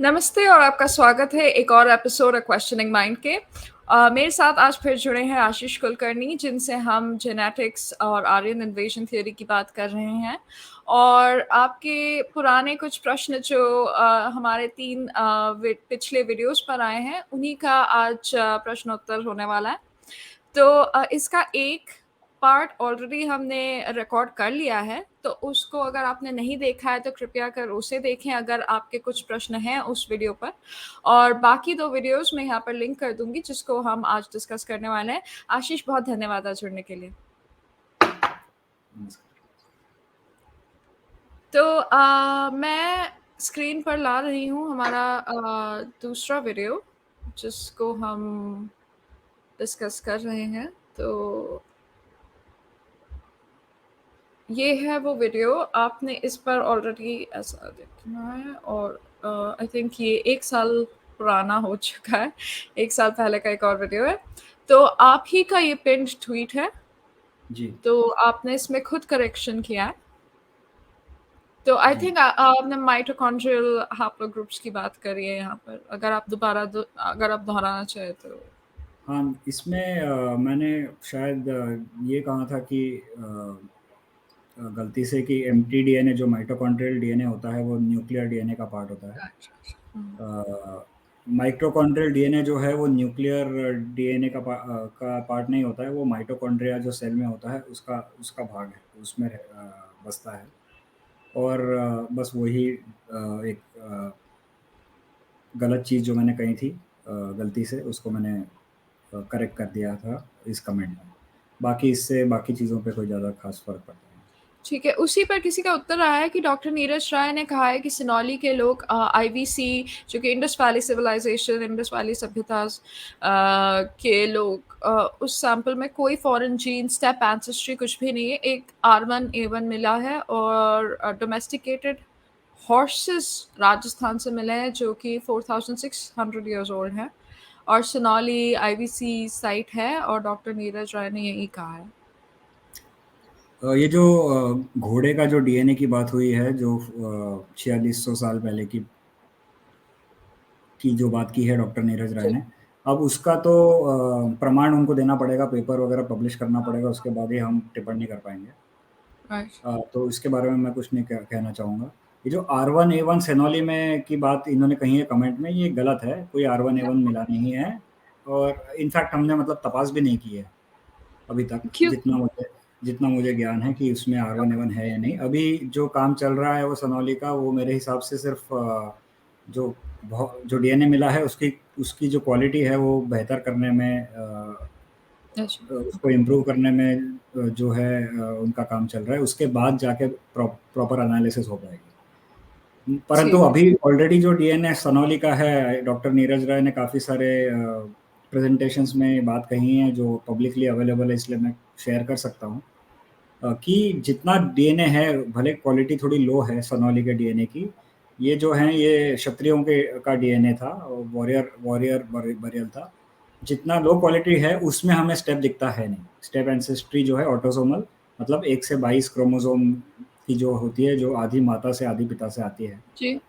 नमस्ते और आपका स्वागत है एक और एपिसोड क्वेश्चनिंग माइंड के। मेरे साथ आज फिर जुड़े हैं आशीष कुलकर्णी, जिनसे हम जेनेटिक्स और आर्यन इन्वेजन थ्योरी की बात कर रहे हैं। और आपके पुराने कुछ प्रश्न जो हमारे पिछले वीडियोस पर आए हैं, उन्हीं का आज प्रश्नोत्तर होने वाला है। तो इसका एक पार्ट ऑलरेडी हमने रिकॉर्ड कर लिया है, तो उसको अगर आपने नहीं देखा है तो कृपया कर उसे देखें अगर आपके कुछ प्रश्न हैं उस वीडियो पर। और बाकी 2 वीडियोस मैं यहाँ पर लिंक कर दूंगी जिसको हम आज डिस्कस करने वाले हैं। आशीष, बहुत धन्यवाद आज जुड़ने के लिए। तो मैं स्क्रीन पर ला रही हूँ हमारा दूसरा वीडियो जिसको हम डिस्कस कर रहे हैं। तो ये है वो वीडियो, आपने इस पर ऑलरेडी ऐसा देखना है। और आई थिंक ये 1 साल पुराना हो चुका है, 1 साल पहले का एक और वीडियो है। तो आप ही का ये पिन्ड ट्वीट है जी। तो आपने इसमें खुद करेक्शन किया है। तो आई थिंक आपने माइटोकॉन्ड्रियल हैप्लोग्रुप्स की बात करी है यहाँ पर, अगर आप दोहराना चाहे तो। हाँ, इसमें मैंने शायद ये कहा था कि गलती से कि mtDNA जो माइटोकॉन्ड्रियल डीएनए होता है वो न्यूक्लियर डीएनए का पार्ट होता है। माइटोकॉन्ड्रियल डीएनए जो है वो न्यूक्लियर डीएनए का पार्ट नहीं होता है, वो माइटोकॉन्ड्रिया जो सेल में होता है उसका उसका भाग है, उसमें बसता है। और बस वही एक गलत चीज़ जो मैंने कही थी गलती से, उसको मैंने करेक्ट कर दिया था इस कमेंट में। बाकी इससे बाकी चीज़ों पे कोई ज़्यादा खास फ़र्क पड़ता नहीं। ठीक है, उसी पर किसी का उत्तर आया है कि डॉक्टर नीरज राय ने कहा है कि सिनौली के लोग आईवीसी, जो कि Indus Valley Civilisation, Indus Valley सभ्यता के लोग, उस सैंपल में कोई फॉरेन जीन, स्टेप एंसेस्ट्री कुछ भी नहीं है। एक R1A1 मिला है और डोमेस्टिकेटेड हॉर्सेस राजस्थान से मिले हैं जो कि 4600 ईयर्स ओल्ड हैं। और सिनौली आईवीसी साइट है और डॉक्टर नीरज राय ने यही कहा है। ये जो घोड़े का जो डीएनए की बात हुई है, जो 4600 साल पहले की जो बात की है डॉक्टर नीरज राय ने, अब उसका तो प्रमाण उनको देना पड़ेगा, पेपर वगैरह पब्लिश करना पड़ेगा, उसके बाद ही हम टिप्पणी कर पाएंगे। तो इसके बारे में मैं कुछ नहीं कहना चाहूँगा। ये जो R1A1 सेनोली में की बात इन्होंने कही है कमेंट में, ये गलत है। कोई R1A1 मिला नहीं है, और इनफैक्ट हमने मतलब तपास भी नहीं की है अभी तक, क्यों? जितना मुझे ज्ञान है कि उसमें R1A1 है या नहीं। अभी जो काम चल रहा है वो सनौली का, वो मेरे हिसाब से सिर्फ जो डीएनए मिला है उसकी जो क्वालिटी है वो बेहतर करने में, उसको इम्प्रूव करने में जो है उनका काम चल रहा है। उसके बाद जाके प्रॉपर एनालिसिस हो पाएगी। परंतु अभी ऑलरेडी जो डीएनए सनौली का है, डॉक्टर नीरज राय ने काफ़ी सारे प्रेजेंटेशंस में बात कही है जो पब्लिकली अवेलेबल है, इसलिए मैं शेयर कर सकता हूँ कि जितना डीएनए है, भले क्वालिटी थोड़ी लो है सनौली के डीएनए की, ये जो है ये क्षत्रियों के का डीएनए था, वॉरियर बरियल था। जितना लो क्वालिटी है उसमें हमें स्टेप दिखता है नहीं। स्टेप एंसेस्ट्री जो है ऑटोसोमल, मतलब 1 से 22 क्रोमोसोम की जो होती है, जो आधी माता से आधी पिता से आती है जी।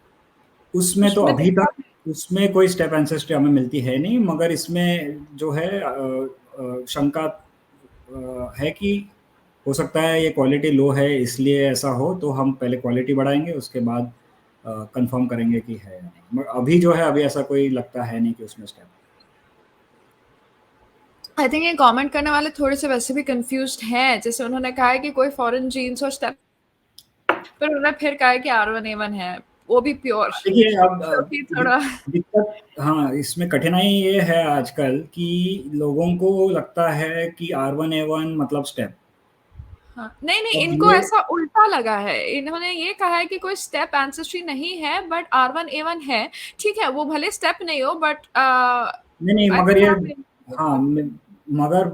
उसमें तो अभी तक उसमें कोई स्टेप एंसेस्ट्री हमें मिलती है नहीं। मगर इसमें जो है शंका है कि हो सकता है ये क्वालिटी लो है इसलिए ऐसा हो, तो हम पहले क्वालिटी बढ़ाएंगे, उसके बाद कंफर्म करेंगे कि है या नहीं। मगर अभी जो है, अभी ऐसा कोई लगता है नहीं कि उसमें स्टेप। आई थिंक ये कमेंट करने वाले थोड़े से वैसे भी कंफ्यूज्ड हैं। जैसे उन्होंने कहा है कि कोई फॉरेन जीन्स और स्टेप, पर उन्होंने फिर कहा है कि R1A1 है, वो भी प्योर। देखिए अब थोड़ा दिक्कत, हाँ, इसमें कठिनाई ये है आजकल कि लोगों को लगता है कि R1A1 मतलब स्टेप। हाँ, नहीं, अब इनको ये ऐसा उल्टा लगा है। इन्होंने ये कहा है कि कोई स्टेप एंसेस्ट्री नहीं है बट R1A1 है। ठीक है, वो भले स्टेप नहीं हो बट नहीं, आई मगर थिंक ये, आप हाँ, मगर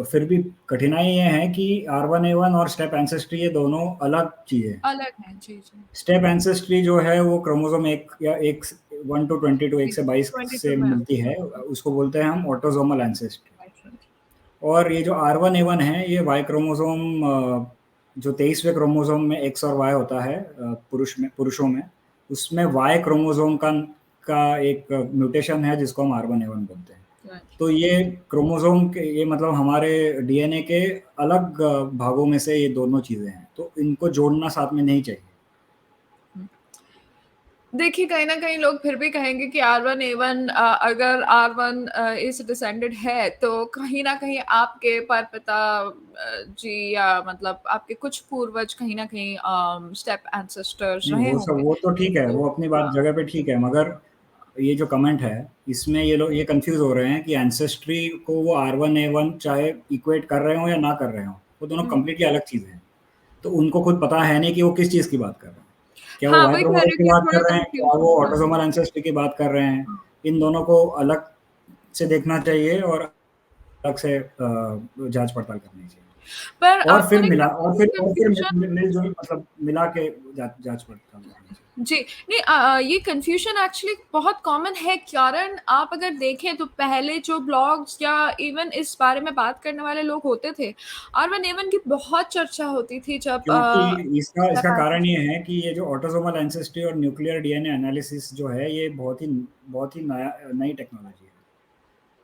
फिर भी ये है कि R1A1 और स्टेप एंसेस्ट्री ये दोनों अलग चीज़ें। अलग है। जी। स्टेप एंसेस्ट्री जो है वो क्रोमोसोम 1 या 1 1 टू 22, 1 से 22 से 22 में। मिलती है, उसको बोलते हैं हम ऑटोसोमल एंसेस्ट्री। और ये जो R1A1 है, ये वाई क्रोमोसोम, जो 23वें क्रोमोसोम में एक्स और वाई होता है पुरुषों में, उसमें वाई क्रोमोसोम का एक म्यूटेशन है जिसको हम R1A1 बोलते हैं। तो ये क्रोमोसोम के ये मतलब हमारे डीएनए के अलग भागों में से ये दोनों चीज़ें हैं, तो इनको जोड़ना साथ में नहीं चाहिए। देखिए, कहीं न कहीं लोग फिर भी कहेंगे कि R1A1 अगर R1 इस डिसेंडेड है, तो कहीं न कहीं आपके परपिता जी या मतलब आपके कुछ पूर्वज कहीं न कहीं स्टेप एंसेस्टर्स नहीं, रहे होंगे। वो तो ठीक है, तो वो अपनी बात जगह पे ठीक है, मगर ये जो कमेंट है, इसमें ये लोग ये कन्फ्यूज़ हो रहे हैं कि एंसेस्ट्री को वो R1A1 चाहे इक्वेट कर रहे हों या ना कर रहे हों, वो दोनों कंप्लीटली अलग चीज़ें हैं। तो उनको खुद पता है नहीं कि वो किस चीज़ की बात कर रहे हैं। क्या वो हाँ, वाई वही कह क्रोमोसोम रही हूँ की कि बात थोड़ा कर रहे हैं, क्या वो कन्फ्यूज़न ऑटोसोमल एंसेस्ट्री की बात कर रहे हैं? इन दोनों को अलग से देखना चाहिए और अलग से जाँच-पड़ताल करनी चाहिए। पर और आपको फिर नहीं मिला लगता और कि फिर कन्फ्यूज़न मिल-जुल मतलब मिला के जाँच-पड़ताल करनी चाहिए। जी, नहीं ये कन्फ्यूज़न एक्चुअली बहुत कॉमन है, कारण आप अगर देखें तो पहले जो ब्लॉग्स या इवन इस बारे में बात करने वाले लोग होते थे, R1A1 की बहुत चर्चा होती थी जब क्योंकि इसका स्टेप इसका कारण ये एंसेस्टर है कि ये जो ऑटोसोमल एंसेस्ट्री और न्यूक्लियर डीएनए एनालिसिस जो है, ये बहुत ही नई टेक्नोलॉजी है।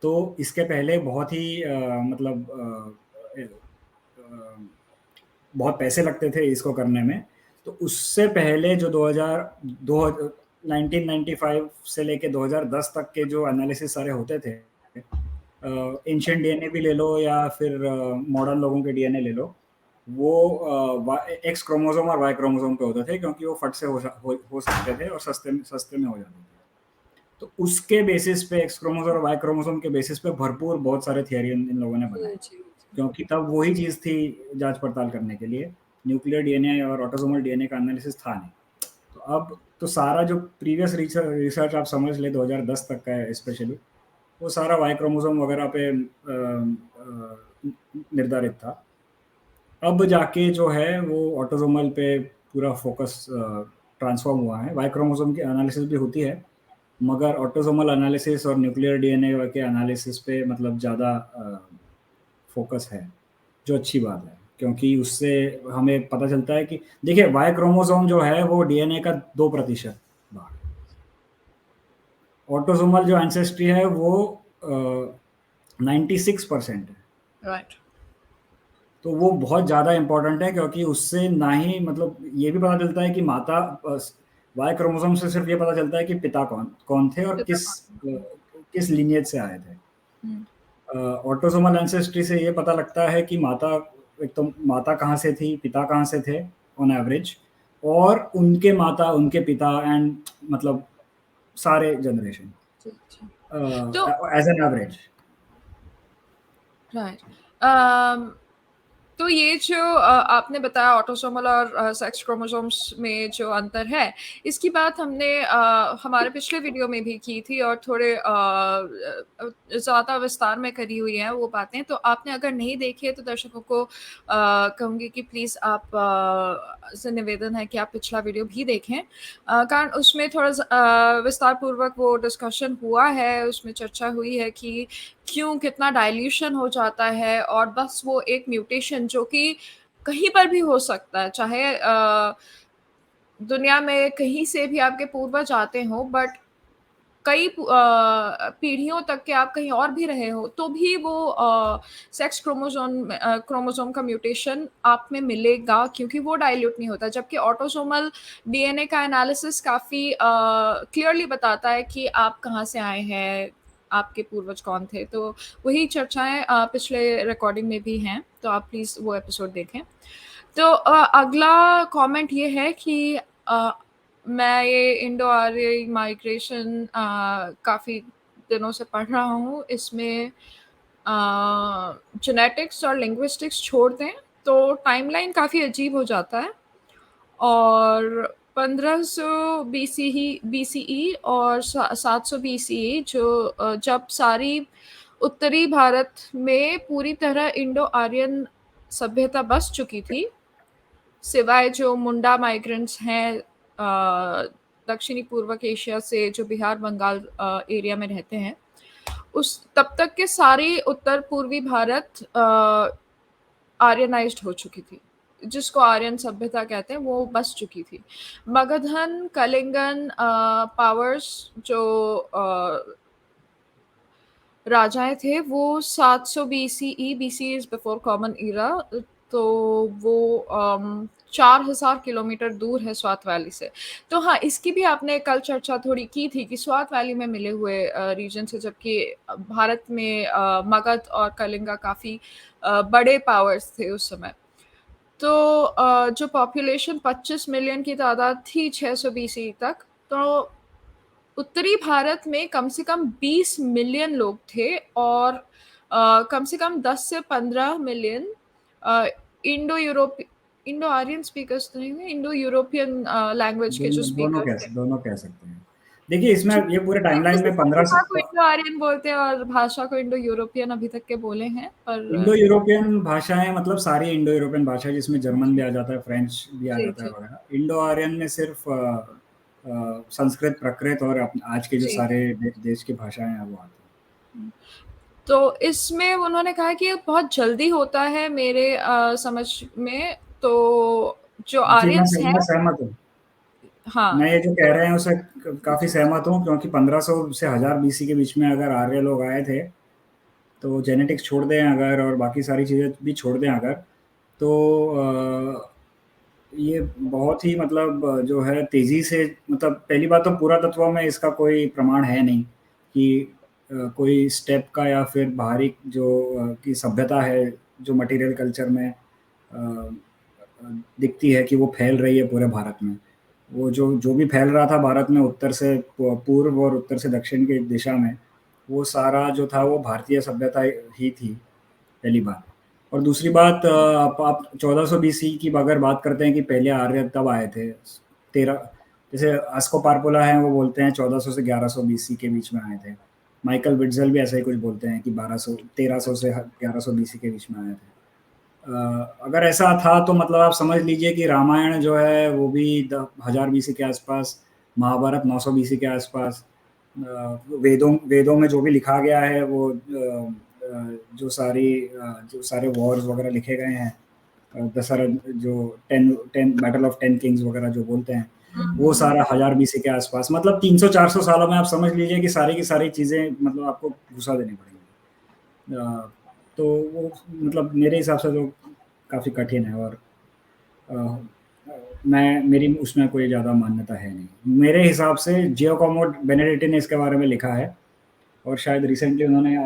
तो इसके पहले बहुत ही मतलब बहुत पैसे लगते थे इसको करने में। तो उससे पहले जो दो 1995 से लेके 2010 तक के जो एनालिसिस सारे होते थे, एंशिएंट डीएनए भी ले लो या फिर मॉडर्न लोगों के डीएनए ले लो, वो एक्स क्रोमोसोम और वाई क्रोमोसोम पे होते थे क्योंकि वो फट से हो सकते थे और सस्ते में हो जाते थे। तो उसके बेसिस पे एक्स क्रोमोसोम और वाई क्रोमोसोम के बेसिस पे भरपूर बहुत सारे थियरी इन लोगों ने बनाए, जी, जी। क्योंकि तब वही चीज़ थी जांच पड़ताल करने के लिए। न्यूक्लियर डीएनए और ऑटोसोमल डीएनए का एनालिसिस था नहीं। तो अब तो सारा जो प्रीवियस रिसर्च आप समझ ले 2010 तक का है स्पेशली, वो सारा वाई क्रोमोसोम वगैरह पे निर्धारित था। अब जाके जो है वो ऑटोसोमल पे पूरा फोकस ट्रांसफॉर्म हुआ है। वाई क्रोमोसोम की एनालिसिस भी होती है, मगर ऑटोसोमल एनालिसिस और न्यूक्लियर डीएनए के एनालिसिस पे मतलब ज़्यादा फोकस है, जो अच्छी बात है, क्योंकि उससे हमें पता चलता है कि देखिए वाई क्रोमोसोम जो है वो डीएनए का 2% भाग है। ऑटोसोमल जो एंसेस्ट्री है वो 96% है। राइट। तो वो बहुत ज़्यादा इम्पोर्टेंट है, क्योंकि उससे ना ही मतलब ये भी पता चलता है कि माता वाई क्रोमोसोम से सिर्फ ये पता चलता है कि पिता कौन कौन थे और किस लीनिएज से आए थे। हुँ। ऑटोसोमल एंसेस्ट्री से ये पता लगता है कि एक तो माता कहाँ से थी, पिता कहाँ से थे ऑन एवरेज, और उनके माता, उनके पिता एंड मतलब सारे जनरेशन जी, जी। तो एज़ एन एवरेज। राइट। तो ये जो आपने बताया ऑटोसोमल और सेक्स क्रोमोसोम्स में जो अंतर है, इसकी बात हमने हमारे पिछले वीडियो में भी की थी और थोड़े ज़्यादा विस्तार में करी हुई हैं वो बातें। तो आपने अगर नहीं देखी है तो दर्शकों को कहूँगी कि प्लीज़ आप से निवेदन है कि आप पिछला वीडियो भी देखें। कारण उसमें थोड़ा विस्तार पूर्वक वो डिस्कशन हुआ है, उसमें चर्चा हुई है कि क्यों कितना डाइल्यूशन हो जाता है और बस वो एक म्यूटेशन जो कि कहीं पर भी हो सकता है, चाहे दुनिया में कहीं से भी आपके पूर्वज आते हों, बट कई पीढ़ियों तक के आप कहीं और भी रहे हो, तो भी वो सेक्स क्रोमोसोम का म्यूटेशन आप में मिलेगा क्योंकि वो डाइल्यूट नहीं होता। जबकि ऑटोसोमल डीएनए का एनालिसिस काफ़ी क्लियरली बताता है कि आप कहाँ से आए हैं, आपके पूर्वज कौन थे। तो वही चर्चाएँ पिछले रिकॉर्डिंग में भी हैं, तो आप प्लीज़ वो एपिसोड देखें। तो अगला कमेंट ये है कि मैं ये इंडो आर्य माइग्रेशन काफ़ी दिनों से पढ़ रहा हूँ। इसमें जेनेटिक्स और लिंग्विस्टिक्स छोड़ दें तो टाइमलाइन काफ़ी अजीब हो जाता है और 1500 बीसीई और 700 बीसीई जब सारी उत्तरी भारत में पूरी तरह इंडो आर्यन सभ्यता बस चुकी थी, सिवाय जो मुंडा माइग्रेंट्स हैं दक्षिणी पूर्व एशिया से जो बिहार बंगाल एरिया में रहते हैं, उस तब तक के सारे उत्तर पूर्वी भारत आर्यनाइज्ड हो चुकी थी। जिसको आर्यन सभ्यता कहते हैं वो बस चुकी थी। मगधन, कलिंगन पावर्स जो राजाएं थे वो 700 BCE, BC is before Common Era, तो वो 4000 किलोमीटर दूर है स्वात वैली से। तो हाँ, इसकी भी आपने कल चर्चा थोड़ी की थी कि स्वात वैली में मिले हुए रीजन से, जबकि भारत में मगध और कलिंगा काफी बड़े पावर्स थे उस समय। तो जो पॉपुलेशन 25 मिलियन की तादाद थी 600 BC तक, तो उत्तरी भारत में कम से कम 20 मिलियन लोग थे और कम से कम 10 से 15 मिलियन इंडो आर्यन स्पीकर्स तो नहीं थे, इंडो यूरोपियन लैंग्वेज के जो स्पीकर्स थे। दोनों कह सकते हैं। देखिए इसमें ये पूरे टाइमलाइन में 15 को इंडो आर्यन बोलते हैं और भाषा को इंडो यूरोपियन अभी तक के बोले हैं, पर इंडो यूरोपियन भाषाएं मतलब सारी इंडो यूरोपियन भाषा, जिसमें जर्मन भी आ जाता है, फ्रेंच भी आ जाता है वगैरह। इंडो आर्यन में सिर्फ संस्कृत, प्राकृत और आज के जो सारे देश की भाषाएं हैं वो आती हैं। तो इसमें उन्होंने कहा कि बहुत जल्दी होता है मेरे समझ में, तो जो आर्यंस हैं, मैं सहमत हूँ। हाँ, मैं ये जो कह रहे हैं उससे काफी सहमत हूँ, क्योंकि 1500 से 1000 BC के बीच में अगर आर्य लोग आए थे, तो जेनेटिक्स छोड़ दें अगर और बाकी सारी चीज़ें भी छोड़ दें अगर, तो ये बहुत ही मतलब जो है तेज़ी से, मतलब पहली बात तो पुरातत्व में इसका कोई प्रमाण है नहीं कि कोई स्टेप का या फिर बाहरी जो की सभ्यता है जो मटेरियल कल्चर में दिखती है कि वो फैल रही है पूरे भारत में। वो जो भी फैल रहा था भारत में उत्तर से पूर्व और उत्तर से दक्षिण की दिशा में, वो सारा जो था वो भारतीय सभ्यता ही थी, पहली बात। और दूसरी बात, आप 1400 BC की अगर बात करते हैं कि पहले आर्य तब आए थे, 13 जैसे आस्कोपार्पोला है वो बोलते हैं 1400 से 1100 BC के बीच में आए थे। माइकल विट्ज़ल भी ऐसा ही कुछ बोलते हैं कि 1300 से 1100 BC के बीच में आए थे। अगर ऐसा था तो मतलब आप समझ लीजिए कि रामायण जो है वो भी 1000 BC के आसपास, महाभारत 900 BC के आसपास, वेदों में जो भी लिखा गया है वो जो सारे वॉर्स वगैरह लिखे गए हैं, दशरथ जो 10 बैटल ऑफ 10 किंग्स वगैरह जो बोलते हैं, वो सारा 1000 BC के आसपास, मतलब 300-400 सालों में आप समझ लीजिए कि सारी की सारी चीज़ें मतलब आपको घुसा देनी पड़ेंगी। तो वो मतलब मेरे हिसाब से तो काफ़ी कठिन है, और मेरी उसमें कोई ज़्यादा मान्यता है नहीं। मेरे हिसाब से जियोकोमो बेनेडिक्ट ने इसके बारे में लिखा है, और शायद रिसेंटली उन्होंने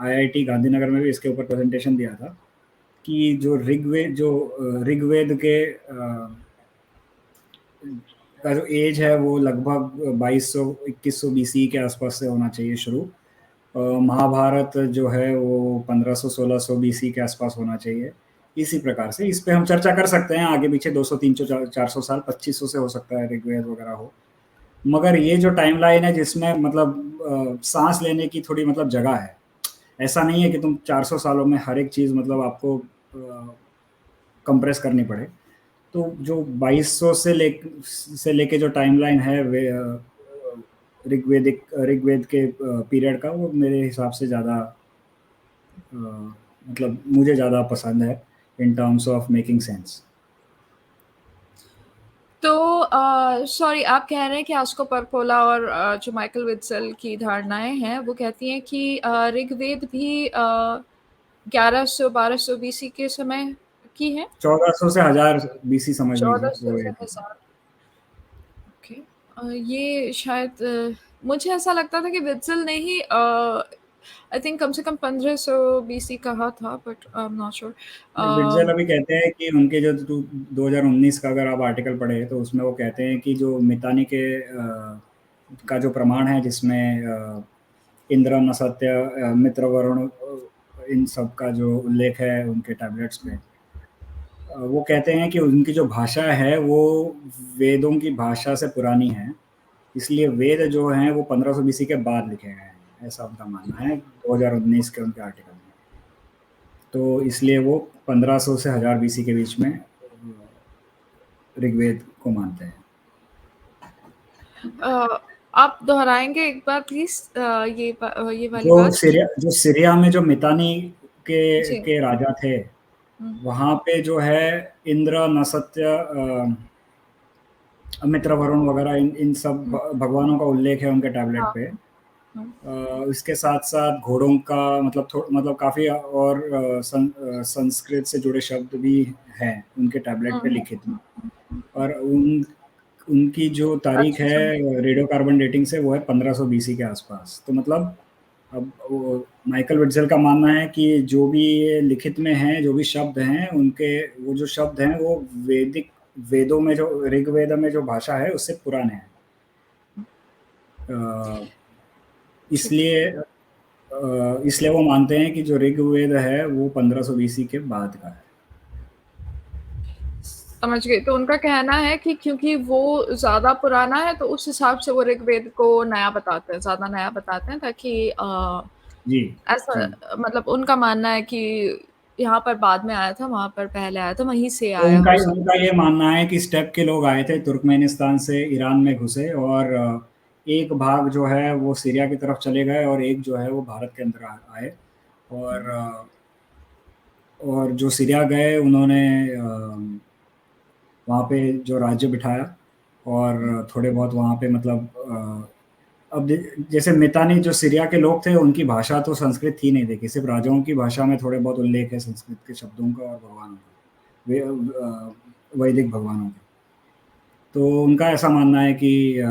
IIT गांधीनगर में भी इसके ऊपर प्रेजेंटेशन दिया था कि जो ऋग्वेद के का जो एज है वो लगभग 2200-2100 BC के आसपास से होना चाहिए शुरू। महाभारत जो है वो 1500-1600 BC के आसपास होना चाहिए। इसी प्रकार से इस पे हम चर्चा कर सकते हैं आगे पीछे 200-300-400 साल, 2500 से हो सकता है ऋग्वेद वगैरह हो। मगर ये जो टाइमलाइन है जिसमें मतलब सांस लेने की थोड़ी मतलब जगह है, ऐसा नहीं है कि तुम 400 सालों में हर एक चीज़ मतलब आपको कंप्रेस करनी पड़े। तो जो 2200 से लेके जो टाइमलाइन है वे ऋग्वेद के पीरियड का, वो मेरे हिसाब से ज़्यादा मतलब मुझे ज़्यादा पसंद है in terms of making sense. तो सॉरी, आप कह रहे हैं कि आस्कोपार्पोला और जो माइकल विट्ज़ल की धारणाएं हैं वो कहती हैं कि ऋग्वेद भी 1100-1200 BC के समय की है। 1400 से 1000 BC समझ लीजिए। 1400 से 1000। ओके, ये शायद मुझे ऐसा लगता था कि विट्ज़ल ने ही आई थिंक कम से कम 1500 BC कहा था, but I am not sure. Witzel अभी कहते हैं कि उनके जो 2019 का अगर आप आर्टिकल पढ़े तो उसमें वो कहते हैं कि जो मितानी के का जो प्रमाण है जिसमें इंद्र, नसत्य, मित्र, वरुण, इन सब का जो उल्लेख है उनके टैबलेट्स पे, वो कहते हैं कि उनकी जो भाषा है वो वेदों की भाषा से पुरानी है, इसलिए वेद जो हैं वो 1500 BC के बाद लिखे गए हैं, ऐसा उनका मानना है 2019 के उनके आर्टिकल में। तो इसलिए वो 1500 से 1000 BC के बीच में ऋग्वेद को मानते हैं। आप दोहराएंगे एक बार प्लीज ये वाली बात? जो सीरिया में जो मितानी के राजा थे, वहाँ पे जो है इंद्र, नसत्य, मित्र, वरुण वगैरह इन सब भगवानों का उल्लेख है उनके टैबलेट हाँ, पे। हाँ, इसके साथ-साथ घोड़ों का मतलब काफ़ी और संस्कृत से जुड़े शब्द भी हैं उनके टैबलेट पे लिखित में। और उनकी जो तारीख अच्छा, है रेडियोकार्बन डेटिंग से वो है 1500 बीसी के आसपास। तो मतलब अब वो माइकल विट्ज़ेल का मानना है कि जो भी ये लिखित में हैं, जो भी शब्द हैं, उनके वो जो शब्द हैं वो वेदों में जो ऋग्वेद में जो भाषा है उससे पुराने हैं। अ, ठीक है। इसलिए वो मानते हैं कि जो ऋग्वेद है वो 1500 बीसी के बाद का है। समझ गई। तो उनका कहना है कि क्योंकि वो ज़्यादा पुराना है तो उस हिसाब से वो ऋग्वेद को नया बताते हैं, ज़्यादा नया बताते हैं ताकि जी, ऐसा जी। मतलब उनका मानना है कि यहाँ पर बाद में आया था, वहाँ पर पहले आया था, वहीं से तो आया हो सकता उनका ये मानना है कि स्टेप के लोग आए थे तुर्कमेनिस्तान से ईरान में घुसे और एक भाग जो है वो सीरिया की तरफ चले गए और एक जो है वो भारत के अंदर आए और जो सीरिया गए उन्होंने वहाँ पे जो राज्य बिठाया और थोड़े बहुत वहाँ पे मतलब अब जैसे मितानी जो सीरिया के लोग थे उनकी भाषा तो संस्कृत थी नहीं, देखी सिर्फ राजाओं की भाषा में थोड़े बहुत उल्लेख है संस्कृत के शब्दों का और भगवानों का, वैदिक भगवानों का। तो उनका ऐसा मानना है कि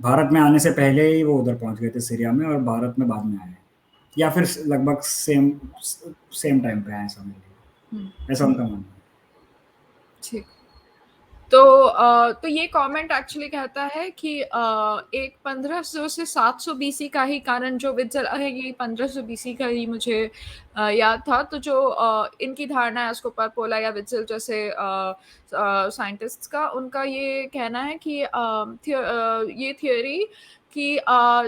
भारत में आने से पहले ही वो उधर पहुंच गए थे सीरिया में और भारत में बाद में आए, या फिर लगभग सेम सेम टाइम पे आए समझ है। लीजिए, ऐसा उनका मानना है। ठीक। तो तो ये कमेंट एक्चुअली कहता है कि एक 1500 से 700 बीसी का ही कारण जो विट्ज़ेल है, ये 1500 बीसी का ही मुझे याद था। तो जो इनकी धारणा है उसको परपोला या विट्ज़ेल जैसे साइंटिस्ट्स का, उनका ये कहना है कि ये थियोरी कि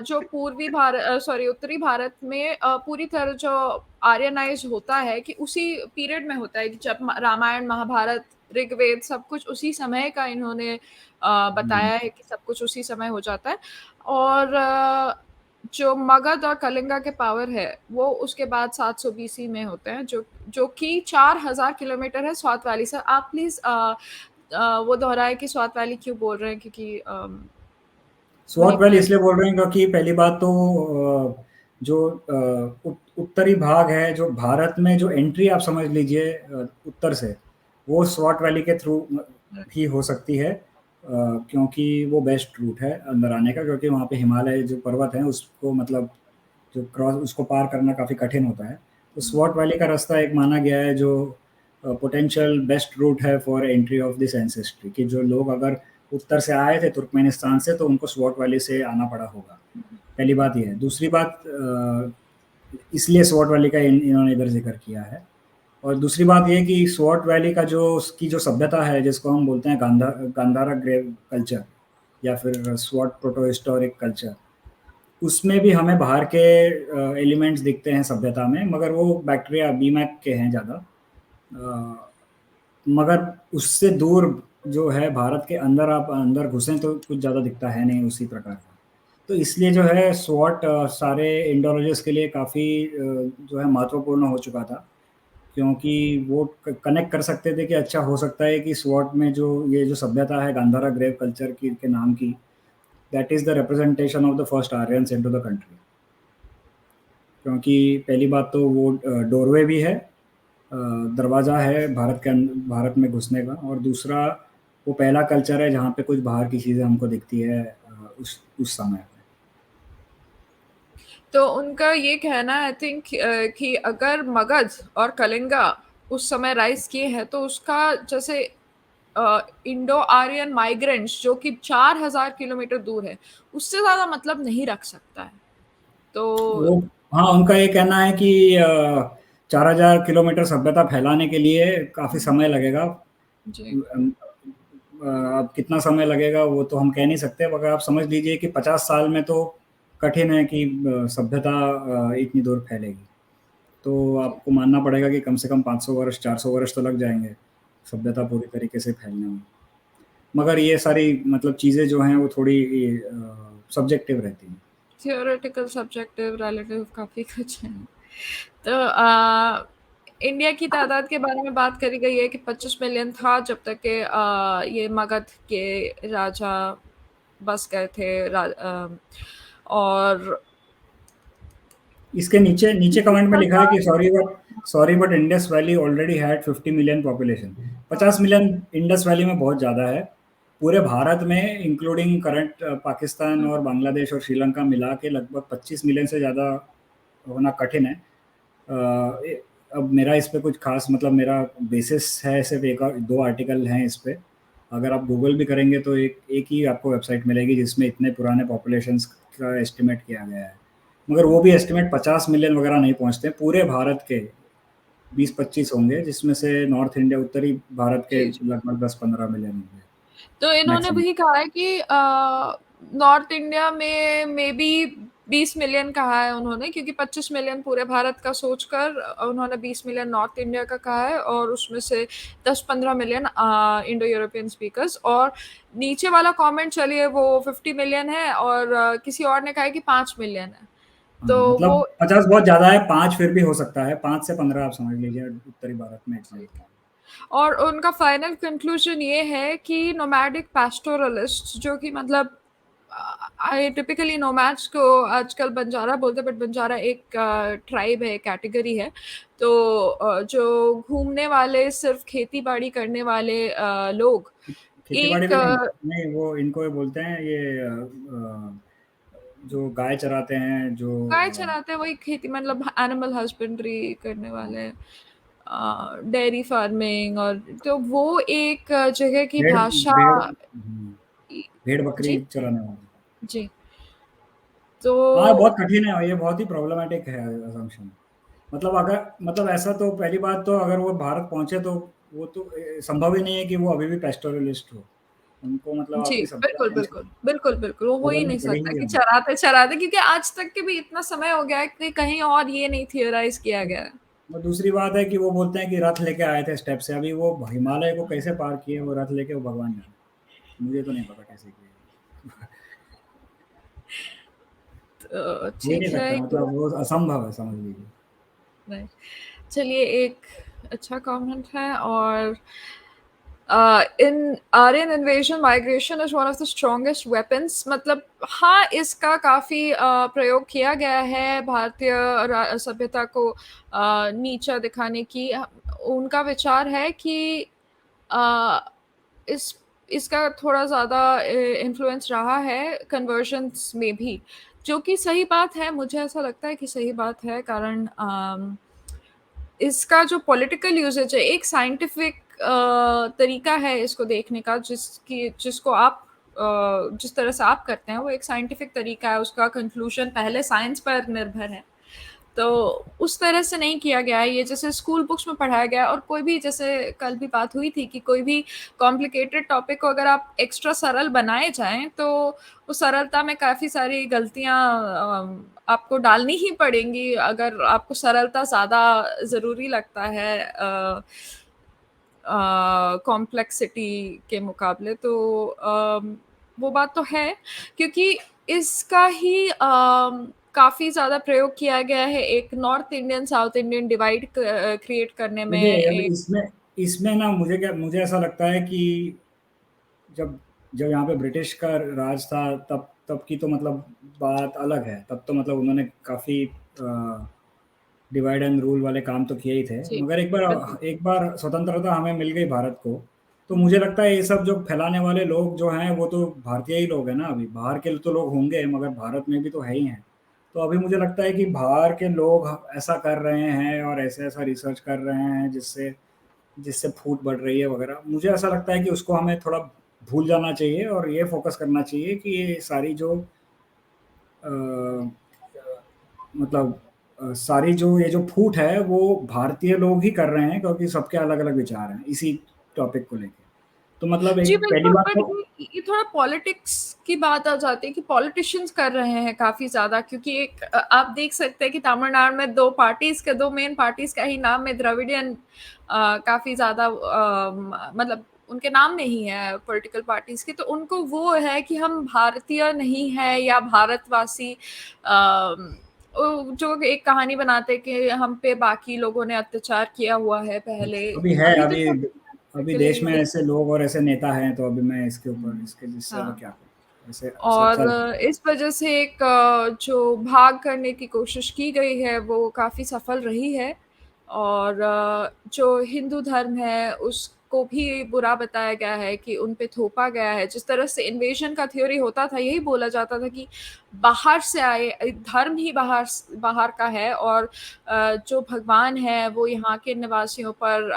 जो उत्तरी भारत में पूरी तरह जो आर्यनाइज होता है कि उसी पीरियड में होता है कि जब रामायण, महाभारत, ऋग्वेद सब कुछ उसी समय का इन्होंने हम्म। बताया है कि सब कुछ उसी समय हो जाता है। और जो मगध और कलिंगा के पावर है वो उसके बाद 700 बीसी में होते हैं, जो कि 4000 किलोमीटर है स्वात वैली से। आप प्लीज वो दोहराए कि स्वात वैली क्यों बोल रहे हैं, क्योंकि वहीं स्वॉट वैली पे। इसलिए बोल रहे हैं क्योंकि पहली बात तो जो उत्तरी भाग है जो भारत में जो एंट्री आप समझ लीजिए उत्तर से, वो स्वॉट वैली के थ्रू ही हो सकती है, क्योंकि वो बेस्ट रूट है अंदर आने का, क्योंकि वहाँ पे हिमालय जो पर्वत हैं उसको मतलब जो क्रॉस उसको पार करना काफ़ी कठिन होता है। तो स्वॉट वैली का रास्ता एक माना गया है जो पोटेंशियल बेस्ट रूट है for entry of this ancestry, कि जो लोग अगर उत्तर से आए थे तुर्कमेनिस्तान से तो उनको स्वॉट वैली से आना पड़ा होगा। पहली बात ये है। दूसरी बात इसलिए स्वॉट वैली का इन्होंने इधर ज़िक्र किया है। और दूसरी बात ये कि स्वॉट वैली का जो उसकी जो सभ्यता है जिसको हम बोलते हैं गांधारा ग्रेव कल्चर या फिर स्वॉट प्रोटो हिस्टोरिक कल्चर, उसमें भी हमें बाहर के एलिमेंट्स दिखते हैं सभ्यता में, मगर वो बैक्टीरिया बीमैक के हैं ज़्यादा। मगर उससे दूर जो है भारत के अंदर आप अंदर घुसें तो कुछ ज़्यादा दिखता है नहीं उसी प्रकार का। तो इसलिए जो है स्वॉट सारे इंडोलॉजिस्ट के लिए काफ़ी जो है महत्वपूर्ण हो चुका था, क्योंकि वो कनेक्ट कर सकते थे कि अच्छा हो सकता है कि स्वॉट में जो ये जो सभ्यता है गांधारा ग्रेव कल्चर की के नाम की, that is the representation of the first Aryans into the country. क्योंकि पहली बात तो वो डोरवे भी है, दरवाज़ा है भारत में घुसने का, और दूसरा वो पहला कल्चर है जहाँ पे कुछ बाहर की चीज़ें हमको दिखती है उस समय पे। तो उनका ये कहना आई थिंक कि अगर मगध और कलिंगा उस समय राइज किए हैं तो उसका जैसे इंडो आर्यन माइग्रेंट्स जो कि 4000 किलोमीटर दूर है उससे ज्यादा मतलब नहीं रख सकता है। तो वो हाँ, उनका ये कहना है कि 4000 किलोमीटर सभ्यता फैलाने के लिए काफ़ी समय लगेगा। जी। अब कितना समय लगेगा वो तो हम कह नहीं सकते, मगर आप समझ लीजिए कि 50 साल में तो कठिन है कि सभ्यता इतनी दूर फैलेगी। तो आपको मानना पड़ेगा कि कम से कम 500 वर्ष 400 वर्ष तो लग जाएंगे सभ्यता पूरी तरीके से फैलने में। मगर ये सारी मतलब चीज़ें जो हैं वो थोड़ी सब्जेक्टिव रहती हैं। थियोरेटिकल, सब्जेक्टिव, रिलेटिव, काफी कुछ है। तो इंडिया की तादाद के बारे में बात करी गई है कि 25 मिलियन था जब तक के ये मगध के राजा बस गए थे और इसके नीचे नीचे कमेंट में लिखा है कि sorry but Indus valley already had 50 million population. 50 million Indus valley में बहुत ज़्यादा है। पूरे भारत में इंक्लूडिंग करंट पाकिस्तान और बांग्लादेश और श्रीलंका मिला के लगभग 25 मिलियन से ज़्यादा होना कठिन है। अब मेरा इस पे कुछ खास मतलब मेरा बेसिस है, सिर्फ एक दो आर्टिकल हैं इस पे। अगर आप गूगल भी करेंगे तो एक एक ही आपको वेबसाइट मिलेगी जिसमें इतने पुराने पॉपुलेशंस का एस्टिमेट किया गया है। मगर वो भी एस्टिमेट 50 मिलियन वगैरह नहीं पहुंचते। पूरे भारत के 20-25 होंगे, जिसमें से नॉर्थ इंडिया उत्तरी भारत के जी, जी। लगभग 10-15 मिलियन होंगे तो इन्होंने मैक्सिमम। भी कहा है कि नॉर्थ इंडिया में मे बी 20 मिलियन कहा है उन्होंने, क्योंकि 25 मिलियन पूरे भारत का सोचकर उन्होंने 20 मिलियन नॉर्थ इंडिया का कहा है, और उसमें से 10-15 मिलियन इंडो यूरोपियन स्पीकर्स। और नीचे वाला कमेंट चलिए वो 50 मिलियन है, और किसी और ने कहा है कि 5 मिलियन है। हाँ, तो मतलब वो 50 बहुत ज़्यादा है, 5 फिर भी हो सकता है, 5 से 15 आप समझ लीजिए उत्तरी भारत में इतना ठीक इतना। है। और उनका फाइनल कंक्लूजन ये है कि नोमैडिक पैस्टोरलिस्ट, जो कि मतलब टिपिकली नोमैड्स को आजकल बंजारा बोलते हैं, बट बंजारा एक ट्राइब है, कैटेगरी है। तो जो घूमने वाले, सिर्फ खेती बाड़ी करने वाले लोग खेती बाड़ी एक भी नहीं, नहीं वो इनको ये बोलते हैं ये जो गाय चराते हैं जो गाय चराते हैं, वही खेती, मतलब एनिमल हस्बेंड्री करने वाले, डेयरी फार्मिंग। और तो वो एक जगह की भेड़ भाषा। भेड़ भेड़ बकरी जी, चराने वाले। जी। तो हाँ, बहुत कठिन है ये, बहुत ही प्रॉब्लमेटिक है असम्पशन। मतलब अगर मतलब ऐसा तो पहली बात तो अगर वो भारत पहुंचे तो वो तो संभव ही नहीं है कि वो अभी भी पेस्टोरलिस्ट हो। उनको मतलब जी, आपकी सभ्यता बिल्कुल, बिल्कुल, बिल्कुल, बिल्कुल, वो हो ही बदलनी नहीं सकता पड़ेगी कि हमें। चराते-चराते, क्योंकि आज तक के भी इतना समय हो गया है कि कहीं और ये नहीं थियराइज़ किया गया है। और दूसरी बात है कि वो बोलते हैं कि रथ लेके आए थे स्टेप से, अभी वो हिमालय को कैसे पार किए वो रथ लेके, वो भगवान जाने। मुझे तो नहीं पता कैसे किए। तो हो ही नहीं ठीक है, सकता, ये मतलब वो असंभव है समझ लीजिए। नहीं। चलिए, एक अच्छा कमेंट है, और in Aryan invasion, migration is one of the strongest weapons। मतलब हाँ, इसका काफी प्रयोग किया गया है भारतीय सभ्यता को नीचा दिखाने की। उनका विचार है कि अ, इस इसका थोड़ा ज़्यादा इन्फ्लुएंस रहा है कन्वर्जन्स में भी, जो कि सही बात है। मुझे ऐसा लगता है कि सही बात है, कारण इसका जो पॉलिटिकल यूसेज है, एक साइंटिफिक तरीका है इसको देखने का, जिसको आप जिस तरह से आप करते हैं वो एक साइंटिफिक तरीका है, उसका कंक्लूजन पहले साइंस पर निर्भर है। तो उस तरह से नहीं किया गया है ये, जैसे स्कूल बुक्स में पढ़ाया गया है। और कोई भी, जैसे कल भी बात हुई थी कि कोई भी कॉम्प्लिकेटेड टॉपिक को अगर आप एक्स्ट्रा सरल बनाए जाएं, तो उस सरलता में काफ़ी सारी गलतियां आपको डालनी ही पड़ेंगी, अगर आपको सरलता ज़्यादा ज़रूरी लगता है कॉम्प्लेक्सिटी के मुकाबले। तो वो बात तो है, क्योंकि इसका ही काफ़ी ज़्यादा प्रयोग किया गया है एक north Indian south Indian divide create करने में। देखिए अब एक इसमें इसमें ना मुझे ऐसा लगता है कि जब जब यहाँ पे ब्रिटिश का राज था तब तब की तो मतलब बात अलग है। तब तो मतलब उन्होंने काफ़ी डिवाइड एंड रूल वाले काम तो किए ही थे। जी, मगर बिल्कुल। एक बार स्वतंत्रता हमें मिल गई भारत को, तो मुझे लगता है ये सब जो फैलाने वाले लोग जो हैं वो तो भारतीय ही लोग हैं ना। अभी बाहर के तो लोग होंगे मगर भारत में भी तो है ही हैं। तो अभी मुझे लगता है कि बाहर के लोग ऐसा कर रहे हैं और ऐसा ऐसा रिसर्च कर रहे हैं जिससे जिससे फूट बढ़ रही है वगैरह। मुझे ऐसा लगता है कि उसको हमें थोड़ा भूल जाना चाहिए और ये फोकस करना चाहिए कि ये सारी जो अ, मतलब सारी जो ये जो फूट है वो भारतीय लोग ही कर रहे हैं क्योंकि सबके अलग-अलग विचार हैं इसी टॉपिक को लेके। तो मतलब जी, एक पहली बिल्कुल, बात बट तो ये थोड़ा पॉलिटिक्स की बात आ जाती है कि पॉलिटिशियंस कर रहे हैं काफ़ी ज़्यादा, क्योंकि एक आप देख सकते हैं कि तमिलनाडु में 2 पार्टीज़ के 2 मेन पार्टीज़ का ही नाम में द्रविडियन काफ़ी ज़्यादा मतलब उनके नाम में ही है पॉलिटिकल पार्टीज़ की। तो उनको वो है कि हम भारतीय नहीं हैं या भारतवासी, जो एक कहानी बनाते कि हम पे बाकी लोगों ने अत्याचार किया हुआ है पहले, अभी है, अभी तो अभी अभी के देश लिए में भी। ऐसे लोग और ऐसे नेता हैं, तो अभी मैं इसके ऊपर इसके जिससे ज़्यादा हाँ। क्या करूँ? ऐसे और चलता है। इस वजह से एक जो भाग करने की कोशिश की गई है वो काफ़ी सफल रही है, और जो हिंदू धर्म है उसको भी बुरा बताया गया है कि उन पे थोपा गया है। जिस तरह से इन्वेजन का थ्योरी होता था, यही बोला जाता था कि बाहर से आए धर्म ही बाहर का है, और जो भगवान है वो यहाँ के निवासियों पर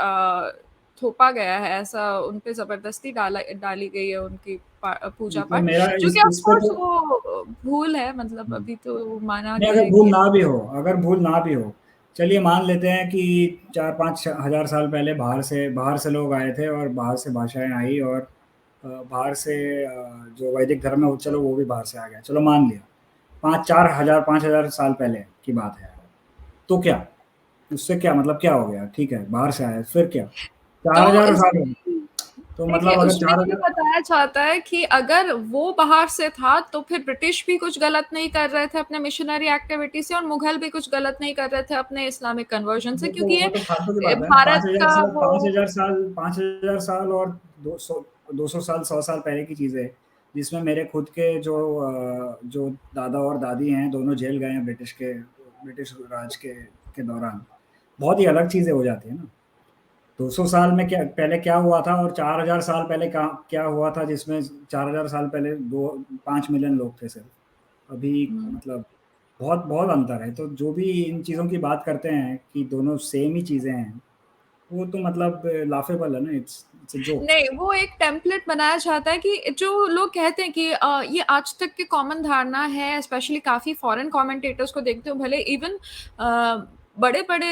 थोपा गया है, ऐसा उन पे ज़बरदस्ती डाली गई है उनकी पूजा मतलब पाठ, मेरा जो कि ऑफ इस पे कोर्स तो वो भूल है, मतलब अभी तो माना नहीं, गया अगर है भूल कि ना भी हो, अगर भूल ना भी हो, चलिए मान लेते हैं कि 4-5 हज़ार साल पहले बाहर से लोग आए थे और बाहर से भाषाएँ आई, और बाहर से जो वैदिक धर्म है वो, चलो वो भी बाहर से आ गया, चलो मान लिया। 5-4 हज़ार 5,000 साल पहले की बात है। तो क्या? उससे क्या मतलब क्या हो गया? ठीक है, बाहर से आया, फिर क्या? तो 4,000 साल हो गए। तो देखिए मतलब अगर उसमें ये 4,000 बताया जाता है कि अगर वो बाहर से था तो फिर ब्रिटिश भी कुछ गलत नहीं कर रहे थे अपने मिशनरी एक्टिविटी से, और मुगल भी कुछ गलत नहीं कर रहे थे अपने इस्लामिक कन्वर्जन से, क्योंकि वो ये तो फालतू की बात है ना। भारत का वो 5,000 साल और 200 साल 100 साल पहले की चीज़ें, जिसमें मेरे खुद के जो दादा और दादी हैं, दोनों जेल गए हैं ब्रिटिश राज के दौरान। बहुत ही अलग चीज़ें हो जाती है ना। 200 साल में क्या पहले क्या हुआ था, और 4,000 साल पहले क्या हुआ था, जिसमें 4,000 साल पहले 5 मिलियन लोग थे सिर्फ। अभी हम्म। मतलब बहुत बहुत अंतर है। तो जो भी इन चीज़ों की बात करते हैं कि दोनों सेम ही चीज़ें हैं, वो तो मतलब लाफेबल है ना। It's a joke. नहीं, वो एक टेम्पलेट बनाया जाता है कि जो लोग कहते हैं कि ये आज तक की कॉमन धारणा है, स्पेशली काफ़ी फॉरेन कमेंटेटर्स को देखते हो, भले इवन बड़े-बड़े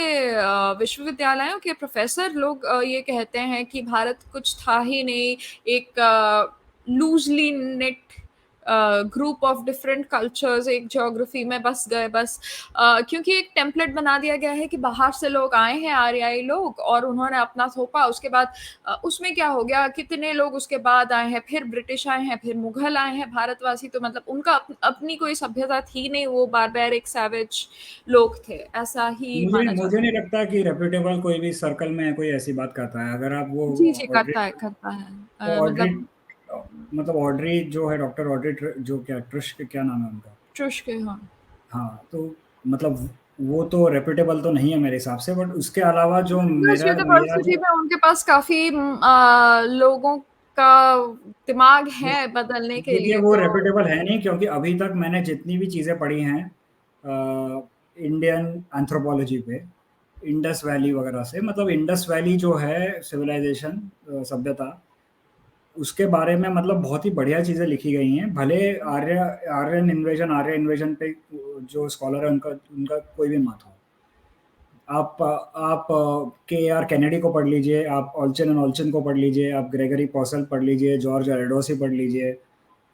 विश्वविद्यालयों के प्रोफेसर लोग ये कहते हैं कि भारत कुछ था ही नहीं, एक loosely knit group of different cultures एक ज्योग्राफी में बस गए बस, क्योंकि एक टेम्पलेट बना दिया गया है कि बाहर से लोग आए हैं, आर्याई लोग, और उन्होंने अपना थोपा, उसके बाद उसमें क्या हो गया, कितने लोग उसके बाद आए हैं, फिर ब्रिटिश आए हैं, फिर मुगल आए हैं, भारतवासी तो मतलब उनका अपनी कोई सभ्यता थी नहीं, वो बारबैरिक सैवेज लोग थे, ऐसा ही मुझे माना मुझे जाता नहीं लगता कि रेप्यूटेबल कोई भी सर्कल में कोई ऐसी बात करता है। अगर आप वो है। जी, जी, ऑड्री करता है। ऑड्री मतलब मतलब ऑड्री जो है, डॉक्टर ऑड्री जो क्या ट्रश के क्या नाम है उनका? तुर्क के, हाँ। हाँ, तो मतलब वो तो रेप्यूटेबल तो नहीं है मेरे हिसाब से, बट उसके अलावा जो दिल्ली मेरा मेरा यूनिवर्सिटी जो में उनके पास काफ़ी लोगों का दिमाग है बदलने के देखिए, लिए, वो तो रेप्यूटेबल है नहीं, क्योंकि अभी तक मैंने जितनी भी चीज़ें पढ़ी हैं इंडियन एंथ्रोपोलॉजी पे, इंडस वैली वगैरह से, मतलब इंडस वैली जो है सिविलाइजेशन, सभ्यता, उसके बारे में मतलब बहुत ही बढ़िया चीज़ें लिखी गई हैं। भले आर्यन इन्वेजन पे जो स्कॉलर है उनका उनका कोई भी मत हो। आप के आर कैनेडी को पढ़ लीजिए, आप ऑल्चन एंड ऑल्चन को पढ़ लीजिए, आप ग्रेगरी पॉसल पढ़ लीजिए, जॉर्ज एल्डोसी पढ़ लीजिए,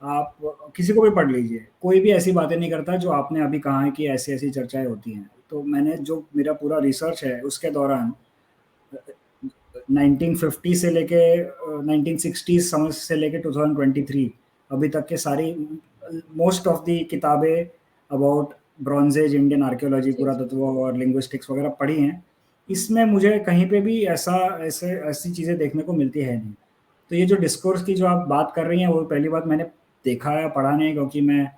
आप किसी को भी पढ़ लीजिए। कोई भी ऐसी बातें नहीं करता जो आपने अभी कहा है कि ऐसी-ऐसी चर्चाएँ होती हैं। तो मैंने जो मेरा पूरा रिसर्च है उसके दौरान 1950 से लेके 1960 समझ से लेके 2023 अभी तक के सारी मोस्ट ऑफ द किताबें about bronze age Indian archaeology, जी, जी। पुरातत्व और लिंग्विस्टिक्स वगैरह पढ़ी हैं। इसमें मुझे कहीं पे भी ऐसी चीज़ें देखने को मिलती है नहीं। तो ये जो डिस्कोर्स की जो आप बात कर रही हैं, वो पहली बात मैंने देखा है, पढ़ा नहीं, क्योंकि मैं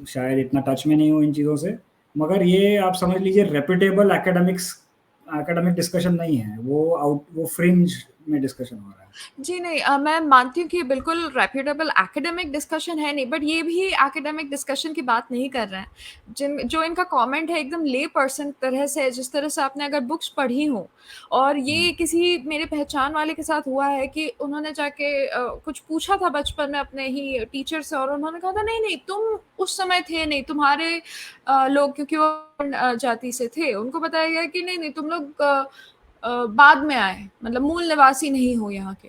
शायद इतना टच में नहीं हूँ इन चीज़ों से। मगर ये आप समझ लीजिए रेप्यूटेबल एकेडमिक डिस्कशन नहीं है, वो फ्रिंज में डिस्कशन हो रहा है। जी नहीं, मैं मानती हूँ कि ये बिल्कुल रेप्यूटेबल एकेडमिक डिस्कशन है नहीं, बट ये भी एकेडमिक डिस्कशन की बात नहीं कर रहे हैं। जो इनका कमेंट है एकदम ले पर्सन तरह से है, जिस तरह से आपने अगर बुक्स पढ़ी हो, और हुँ। ये किसी मेरे पहचान वाले के साथ हुआ है कि उन्होंने जाके कुछ पूछा था बचपन में अपने ही टीचर से, और उन्होंने कहा था नहीं नहीं तुम उस समय थे नहीं, तुम्हारे लोग, क्योंकि वो जाति से थे, उनको बताया गया कि नहीं नहीं तुम लोग बाद में आए, मतलब मूल निवासी नहीं हो यहाँ के।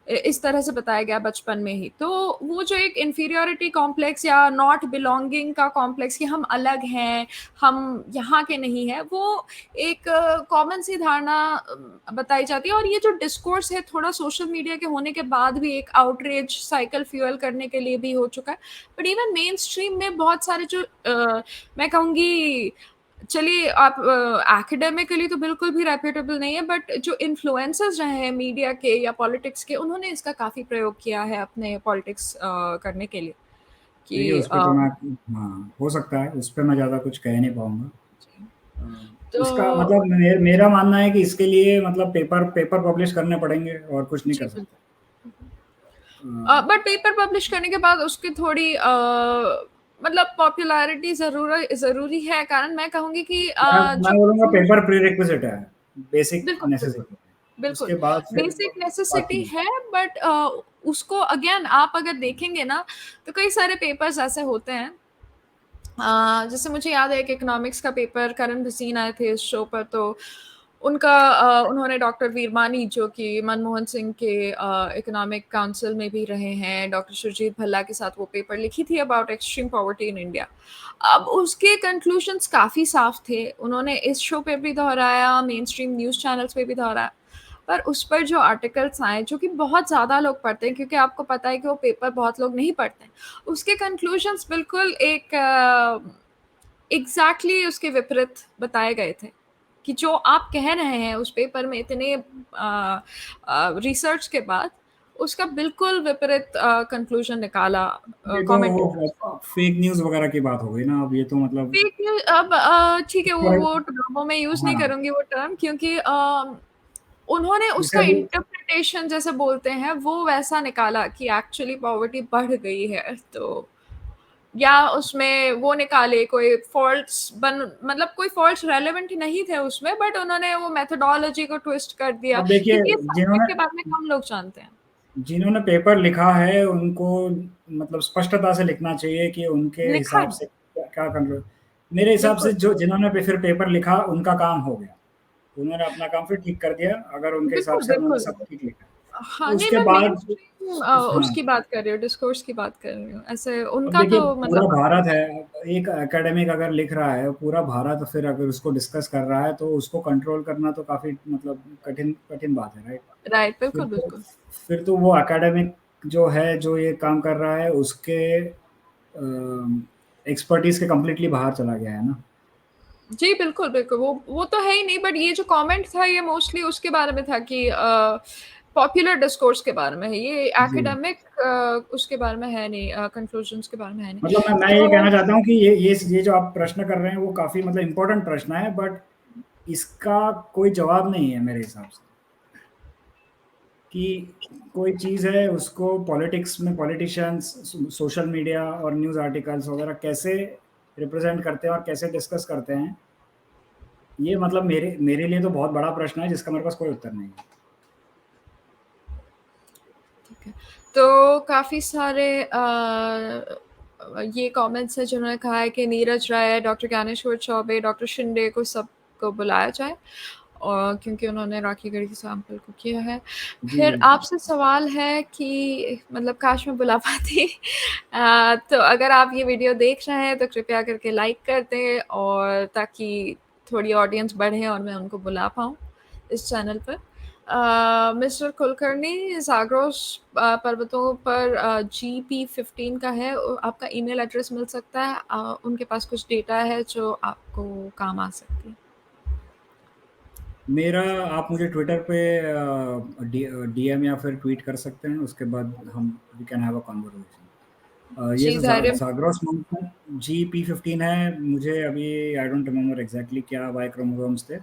इस तरह से बताया गया बचपन में ही। तो वो जो एक इन्फीरियॉरिटी कॉम्प्लेक्स या नॉट बिलोंगिंग का कॉम्प्लेक्स कि हम अलग हैं, हम यहाँ के नहीं हैं, वो एक कॉमन सी धारणा बताई जाती है। और ये जो डिस्कोर्स है थोड़ा सोशल मीडिया के होने के बाद भी एक आउटरीच साइकिल फ्यूल करने के लिए भी हो चुका है। बट इवन मेन स्ट्रीम में बहुत सारे जो मैं कहूँगी, चलिए आप एकेडमिकली तो बिल्कुल भी रेप्यूटेबल नहीं है, बट जो इन्फ्लुएंसर्स रहे हैं मीडिया के या पॉलिटिक्स के, उन्होंने इसका काफ़ी प्रयोग किया है अपने पॉलिटिक्स करने के लिए देखिए कि उस पे तो मैं हाँ, हो सकता है, उस पे मैं ज़्यादा कुछ कह नहीं पाऊँगा। तो इसका मतलब मेरा मानना है कि इसके लिए मतलब पेपर पब्लिश करने पड़ेंगे और कुछ नहीं जी कर बिल्कुल। सकते। अ, बट पेपर पब्लिश करने के बाद उसकी थोड़ी मतलब पॉपुलैरिटी ज़रूरी है, कारण मैं कहूँगी कि मैं जो बोलूँगा पेपर प्रीरेक्विज़िट है, बेसिक बिल्कुल, बिल्कुल, नेसेसिटी है। बिल्कुल, उसके बाद फिर बेसिक बात नेसेसिटी की है। बट उसको अगेन आप अगर देखेंगे ना, तो कई सारे पेपर्स ऐसे होते हैं, जैसे मुझे याद है एक इकोनॉमिक्स का पेपर करण भसीन आए थे इस शो पर, तो उनका उन्होंने डॉक्टर वीरमानी जो कि मनमोहन सिंह के इकोनॉमिक काउंसिल में भी रहे हैं, डॉक्टर सुरजीत भल्ला के साथ वो पेपर लिखी थी about extreme poverty in India. अब उसके कंक्लूजन्स काफ़ी साफ थे, उन्होंने इस शो पे भी दोहराया, मेन स्ट्रीम न्यूज़ चैनल्स पे भी दोहराया। पर उस पर जो आर्टिकल्स आए जो कि बहुत ज़्यादा लोग पढ़ते हैं, क्योंकि आपको पता है कि वो पेपर बहुत लोग नहीं पढ़ते हैं, उसके कंक्लूजन्स बिल्कुल एक एग्जैक्टली उसके विपरीत बताए गए थे कि जो आप कह रहे हैं उस पेपर में इतने रिसर्च के बाद उसका बिल्कुल विपरीत कंक्लूजन निकाला ये तो कमेंटेटर्स। वो फेक न्यूज़ वगैरह की बात हो गई ना, अब ये तो मतलब फेक न्यूज अब ठीक है, वो टर्मों में यूज नहीं हाँ, करूंगी वो टर्म, क्योंकि उन्होंने जैसे उसका अभी इंटरप्रिटेशन जैसे बोलते हैं वो वैसा निकाला कि एक्चुअली पॉवर्टी बढ़ गई है। तो या उसमें वो निकाले कोई फॉल्ट्स बन, मतलब कोई फॉल्ट्स रेलेवेंट नहीं थे उसमें, बट उन्होंने वो मेथोडोलॉजी को ट्विस्ट कर दिया, अब देखिए क्योंकि इस जिन्होंने सब्जेक्ट के बारे में कम लोग जानते हैं। जिन्होंने पेपर लिखा है उनको मतलब स्पष्टता से लिखना चाहिए कि उनके लिखा हिसाब है से क्या कंक्लूड। मेरे हिसाब से बिल्कुल, जो जिन्होंने फिर पेपर लिखा उनका काम हो गया, उन्होंने अपना काम फिर ठीक कर दिया, अगर उनके हिसाब बिल्कुल, से उन्होंने बिल्कुल। सब ठीक लिखा। हाँ, नहीं उसके मैं मेन बाद स्ट्रीम हाँ, उसकी बात कर रही हूँ, डिस्कोर्स की बात कर रही हूँ, ऐसे अब उनका देखिए तो पूरा मतलब भारत है, एक एकेडमिक अगर लिख रहा है पूरा भारत, फिर अगर उसको डिस्कस कर रहा है तो उसको कंट्रोल करना तो काफ़ी मतलब कठिन कठिन बात है, राइट? राइट, फिर बिल्कुल, तो बिल्कुल। फिर तो वो एकेडमिक जो है, जो ये काम कर रहा है उसके एक्सपर्टीज़ के कंप्लीटली बाहर चला गया है ना। जी, बिल्कुल, बिल्कुल, वो तो है ही नहीं, बट ये जो कमेंट था ये मोस्टली उसके बारे में था कि पॉपुलर डिस्कोर्स के बारे में है, ये जी। एकेडमिक उसके बारे में है नहीं, कंक्लूजन्स के बारे में है नहीं। मतलब मैं ये तो कहना चाहता हूँ कि ये जो आप प्रश्न कर रहे हैं वो काफ़ी मतलब इम्पोर्टेंट प्रश्न है, बट इसका कोई जवाब नहीं है मेरे हिसाब से। कि कोई चीज़ है उसको पॉलिटिक्स में पॉलिटिशियंस, सोशल मीडिया और न्यूज़ आर्टिकल्स वगैरह कैसे रिप्रेजेंट करते हैं और कैसे डिस्कस करते हैं, ये मतलब मेरे लिए तो बहुत बड़ा प्रश्न है जिसका मेरे पास कोई उत्तर नहीं है। ठीक है, तो काफ़ी सारे ये कमेंट्स हैं जिन्होंने कहा है कि नीरज राय, डॉक्टर ज्ञानेश्वर चौबे, डॉक्टर शिंदे को सबको बुलाया जाए, और क्योंकि उन्होंने राखी गढ़ी सैंपल को किया है। जी, फिर बिल्कुल। आपसे सवाल है कि मतलब काश मैं बुला पाती। तो अगर आप ये वीडियो देख रहे हैं तो कृपया करके लाइक कर दें, और ताकि थोड़ी ऑडियंस बढ़े और मैं उनको बुला पाऊँ इस चैनल पर। मिस्टर कुलकर्णी, ज़ाग्रोस पर्वतों पर GP15 का है, आपका ईमेल एड्रेस मिल सकता है, उनके पास कुछ डेटा है जो आपको काम आ सकती है। मेरा आप मुझे ट्विटर पे डीएम या फिर ट्वीट कर सकते हैं, उसके बाद हम we can have a conversation. ये जी, जो धैर्य। ज़ाग्रोस माउंटेन GP15 है, मुझे अभी आई डोंट रिमेंबर एग्जैक्टली क्या वाई क्रोमोसोम्स थे।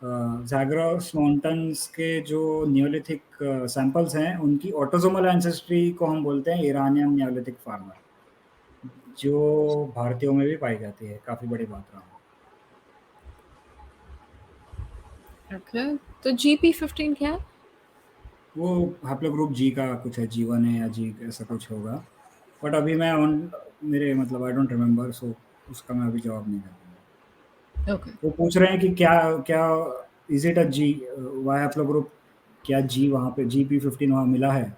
ज़ाग्रोस माउंटेन्स के जो नियोलिथिक सैंपल्स हैं उनकी ऑटोसोमल एंसेस्ट्री को हम बोलते हैं ईरानियन नियोलिथिक फार्मर, जो भारतीयों में भी पाई जाती है काफ़ी बड़ी मात्रा में। ओके, तो GP15 क्या है? वो हैप्लोग्रुप जी का कुछ है, G1 है या जी ऐसा कुछ होगा, बट अभी मैं ऑन मेरे मतलब आई डोंट रिमेंबर, सो उसका मैं अभी जवाब नहीं दे पाऊँगा। ओके। वो पूछ रहे हैं कि क्या क्या is it a G Y haplogroup क्या जी वहाँ पे GP15 वहाँ मिला है,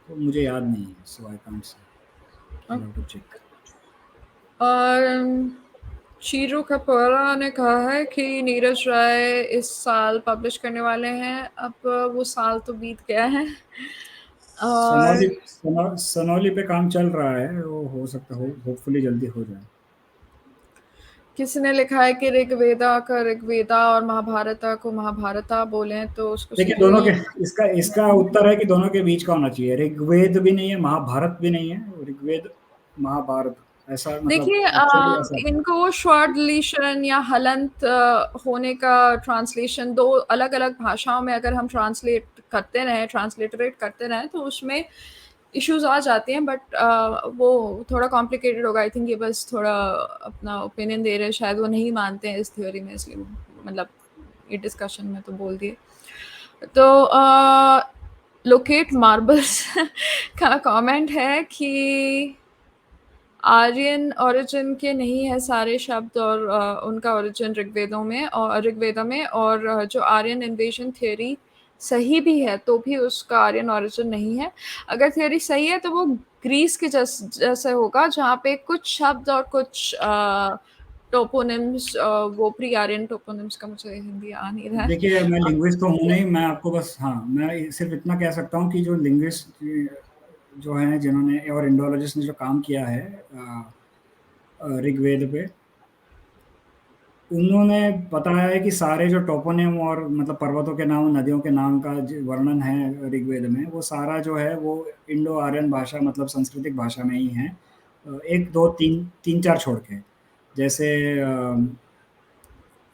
तो मुझे याद नहीं है, सो I can't say, I have to check. और शीरू कपूरा ने कहा है कि नीरज राय इस साल पब्लिश करने वाले हैं। अब वो साल तो बीत गया है और सनौली पे काम चल रहा है, वो हो सकता हो, होपफुली जल्दी हो जाए। किसी ने लिखा है कि ऋग्वेदा का ऋग्वेदा और महाभारता को महाभारता बोले तो उसको देखिए सीधे दोनों ही के, इसका उत्तर है कि दोनों के बीच का होना चाहिए। ऋग्वेद भी नहीं है, महाभारत भी नहीं है, ऋग्वेद महाभारत, ऐसा मतलब देखिए एक्चुअली ऐसा। इनको शॉर्ट डिलीशन या हलंत होने का ट्रांसलेशन दो अलग अलग भाषाओं में अगर हम ट्रांसलेट करते रहें, ट्रांसलिटरेट करते रहें तो उसमें इश्यूज आ जाते हैं, बट वो थोड़ा कॉम्प्लिकेटेड होगा। आई थिंक ये बस थोड़ा अपना ओपिनियन दे रहे हैं, शायद वो नहीं मानते हैं इस थ्योरी में, इसलिए मतलब ये डिस्कशन में तो बोल दिए। तो लोकेट मार्बल्स का कमेंट है कि आर्यन ओरिजिन के नहीं है सारे शब्द और उनका ओरिजिन ऋग्वेदों में और ऋग्वेदा में, और जो आर्यन इन्वेजन थ्योरी सही भी है तो भी उसका आर्यन ओरिजिन नहीं है। अगर थ्योरी सही है तो वो ग्रीस के जैसे होगा जहाँ पे कुछ शब्द और कुछ टोपोनिम्स, वो प्री आर्यन टोपोनिम्स का मुझे हिंदी आ नहीं रहा है। देखिए मैं लिंग्विस्ट तो हूँ नहीं, मैं आपको बस, हाँ मैं सिर्फ इतना कह सकता हूँ कि जो लिंग्विस्ट जो हैं जिन्होंने और इंडोलॉजिस्ट ने जो काम किया है ऋग्वेद पे, उन्होंने बताया है कि सारे जो टोपोनिम और मतलब पर्वतों के नाम, नदियों के नाम का जो वर्णन है ऋग्वेद में, वो सारा जो है वो इंडो आर्यन भाषा मतलब सांस्कृतिक भाषा में ही है। एक दो तीन तीन चार छोड़ के, जैसे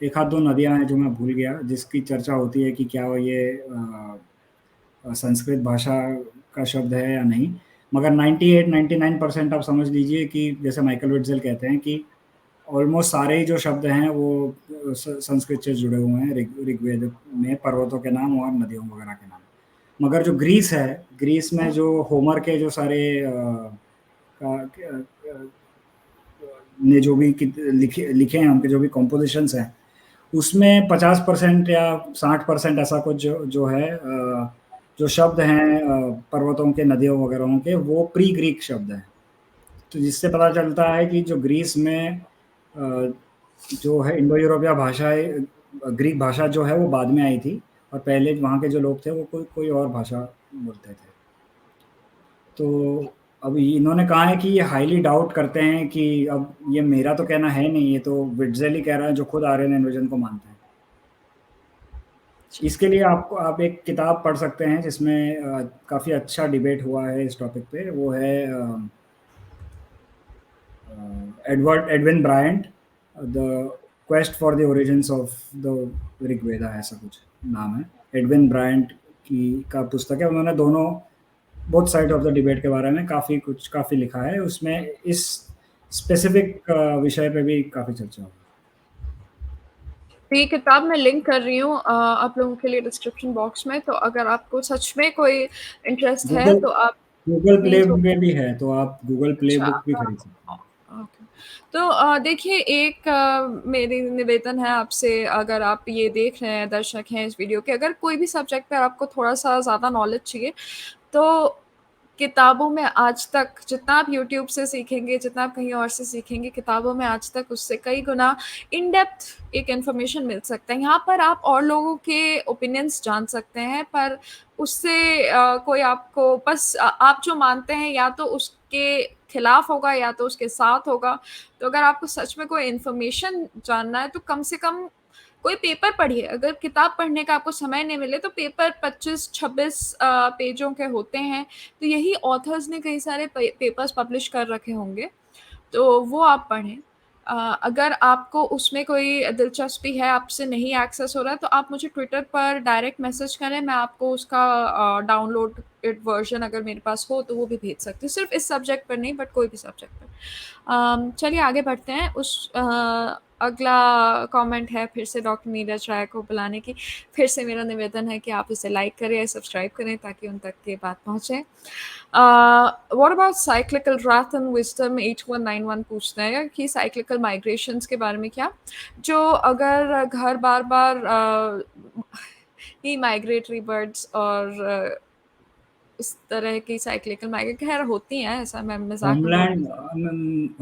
एक आध दो नदियां हैं जो मैं भूल गया, जिसकी चर्चा होती है कि क्या वो ये संस्कृत भाषा का शब्द है या नहीं। मगर 98-99% आप समझ लीजिए कि जैसे माइकल विट्ज़ेल कहते हैं कि ऑलमोस्ट सारे ही जो शब्द हैं वो संस्कृत से जुड़े हुए हैं ऋग्वेद में, पर्वतों के नाम और नदियों वगैरह के नाम। मगर जो ग्रीस है, ग्रीस में जो होमर के जो सारे ने जो भी लिखे लिखे हैं, उनके जो भी कॉम्पोजिशंस हैं, उसमें 50% या 60% ऐसा कुछ जो है जो शब्द हैं पर्वतों के, नदियों वगैरह के, वो प्री ग्रीक शब्द हैं। तो जिससे पता चलता है कि जो ग्रीस में जो है इंडो यूरोपिया भाषाएं, ग्रीक भाषा जो है वो बाद में आई थी, और पहले वहाँ के जो लोग थे वो कोई कोई और भाषा बोलते थे। तो अब इन्होंने कहा है कि ये हाईली डाउट करते हैं कि, अब ये मेरा तो कहना है नहीं, ये तो विट्ज़ेल ही कह रहा है जो खुद आर्यन इन्वेजन को मानते हैं। इसके लिए आप एक किताब पढ़ सकते हैं जिसमें काफ़ी अच्छा डिबेट हुआ है इस टॉपिक पे, वो है Edwin Bryant, the quest for the origins of the Rigveda, ऐसा कुछ नाम है। एडविन ब्रायंट की का पुस्तक है, उन्होंने दोनों both side of the debate के बारे में काफ़ी लिखा है, उसमें इस स्पेसिफिक विषय पे भी काफ़ी चर्चा हुई। तो ये किताब मैं लिंक कर रही हूँ आप लोगों के लिए डिस्क्रिप्शन बॉक्स में, तो अगर आपको सच में कोई इंटरेस्ट है गूगल तो आप गूगल प्ले प्लीज। में भी है, तो आप गूगल प्ले अच्छा, बुक भी खरीद सकते हैं। ओके। तो देखिए एक मेरी निवेदन है आपसे, अगर आप ये देख रहे हैं, दर्शक हैं इस वीडियो के, अगर कोई भी सब्जेक्ट पर आपको थोड़ा सा ज़्यादा नॉलेज चाहिए तो किताबों में आज तक जितना आप यूट्यूब से सीखेंगे, जितना आप कहीं और से सीखेंगे, किताबों में आज तक उससे कई गुना इन डेप्थ एक इन्फॉर्मेशन मिल सकता है। यहाँ पर आप और लोगों के ओपिनियंस जान सकते हैं, पर उससे कोई आपको बस आप जो मानते हैं या तो उसके खिलाफ होगा या तो उसके साथ होगा। तो अगर आपको सच में कोई इन्फॉर्मेशन जानना है तो कम से कम कोई पेपर पढ़िए। अगर किताब पढ़ने का आपको समय नहीं मिले तो पेपर 25-26 पेजों के होते हैं, तो यही ऑथर्स ने कई सारे पेपर्स पब्लिश कर रखे होंगे, तो वो आप पढ़ें। अगर आपको उसमें कोई दिलचस्पी है, आपसे नहीं एक्सेस हो रहा है, तो आप मुझे ट्विटर पर डायरेक्ट मैसेज करें, मैं आपको उसका डाउनलोडेड वर्जन अगर मेरे पास हो तो वो भी भेज सकती हूँ, सिर्फ इस सब्जेक्ट पर नहीं बट कोई भी सब्जेक्ट पर। चलिए आगे बढ़ते हैं। अगला कमेंट है फिर से डॉक्टर नीरज राय को बुलाने की। फिर से मेरा निवेदन है कि आप इसे लाइक करें या सब्सक्राइब करें ताकि उन तक ये बात पहुँचे। What about cyclical Wrath and wisdom 8191 पूछते हैं कि साइक्लिकल माइग्रेशंस के बारे में क्या, जो अगर घर बार बार ही माइग्रेटरी बर्ड्स और इस तरह की साइक्लिकल माइग्रेट खैर होती हैं, ऐसा मैं मजाक में बोल होमलैंड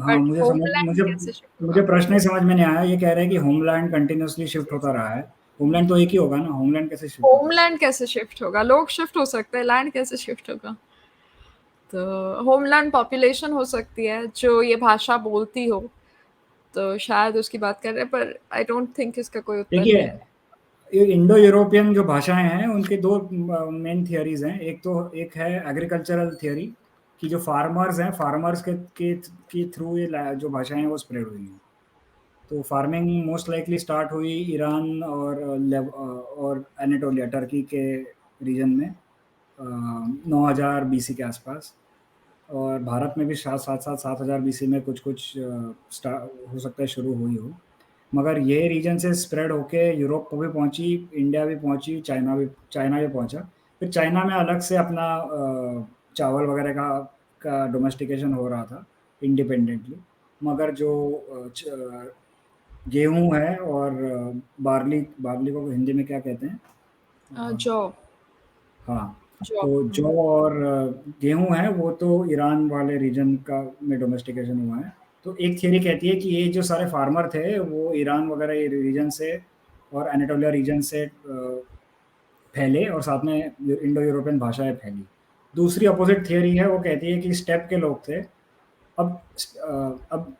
हाँ, बट मुझे समझ होमलैंड मुझे कैसे शिफ्ट मुझे होगा? प्रश्न ही समझ में नहीं आया। ये कह रहे हैं कि होमलैंड कंटिन्यूअसली शिफ्ट जी होता जी। रहा है। होमलैंड तो एक ही होगा ना, होमलैंड कैसे शिफ्ट होगा? होमलैंड कैसे शिफ्ट होगा? लोग शिफ्ट हो सकते हैं, लैंड कैसे शिफ्ट होगा? तो होमलैंड पॉपुलेशन हो सकती है जो ये भाषा बोलती हो, तो शायद उसकी बात कर रहे हैं, पर आई डोंट थिंक इसका कोई उत्तर देखिए, है। ये इंडो यूरोपियन जो भाषाएं हैं उनके दो मेन थियरीज हैं। एक है एग्रीकल्चरल थियरी कि जो फार्मर्स हैं, फार्मर्स के थ्रू ये जो भाषाएं हैं वो स्प्रेड हुई हैं। तो फार्मिंग मोस्ट लाइकली स्टार्ट हुई ईरान और एनाटोलिया, टर्की के रीजन में 9000 बीसी के आसपास। और भारत में भी सात सात 7000 बीसी में कुछ कुछ हो सकता है शुरू हुई हो। मगर ये रीजन से स्प्रेड होके यूरोप को भी पहुंची, इंडिया भी पहुंची, चाइना भी पहुंचा। फिर चाइना में अलग से अपना चावल वगैरह का डोमेस्टिकेशन हो रहा था इंडिपेंडेंटली। मगर जो गेहूं है और बार्ली बार्ली को हिंदी में क्या कहते हैं? जो हाँ, जो तो जौ और गेहूं है वो तो ईरान वाले रीजन का में डोमेस्टिकेशन हुआ है। तो एक थियरी कहती है कि ये जो सारे फार्मर थे वो ईरान वगैरह रीजन से और एनाटोलिया रीजन से फैले और साथ में इंडो यूरोपियन भाषाएं फैली। दूसरी अपोजिट थियरी है, वो कहती है कि स्टेप के लोग थे। अब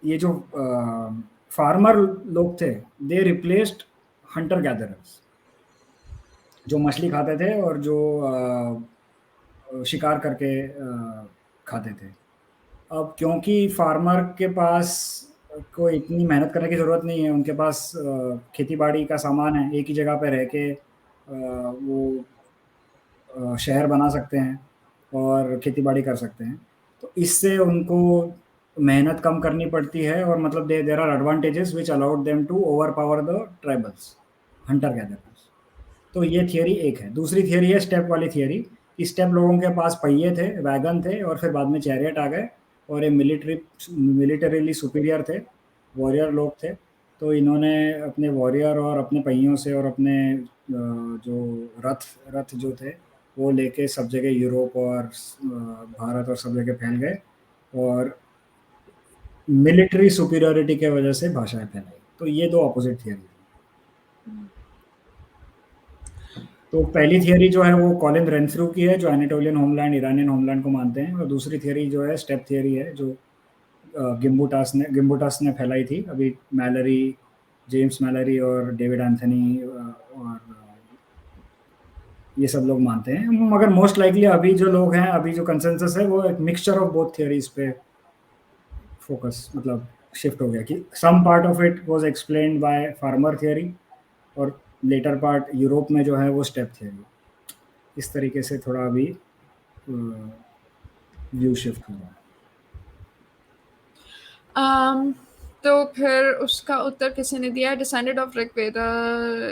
ये जो फार्मर लोग थे, दे रिप्लेस्ड हंटर गैदरर्स जो मछली खाते थे और जो शिकार करके खाते थे। अब क्योंकि फार्मर के पास को इतनी मेहनत करने की ज़रूरत नहीं है, उनके पास खेती बाड़ी का सामान है, एक ही जगह पे रह के वो शहर बना सकते हैं और खेती बाड़ी कर सकते हैं। तो इससे उनको मेहनत कम करनी पड़ती है और मतलब there are advantages which allowed them to over power the tribals, hunter gatherers. तो ये थियरी एक है। दूसरी थियरी है स्टेप वाली थियरी। स्टेप लोगों के पास पहिए थे, वैगन थे और फिर बाद में चैरियट आ गए और ये मिलिटरीली सुपीरियर थे, वॉरियर लोग थे। तो इन्होंने अपने वॉरियर और अपने पहियों से और अपने जो रथ रथ जो थे वो लेके सब जगह यूरोप और भारत और सब जगह फैल गए और मिलिट्री सुपीरियरिटी के वजह से भाषाएं फैलाई। तो ये दो अपोजिट थियरी। तो पहली थियरी जो है वो कॉलिन रेनफ्रू की है, जो एनाटोलियन होमलैंड, ईरानियन होमलैंड को मानते हैं। और दूसरी थियरी जो है स्टेप थियरी है, जो गिम्बुटास ने फैलाई थी। अभी मैलरी, जेम्स मैलरी और डेविड एंथनी और ये सब लोग मानते हैं। मगर मोस्ट लाइकली अभी जो लोग हैं, अभी जो कंसेंसस है वो एक मिक्सचर ऑफ बोथ थियरीज पे फोकस मतलब शिफ्ट हो गया कि some part of it was explained by farmer theory और लेटर पार्ट यूरोप में जो है वो स्टेप थियरी। इस तरीके से थोड़ा अभी व्यू शिफ्ट हुआ। um, तो फिर उसका उत्तर किसी ने दिया, डिसेंडेड ऑफ ऋग्वेदा।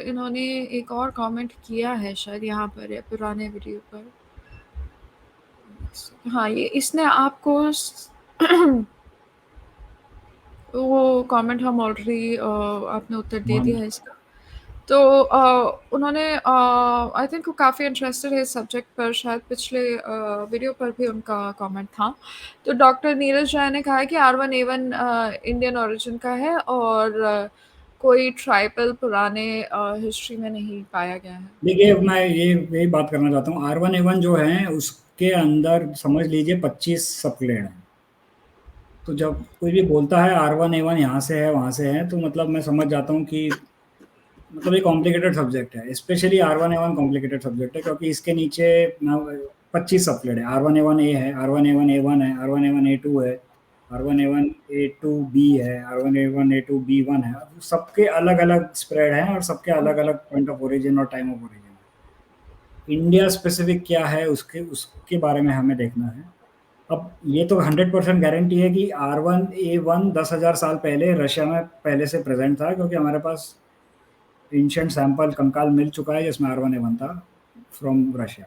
इन्होंने एक और कमेंट किया है शायद यहाँ पर या पुराने वीडियो पर। हाँ, ये इसने आपको वो कमेंट हम ऑलरेडी आपने उत्तर दे दिया है इसका। तो उन्होंने आई थिंक वो काफ़ी इंटरेस्टेड है इस सब्जेक्ट पर, शायद पिछले वीडियो पर भी उनका कमेंट था। तो डॉक्टर नीरज जैन ने कहा है कि R1A1 इंडियन ओरिजिन का है और कोई ट्राइबल पुराने हिस्ट्री में नहीं पाया गया है। देखिए, मैं यही बात करना चाहता हूँ। R1A1 जो है उसके अंदर समझ लीजिए 25 सबक्लेड हैं। तो जब कोई भी बोलता है R1A1 यहाँ से है वहाँ से है, तो मतलब मैं समझ जाता हूँ कि मतलब ये कॉम्प्लिकेटेड सब्जेक्ट है। स्पेशली R1A1 कॉम्प्लिकेटेड सब्जेक्ट है क्योंकि इसके नीचे 25 सबक्लेड है। R1A1A है, R1A1A1 है, R1A1A2 है, R1A1A2B है, R1A1A2B1 है। सबके अलग अलग स्प्रेड हैं और सबके अलग अलग पॉइंट ऑफ ओरिजिन और time of origin. India specific क्या है उसके उसके बारे में हमें देखना है। अब ये तो 100% गारंटी है कि R1A1 10,000 साल पहले रशिया में पहले से प्रेजेंट था, क्योंकि हमारे पास एंशिएंट सैंपल कंकाल मिल चुका है जिसमें R1A1 था फ्रॉम रशिया।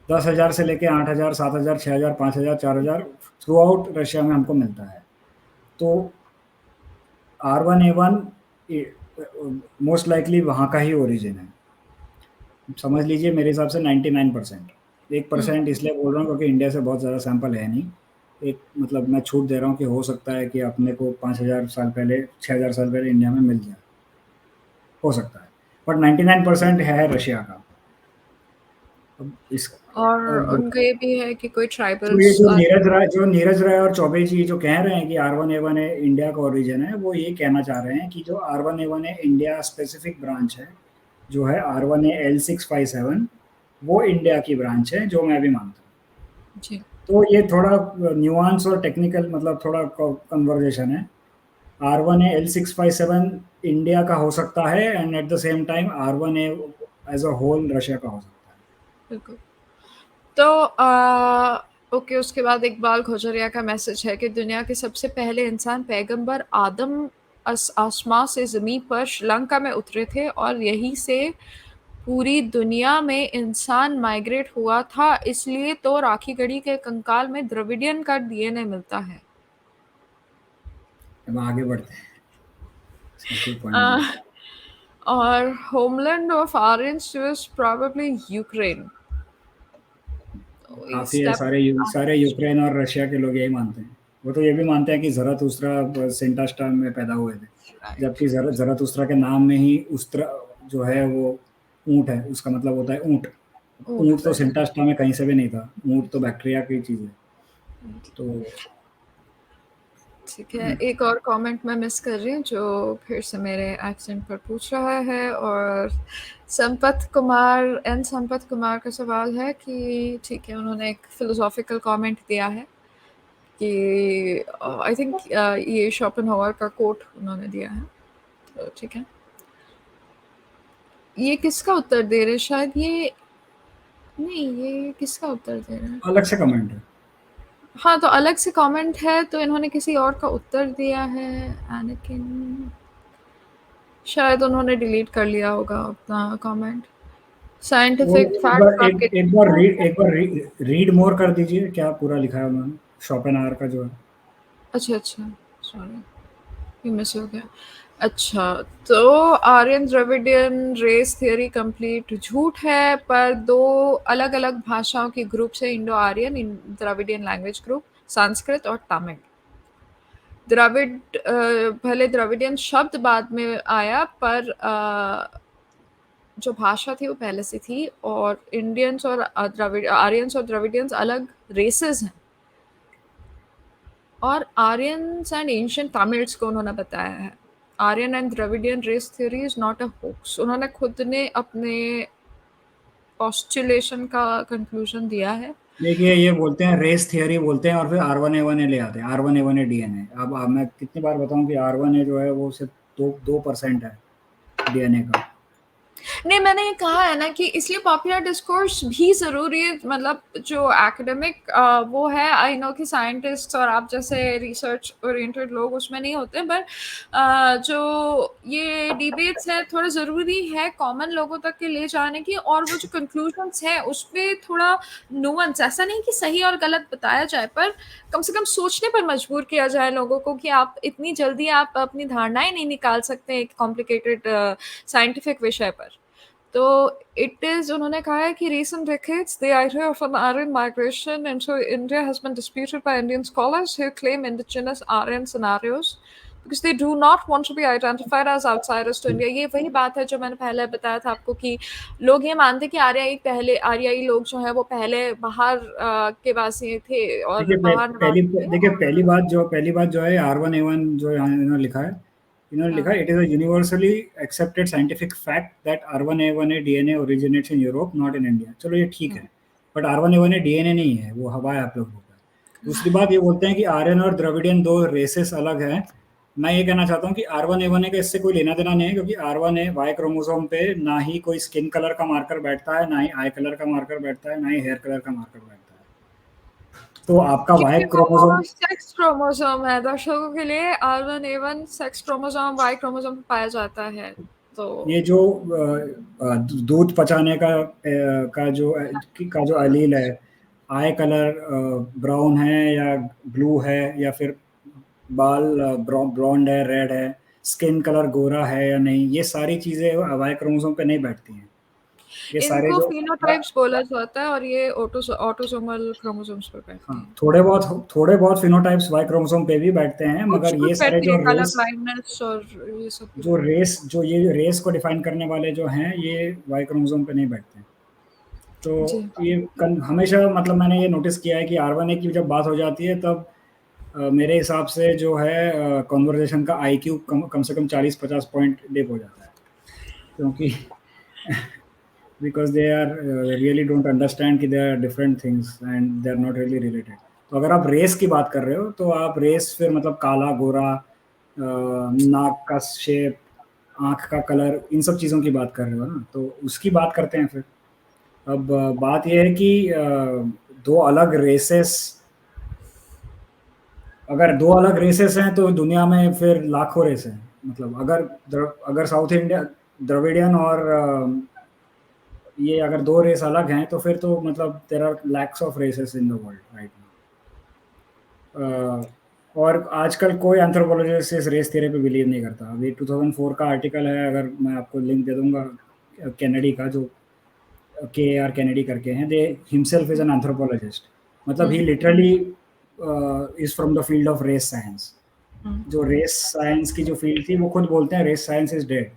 10,000 से लेके 8,000, 7,000, 6,000, 5,000, 4,000 थ्रू आउट रशिया में हमको मिलता है। तो R1A1 मोस्ट लाइकली वहाँ का ही ओरिजिन है। समझ लीजिए मेरे हिसाब से 99%। 1% हम्म। इसलिए बोल रहा हूँ क्योंकि इंडिया से बहुत ज़्यादा सैंपल है नहीं। एक मतलब मैं छूट दे रहा हूँ कि हो सकता है कि अपने को 5000 साल पहले, 6000 साल पहले इंडिया में मिल जाए, हो सकता है। बट 99% है रशिया का। अब इस और अब उनका ये भी है कि कोई तो ये ट्राइबल्स। जो नीरज राय और चौबे जी जो कह रहे हैं कि R1A1 इंडिया का ओरिजिन है, वो ये कहना चाह रहे हैं कि जो R1A1 इंडिया स्पेसिफिक ब्रांच है, जो है R1A L657, वो इंडिया की ब्रांच है, जो मैं भी मानता हूँ। जी। तो ये थोड़ा न्यूआंस और टेक्निकल मतलब थोड़ा कन्वर्जेशन है। R1A L657 इंडिया का हो सकता है and at the same time R1A as a whole Russia का हो सकता है। बिल्कुल। तो ओके, उसके बाद इकबाल खोजरिया का मैसेज है कि दुनिया के सबसे पहले इंसान पैगंबर आदम आसमां से ज़मीन पर श्रीलंका में उतरे थे और यहीं से पूरी दुनिया में इंसान माइग्रेट हुआ था, इसलिए तो राखी गढ़ी के कंकाल में द्रविडियन का डीएनए मिलता है। अब आगे बढ़ते हैं, इसमें कोई पॉइंट नहीं अ, है। और homeland of Aryans is probably Ukraine. काफ़ी है, स्टेप। सारे यूक्रेन और रशिया के लोग यही मानते हैं। वो तो ये भी मानते हैं कि ज़रतुस्त्रा सेंटास्टा में पैदा हुए थे, राइट। जबकि ज़रतुस्त्रा के नाम में ही उस्त्रा जो है वो ऊँट है, उसका मतलब होता है ऊँट। ऊँट ऊँट तो पर। सेंटास्टा में कहीं से भी नहीं था, ऊँट तो बैक्टीरिया की चीज़ है। तो ठीक है, एक और कमेंट मैं मिस कर रही हूँ जो फिर से मेरे एक्सेंट पर पूछ रहा है। और संपत कुमार का सवाल है कि ठीक है, उन्होंने एक फिलोसॉफिकल कमेंट दिया है कि आई थिंक ये शोपेनहावर का कोट उन्होंने दिया है। तो ठीक है, ये किसका उत्तर दे रहे हैं? शायद ये नहीं, ये किसका उत्तर दे रहे हैं? अलग से कमेंट है। हाँ, तो अलग से कमेंट है, तो इन्होंने किसी और का उत्तर दिया है। एनाकिन, शायद उन्होंने डिलीट कर लिया होगा अपना कमेंट। वो साइंटिफिक फैक्ट आपके। एक बार रीड मोर कर दीजिए, क्या पूरा लिखा है उन्होंने, शोपेनहावर का जो है। अच्छा अच्छा, सॉरी, ये मिस हो गया। अच्छा, तो Aryan Dravidian race theory complete झूठ है, पर दो अलग अलग भाषाओं के ग्रुप से Indo Aryan Dravidian language group, Sanskrit और तमिल। द्रविड भले द्रविडियन शब्द बाद में आया, पर जो भाषा थी वो पहले से थी। और इंडियंस और द्रविड आर्यंस और द्रविडियंस अलग रेसेस हैं। और आर्यंस एंड एंशियंट तमिल्स को उन्होंने बताया है। Aryan and Dravidian race theory is not a hoax. उन्होंने खुद ने अपने ऑस्ट्रेलेशन का कंक्लूजन दिया है। देखिए ये बोलते हैं रेस थियरी बोलते हैं और फिर R1A1 ले आते हैं, R1A1 डीएनए। अब मैं कितनी बार बताऊं कि R1A जो है वो सिर्फ 2% है डीएनए का। नहीं, मैंने ये कहा है ना कि इसलिए पॉपुलर डिस्कोर्स भी ज़रूरी है। मतलब जो एकेडमिक वो है, आई नो कि साइंटिस्ट और आप जैसे रिसर्च ओरिएंटेड लोग उसमें नहीं होते, पर जो ये डिबेट्स है थोड़ा ज़रूरी है कॉमन लोगों तक के ले जाने की। और वो जो कंक्लूजन्स है उस पर थोड़ा नुअंस, ऐसा नहीं कि सही और गलत बताया जाए, पर कम से कम सोचने पर मजबूर किया जाए लोगों को कि आप इतनी जल्दी आप अपनी धारणाएं नहीं निकाल सकते एक कॉम्प्लिकेटेड साइंटिफिक विषय पर। तो इट इज, उन्होंने कहा है कि recent decades the idea of an Aryan migration into India has been disputed by Indian scholars who claim indigenous Aryan scenarios because they do not want to be identified as outsiders to India। ये वही बात है जो मैंने पहले बताया था आपको कि लोग ये मानते कि आर्याई लोग जो है वो पहले बाहर के वासी थे और देखिए बाहर निवासी थे। पहली बात जो है R1A1 जो यहाँ इन्होंने लिखा है, हाँ। It is a universally accepted scientific fact that R1A1 DNA originates in Europe not in India. चलो ये ठीक है, बट R1A1 डीएनए नहीं है, वो हवा है आप लोगों का। दूसरी बात ये बोलते हैं कि आर्यन और द्रविडियन दो रेसेस अलग हैं। मैं ये कहना चाहता हूँ कि R1A1 का इससे कोई लेना देना नहीं है, क्योंकि R1A वाई क्रोमोसोम पे ना ही कोई स्किन कलर का मार्कर बैठता है, ना ही आई कलर का मार्कर बैठता है, ना ही हेयर कलर का मार्कर बैठता है। तो आपका वाई क्योंकि क्रोमोसोम, वो सेक्स क्रोमोसोम है, दर्शकों के लिए R1A1 sex chromosome Y chromosome पाया जाता है। तो ये जो दूध पचाने का जो अलील है, आई कलर ब्राउन है या ब्लू है, या फिर बाल ब्लॉन्ड है, रेड है, स्किन कलर गोरा है या नहीं, ये सारी चीज़ें वाई क्रोमोसोम पे नहीं बैठती हैं। ये सारे इनको जो phenotypes बोला जाता है और ये ऑटोसोमल क्रोमोसोम्स पर बैठते हैं। थोड़े बहुत फिनोटाइप्स वाई क्रोमोसोम पे भी बैठते हैं, कुछ मगर कुछ ये सारे बैठते जो हैं, कलर रेस ब्लाइंडनेस और ये सब भी बैठते जो ये रेस को डिफाइन करने वाले जो हैं, ये वाई क्रोमोसोम पे नहीं बैठते हैं। तो हैं। जी। ये हमेशा मतलब मैंने ये नोटिस किया है कि R1A की जब बात हो जाती है तब मेरे हिसाब से जो है कॉन्वर्जेशन का IQ कम से कम 40-50 पॉइंट डिप हो जाता है, क्योंकि because they are really don't understand कि they are different things and they are not really related. तो अगर आप रेस की बात कर रहे हो तो आप रेस फिर मतलब काला गोरा, नाक का शेप, आँख का कलर, इन सब चीज़ों की बात कर रहे हो ना, तो उसकी बात करते हैं फिर। अब बात ये है कि दो अलग रेसेस अगर दो अलग रेसेस हैं तो दुनिया में फिर लाखों रेस हैं। मतलब अगर साउथ इंडिया द्रविडियन और ये अगर दो रेस अलग हैं तो फिर तो मतलब there are lakhs of races in the world right now. और आजकल कोई एंथ्रोपोलॉजिस्ट इस रेस थ्योरी पे बिलीव नहीं करता। अभी 2004 का आर्टिकल है, अगर मैं आपको लिंक दे दूंगा, कैनेडी का, जो KAR कैनेडी करके हैं, they himself is an anthropologist. मतलब he literally is from the field of race science. जो रेस साइंस की जो फील्ड थी, वो खुद बोलते हैं रेस साइंस इज डेड।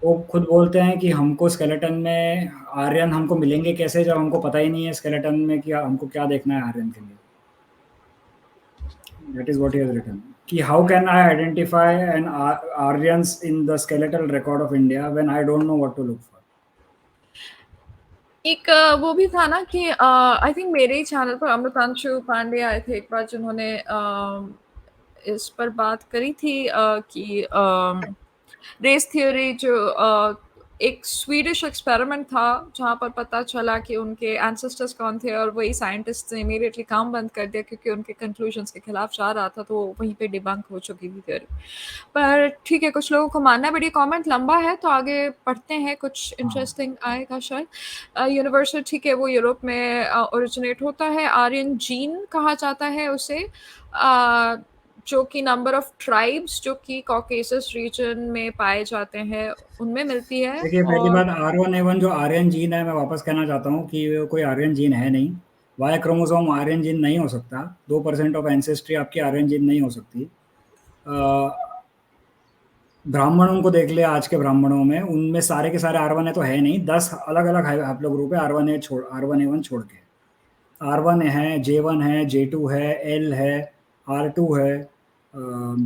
वो खुद बोलते हैं कि हमको स्केलेटन में आर्यन हमको मिलेंगे कैसे, जब हमको पता ही नहीं है स्केलेटन में कि हमको क्या देखना है आर्यन के लिए। That is what he has written कि how can I identify an Aryans in the skeletal record of India when I don't know what to look for. एक वो भी था ना कि आई थिंक मेरे ही चैनल पर अमृतांशु पांडे आए थे एक बार, जिन्होंने इस पर बात करी थी कि रेस थ्योरी जो एक स्वीडिश एक्सपेरिमेंट था जहाँ पर पता चला कि उनके एंसेस्टर्स कौन थे, और वही साइंटिस्ट ने इमीडिएटली काम बंद कर दिया क्योंकि उनके कंक्लूजन्स के खिलाफ जा रहा था, तो वहीं पे डिबंक हो चुकी थी थ्योरी। पर ठीक है, कुछ लोगों को मानना है, बट ये कमेंट लंबा है तो आगे पढ़ते हैं, कुछ इंटरेस्टिंग आएगा शायद। यूनिवर्सल, ठीक है, वो यूरोप में ओरिजिनेट होता है। आर्यन जीन कहा जाता है उसे, जो कि नंबर ऑफ ट्राइब्स जो कि कॉकेसस रीजन में पाए जाते हैं उनमें मिलती है। देखिए, पहली और बात, R1A1 जो आर्यन जीन है, मैं वापस कहना चाहता हूँ कि वो कोई आर्यन जीन है नहीं। वाई क्रोमोसोम आर्यन जीन नहीं हो सकता। 2% ऑफ एंसेस्ट्री आपकी आर्यन जीन नहीं हो सकती। ब्राह्मणों को देख ले, आज के ब्राह्मणों में उनमें सारे के सारे R1A तो है नहीं। 10 अलग अलग हैप्लो ग्रुप है R1A1 छोड़ के। R1 है, J1 है, J2 है, L है, R2 है,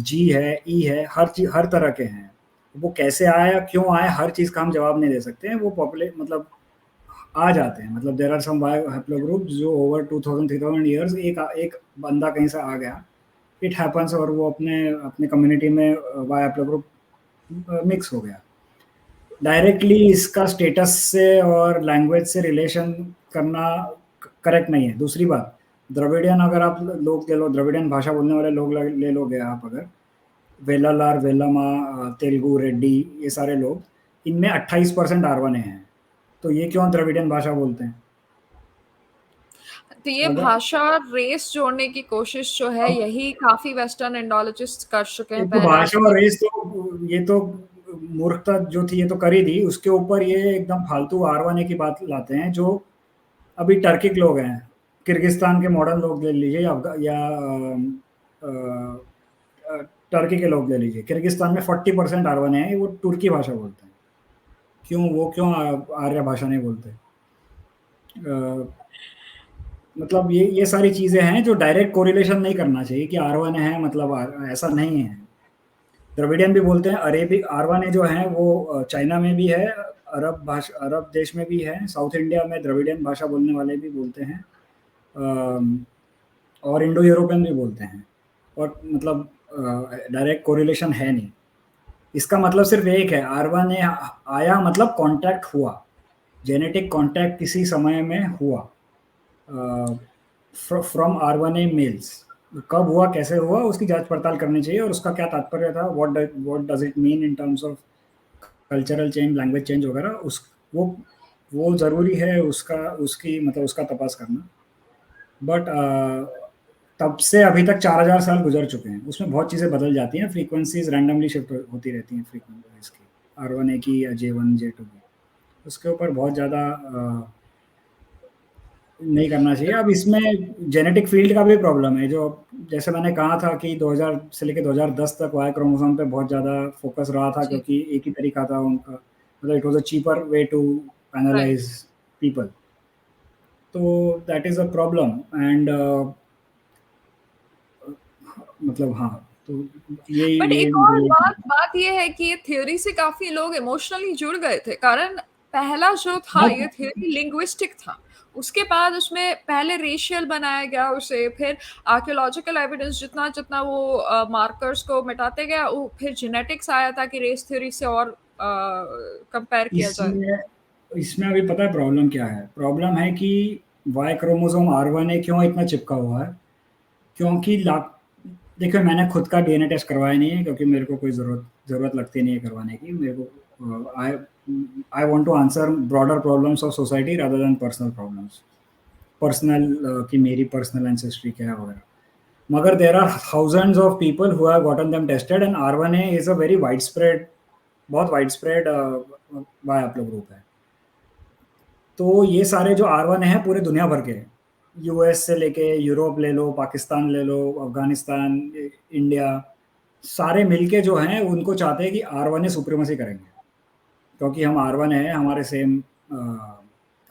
G है, E है, हर तरह के हैं। वो कैसे आया, क्यों आया, हर चीज़ का हम जवाब नहीं दे सकते हैं। वो मतलब आ जाते हैं। मतलब देयर आर सम हैप्लोग्रुप जो ओवर 2000-3000 ईयर्स एक एक बंदा कहीं से आ गया, इट हैपेंस, और वो अपने अपने कम्युनिटी में वाई हैप्लोग्रुप मिक्स हो गया। डायरेक्टली इसका स्टेटस से और लैंग्वेज से रिलेशन करना करेक्ट नहीं है। दूसरी बात, द्रविडियन अगर आप लोग ले लो, द्रविडियन भाषा बोलने वाले लोग ले लोगे आप, अगर वेलालार, वेलामा, तेलुगु, रेड्डी, ये सारे लोग, इनमें 28% R1A हैं। तो ये क्यों द्रविडियन भाषा बोलते हैं? तो ये अगर भाषा और रेस जोड़ने की कोशिश जो है, अब यही काफी वेस्टर्न इंडोलॉजिस्ट कर चुके हैं एक तो पहले भाषा भी। और रेस, तो ये तो मूर्खता जो थी ये तो कर ही दी। उसके ऊपर ये एकदम फालतू R1A की बात लाते हैं। जो अभी टर्किक लोग हैं, किर्गिस्तान के मॉडर्न लोग ले लीजिए, या टर्की के लोग ले लीजिए। किर्गिस्तान में 40% R1A है, वो तुर्की भाषा बोलते हैं। क्यों आर्य भाषा नहीं बोलते? मतलब ये सारी चीज़ें हैं जो डायरेक्ट कोरिलेशन नहीं करना चाहिए कि R1A है मतलब ऐसा नहीं है। द्रविडियन भी बोलते हैं। अरेबिक R1A जो है वो चाइना में भी है, अरब देश में भी है, साउथ इंडिया में द्रविडियन भाषा बोलने वाले भी बोलते हैं, और इंडो यूरोपियन भी बोलते हैं। और मतलब डायरेक्ट कोरिलेशन है नहीं। इसका मतलब सिर्फ एक है, R1A आया मतलब कांटेक्ट हुआ, जेनेटिक कांटेक्ट किसी समय में हुआ फ्रॉम R1A मेल्स। कब हुआ, कैसे हुआ, उसकी जांच पड़ताल करनी चाहिए। और उसका क्या तात्पर्य था, what does it mean in terms of cultural change, language change वगैरह, उस वो ज़रूरी है उसका, उसकी मतलब उसका तपास करना। बट तब से अभी तक 4000 साल गुजर चुके हैं। उसमें बहुत चीज़ें बदल जाती हैं, फ्रीक्वेंसीज रैंडमली शिफ्ट होती रहती हैं, फ्रीक्वेंसीज की, R1A की या J1 J2 की। उसके ऊपर बहुत ज़्यादा नहीं करना चाहिए। अब इसमें जेनेटिक फ़ील्ड का भी प्रॉब्लम है, जो जैसे मैंने कहा था कि 2000 से लेके 2010 तक वाई क्रोमोसोम पे बहुत ज़्यादा फ़ोकस रहा था, जी, क्योंकि एक ही तरीका था उनका, मतलब it was a cheaper way to write. Analyse people. तो that is a problem and मतलब हाँ, तो ये बट ये एक और रिलेट बात बात ये है कि ये थ्योरी से काफ़ी लोग इमोशनली जुड़ गए थे, कारण पहला जो था ये बहुत थ्योरी लिंग्विस्टिक था। उसके बाद उसमें पहले रेशियल बनाया गया उसे, फिर आर्कियोलॉजिकल एविडेंस जितना-जितना वो मार्कर्स को मिटाते गया, वो फिर जेनेटिक्स आया था कि रेस थ्योरी से और कंपेयर किया जाए। इसमें इसमें अभी पता है प्रॉब्लम क्या है? प्रॉब्लम है कि वाई क्रोमोसोम R1A क्यों इतना चिपका हुआ है? क्योंकि लाख देखिए, मैंने खुद का डीएनए टेस्ट करवाया नहीं है, क्योंकि मेरे को कोई ज़रूरत लगती नहीं है करवाने की। मेरे को I I want to answer broader problems of society rather than personal problems. Personal कि मेरी पर्सनल एंसेस्ट्री क्या है वगैरह। मगर there are thousands of people who have gotten them tested and R1A is a very widespread, बहुत widespread Y haplogroup है। तो ये सारे जो R1 हैं पूरे दुनिया भर के हैं। यूएस से लेके यूरोप ले लो, पाकिस्तान ले लो, अफ़गानिस्तान, इंडिया, सारे मिलके जो हैं उनको चाहते हैं कि R1A सुप्रीमेसी करेंगे। क्योंकि हम R1 हैं, हमारे सेम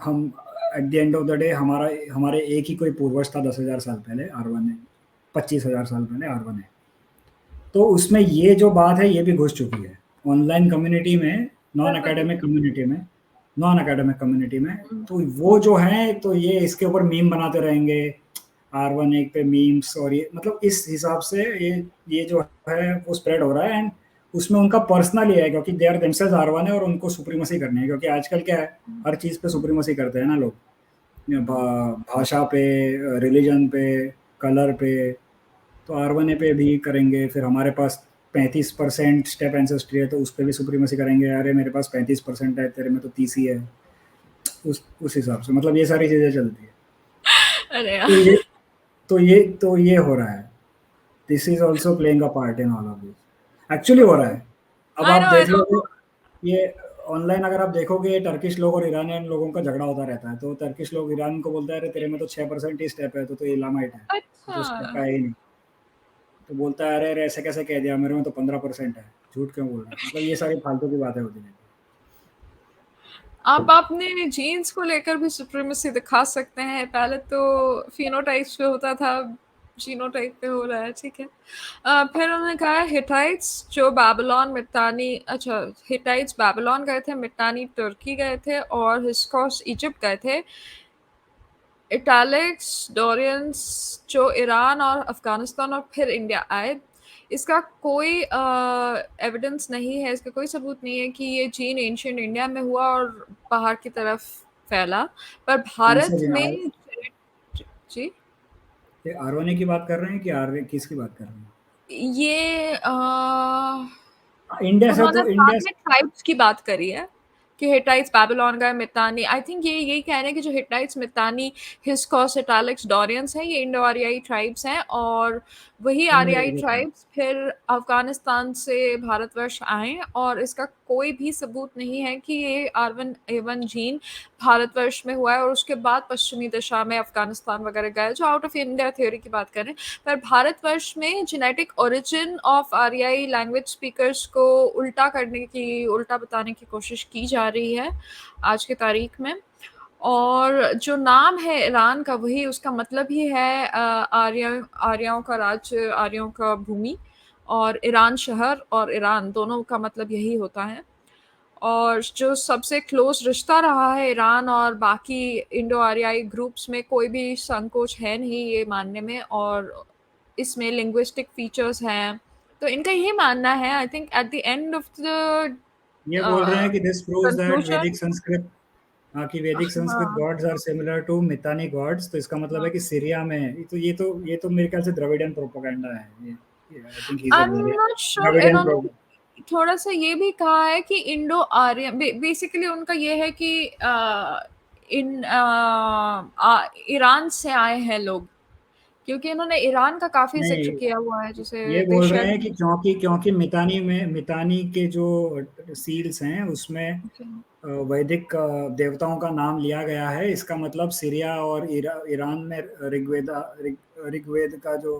हम at the end of the day हमारे एक ही कोई पूर्वज था 10,000 साल पहले R1A, 25,000 साल पहले R1A। तो उसमें ये जो बात है ये भी घुस चुकी है ऑनलाइन कम्युनिटी में, नॉन बिल्कुल। एकेडमिक कम्युनिटी में, नॉन एकेडमिक कम्युनिटी में। हुँ। तो वो जो है तो ये इसके ऊपर मीम बनाते रहेंगे, R1A पे मीम्स, और ये मतलब इस हिसाब से ये जो है वो स्प्रेड हो रहा है। एंड उसमें उनका पर्सनल ही है, क्योंकि दे आर देमसेल्व्स R1A और उनको सुप्रीमेसी करनी है, क्योंकि आजकल क्या है, हर चीज़ पे सुप्रीमेसी करते हैं ना लोग। भाषा पे, रिलीजन पे, कलर पे। तो R1A पे भी करेंगे, फिर हमारे पास 35% स्टेप एंसेस्ट्री है तो उस पे भी सुप्रीमेसी करेंगे। अरे मेरे पास 35% है, तेरे में तो 30 ही है। उस हिसाब से मतलब ये सारी चीज़ें चलती है। अरे तो यार! ये तो ये हो रहा है। This is also playing a part in all of this. Actually हो रहा है। अब आप आई देख नो। लो, ये ऑनलाइन अगर आप देखोगे, ये टर्किश लोग और ईरानियन लोगों का झगड़ा होता रहता है। तो टर्किश लोग ईरान को बोलता है, अरे तेरे में तो 6% ही स्टेप है, तो इलामाइट है, अच्छा। तो स्टेप का है ही नहीं। तो बोलता है, अरे अरे ऐसे कैसे कह दिया, मेरे में तो 15% है, झूठ क्यों बोल रहा है? मतलब ये सारी फालतू की बातें होती रहती आप अपने जीन्स को लेकर भी सुप्रीमेसी दिखा सकते हैं। पहले तो फिनोटाइप्स पे होता था, जीनोटाइप पे हो रहा है, ठीक है। फिर उन्होंने कहा हिटाइट्स जो बाबिलोन, मितानी, अच्छा, हिटाइट्स बाबिलोन गए थे, मितानी तुर्की गए थे और हिस्कोस इजिप्ट गए थे। इटालिक्स, डोरियंस जो ईरान और अफ़गानिस्तान और फिर इंडिया आए। इसका कोई एविडेंस नहीं है, इसका कोई सबूत नहीं है कि ये जीन एंशिएंट इंडिया में हुआ और बाहर की तरफ फैला। पर है। कौन से भारत दिन में आर जी, ये R1A की बात कर रहे हैं कि आर किसकी बात कर रहे हैं? ये इंडिया से उन्होंने तो साथ इंडिया में ट्राइब्स की बात करी है कि हिटाइट्स बैबिलोन गए, मितानी, आई थिंक ये यही कह रहे हैं कि जो हिटाइट्स, मितानी, हिस्कोस, इटालिक्स, डोरियंस हैं, ये इंडो आरियाई ट्राइब्स हैं और वही नहीं आरियाई नहीं, ट्राइब्स फिर अफगानिस्तान से भारतवर्ष आए और इसका कोई भी सबूत नहीं है कि ये R1A1 जीन भारतवर्ष में हुआ है और उसके बाद पश्चिमी दिशा में अफगानिस्तान वगैरह गए, जो आउट ऑफ इंडिया थ्योरी की बात करें। पर भारतवर्ष में जेनेटिक ओरिजिन ऑफ आरियाई लैंग्वेज स्पीकर्स को उल्टा बताने की कोशिश की जा रही है आज की तारीख में। और जो नाम है ईरान का, वही उसका मतलब ही है आर्यों का राज्य, आर्यों का भूमि। और ईरान शहर और ईरान दोनों का मतलब यही होता है। और जो सबसे क्लोज रिश्ता रहा है ईरान और बाकी इंडो आरियाई ग्रुप्स में, कोई भी संकोच है नहीं ये मानने में, और इसमें लिंग्विस्टिक फीचर्स हैं। तो इनका यही मानना है, I think at the end of the ये बोल रहे हैं कि दिस प्रूव्स दैट कंक्लूजन। हाँ, कि वैदिक संस्कृत हाँ, gods are similar to Mitanni gods. तो इसका मतलब है कि सीरिया में है। ये तो मेरे ख्याल से द्रविडियन प्रोपेगेंडा है। ये I think he is I a M not sure. Dravidian इन्होंने प्रो थोड़ा सा ये भी कहा है कि इंडो आर्यन, बेसिकली उनका ये है कि इन ईरान से आए हैं लोग, क्योंकि इन्होंने ईरान का काफ़ी ज़िक्र नहीं, किया हुआ है, जैसे ये दे बोल रहे शेयर हैं कि क्योंकि मितानी के जो सील्स हैं उसमें वैदिक देवताओं का नाम लिया गया है। इसका मतलब सीरिया और ईरान में ऋग्वेद का जो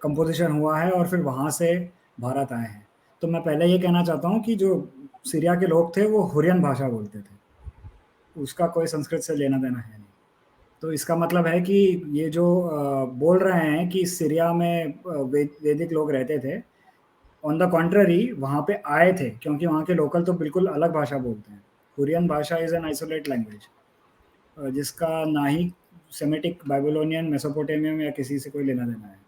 कंपोजिशन हुआ है और फिर वहाँ से भारत आए हैं। तो मैं पहले ये कहना चाहता हूँ कि जो सीरिया के लोग थे वो हुरियन भाषा बोलते थे, उसका कोई संस्कृत से लेना देना है नहीं। तो इसका मतलब है कि ये जो बोल रहे हैं कि सीरिया में वैदिक लोग रहते थे, ऑन द कॉन्ट्ररी वहाँ पे आए थे, क्योंकि वहाँ के लोकल तो बिल्कुल अलग भाषा बोलते हैं। कुरियन भाषा इज़ एन आइसोलेट लैंग्वेज, जिसका ना ही सेमेटिक बाइबलोनियन मेसोपोटामियन या किसी से कोई लेना देना है,